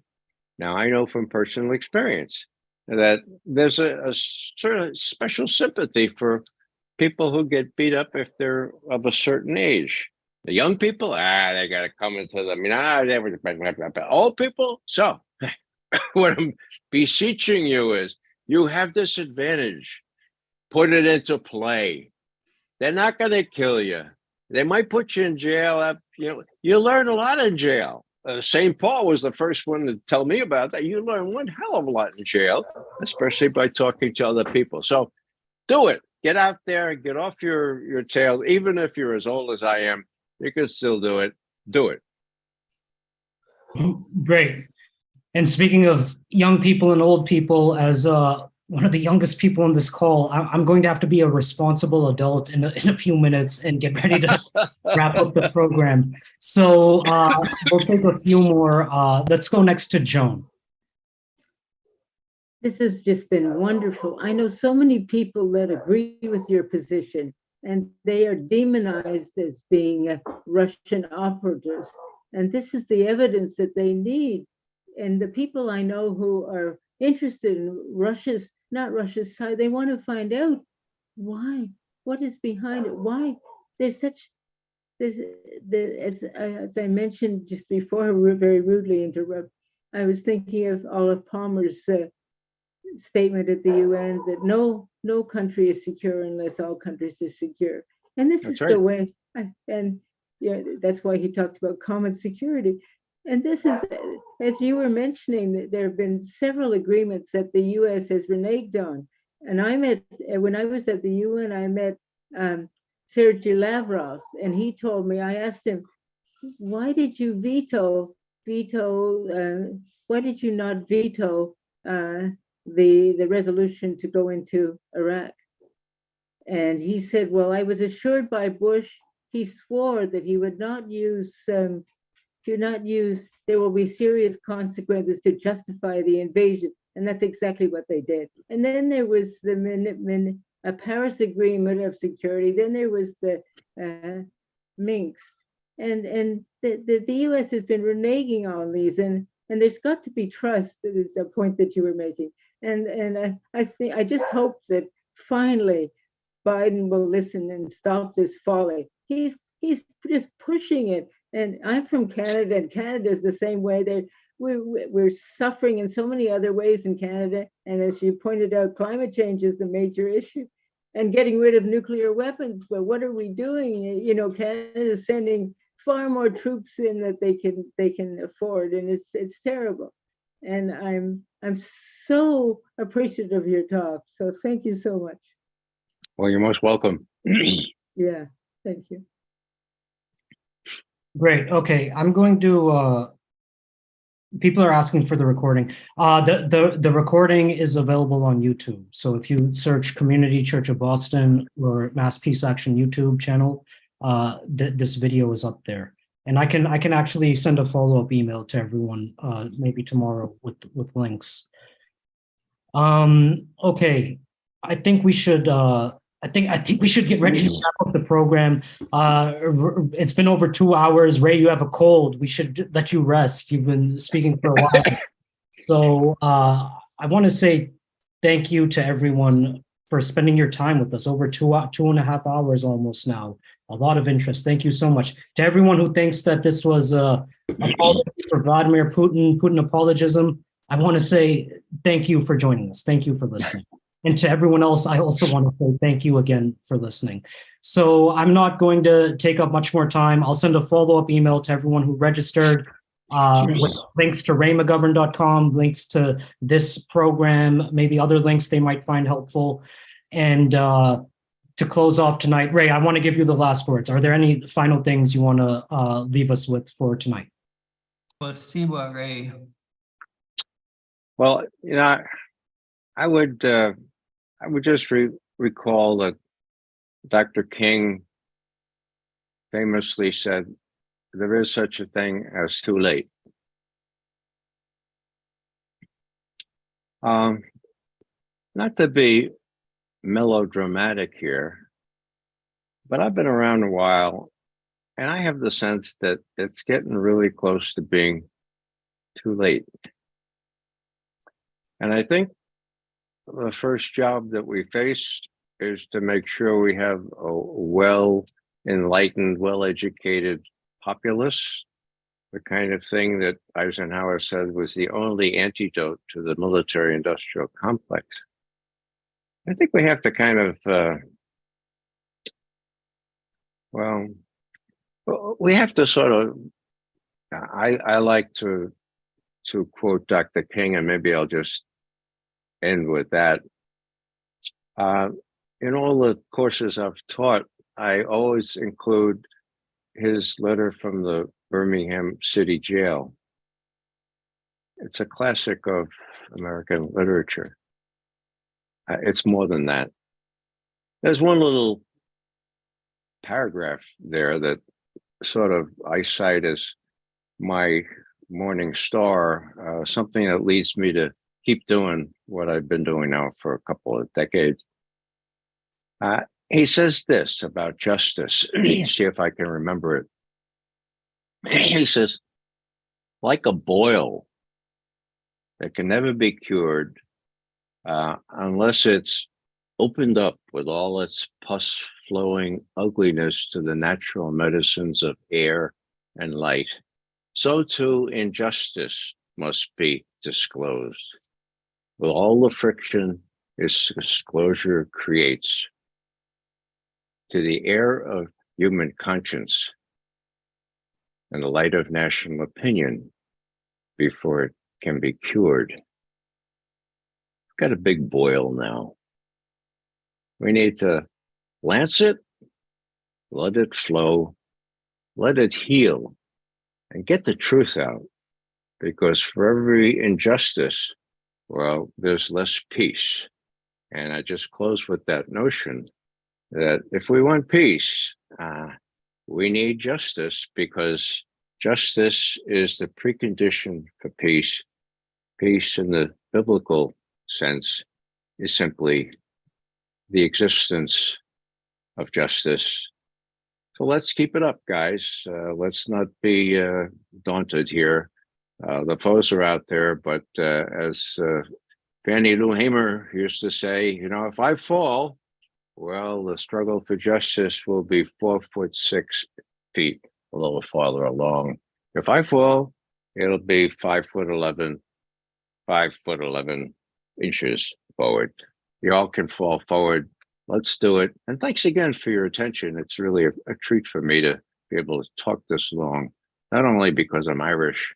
Now, I know from personal experience that there's a certain special sympathy for people who get beat up if they're of a certain age. The young people, they got to come into them. They were old people. So what I'm beseeching you is, you have this advantage. Put it into play. They're not going to kill you. They might put you in jail. You learn a lot in jail. St. Paul was the first one to tell me about that. You learn one hell of a lot in jail, especially by talking to other people. So do it. Get out there and get off your tail. Even if you're as old as I am, you can still do it. Do it. Great. And speaking of young people and old people, as one of the youngest people on this call, I'm going to have to be a responsible adult in a few minutes and get ready to wrap up the program. So we'll take a few more. Let's go next to Joan. This has just been wonderful. I know so many people that agree with your position, and they are demonized as being Russian operatives. And this is the evidence that they need. And the people I know who are interested in Russia's, not Russia's side, they want to find out why, what is behind it, why there's such, as I mentioned just before, very rudely interrupt, I was thinking of Olive Palmer's statement at the UN that no country is secure unless all countries are secure. And this is the way, and yeah, that's why he talked about common security. And this is, as you were mentioning, there have been several agreements that the US has reneged on. And when I was at the UN, I met Sergei Lavrov, and he told me, I asked him, why did you why did you not veto the resolution to go into Iraq? And he said, well, I was assured by Bush, he swore that he would not use, there will be serious consequences to justify the invasion. And that's exactly what they did. And then there was the Paris Agreement of Security. Then there was the Minsk. And the US has been reneging on these, and there's got to be trust. Is a point that you were making. And I just hope that finally Biden will listen and stop this folly. He's just pushing it. And I'm from Canada, and Canada is the same way. We're suffering in so many other ways in Canada. And as you pointed out, climate change is the major issue, and getting rid of nuclear weapons. But what are we doing? You know, Canada is sending far more troops in that they can afford, and it's terrible. And I'm so appreciative of your talk. So thank you so much. Well, you're most welcome. Yeah, thank you. Great. Okay, I'm going to. People are asking for the recording. The recording is available on YouTube. So if you search Community Church of Boston or Mass Peace Action YouTube channel, this video is up there. And I can actually send a follow-up email to everyone maybe tomorrow with links. Okay, I think we should. I think we should get ready to wrap up the program. It's been over 2 hours. Ray, you have a cold. We should let you rest. You've been speaking for a while. So I want to say thank you to everyone for spending your time with us. Over 2.5 hours almost now. A lot of interest. Thank you so much. To everyone who thinks that this was apology for Vladimir Putin apologism, I want to say thank you for joining us. Thank you for listening. And to everyone else, I also want to say thank you again for listening. So I'm not going to take up much more time. I'll send a follow-up email to everyone who registered with links to raymcgovern.com, links to this program, maybe other links they might find helpful. And to close off tonight, Ray, I want to give you the last words. Are there any final things you want to leave us with for tonight? Spasibo, Ray. Well, you know, I would just recall that Dr. King famously said, there is such a thing as too late. Not to be melodramatic here, but I've been around a while, and I have the sense that it's getting really close to being too late. And I think the first job that we face is to make sure we have a well-enlightened, well-educated populace, the kind of thing that Eisenhower said was the only antidote to the military-industrial complex. I think we have to kind of, we have to sort of, I like to quote Dr. King, and maybe I'll just end with that. In all the courses I've taught, I always include his letter from the Birmingham City Jail. It's a classic of American literature. It's more than that. There's one little paragraph there that sort of I cite as my morning star, something that leads me to keep doing what I've been doing now for a couple of decades. he says this about justice. See if I can remember it. He says, like a boil that can never be cured unless it's opened up with all its pus flowing ugliness to the natural medicines of air and light, so too injustice must be disclosed with all the friction its disclosure creates to the air of human conscience and the light of national opinion before it can be cured. We've got a big boil now. We need to lance it, let it flow, let it heal, and get the truth out. Because for every injustice, well, there's less peace. And I just close with that notion that if we want peace, we need justice, because justice is the precondition for peace. Peace in the biblical sense is simply the existence of justice. So let's keep it up, guys. Let's not be daunted here. The foes are out there, but as Fannie Lou Hamer used to say, you know, if I fall, well, the struggle for justice will be 4'6" a little farther along. If I fall, it'll be 5'11", 5'11" forward. You all can fall forward. Let's do it. And thanks again for your attention. It's really a treat for me to be able to talk this long, not only because I'm Irish,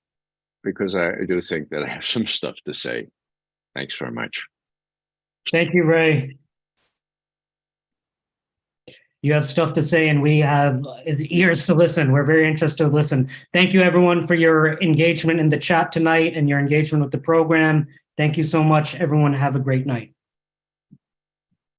because I do think that I have some stuff to say. Thanks very much. Thank you, Ray. You have stuff to say, and we have ears to listen. We're very interested to listen. Thank you, everyone, for your engagement in the chat tonight and your engagement with the program. Thank you so much, everyone. Have a great night.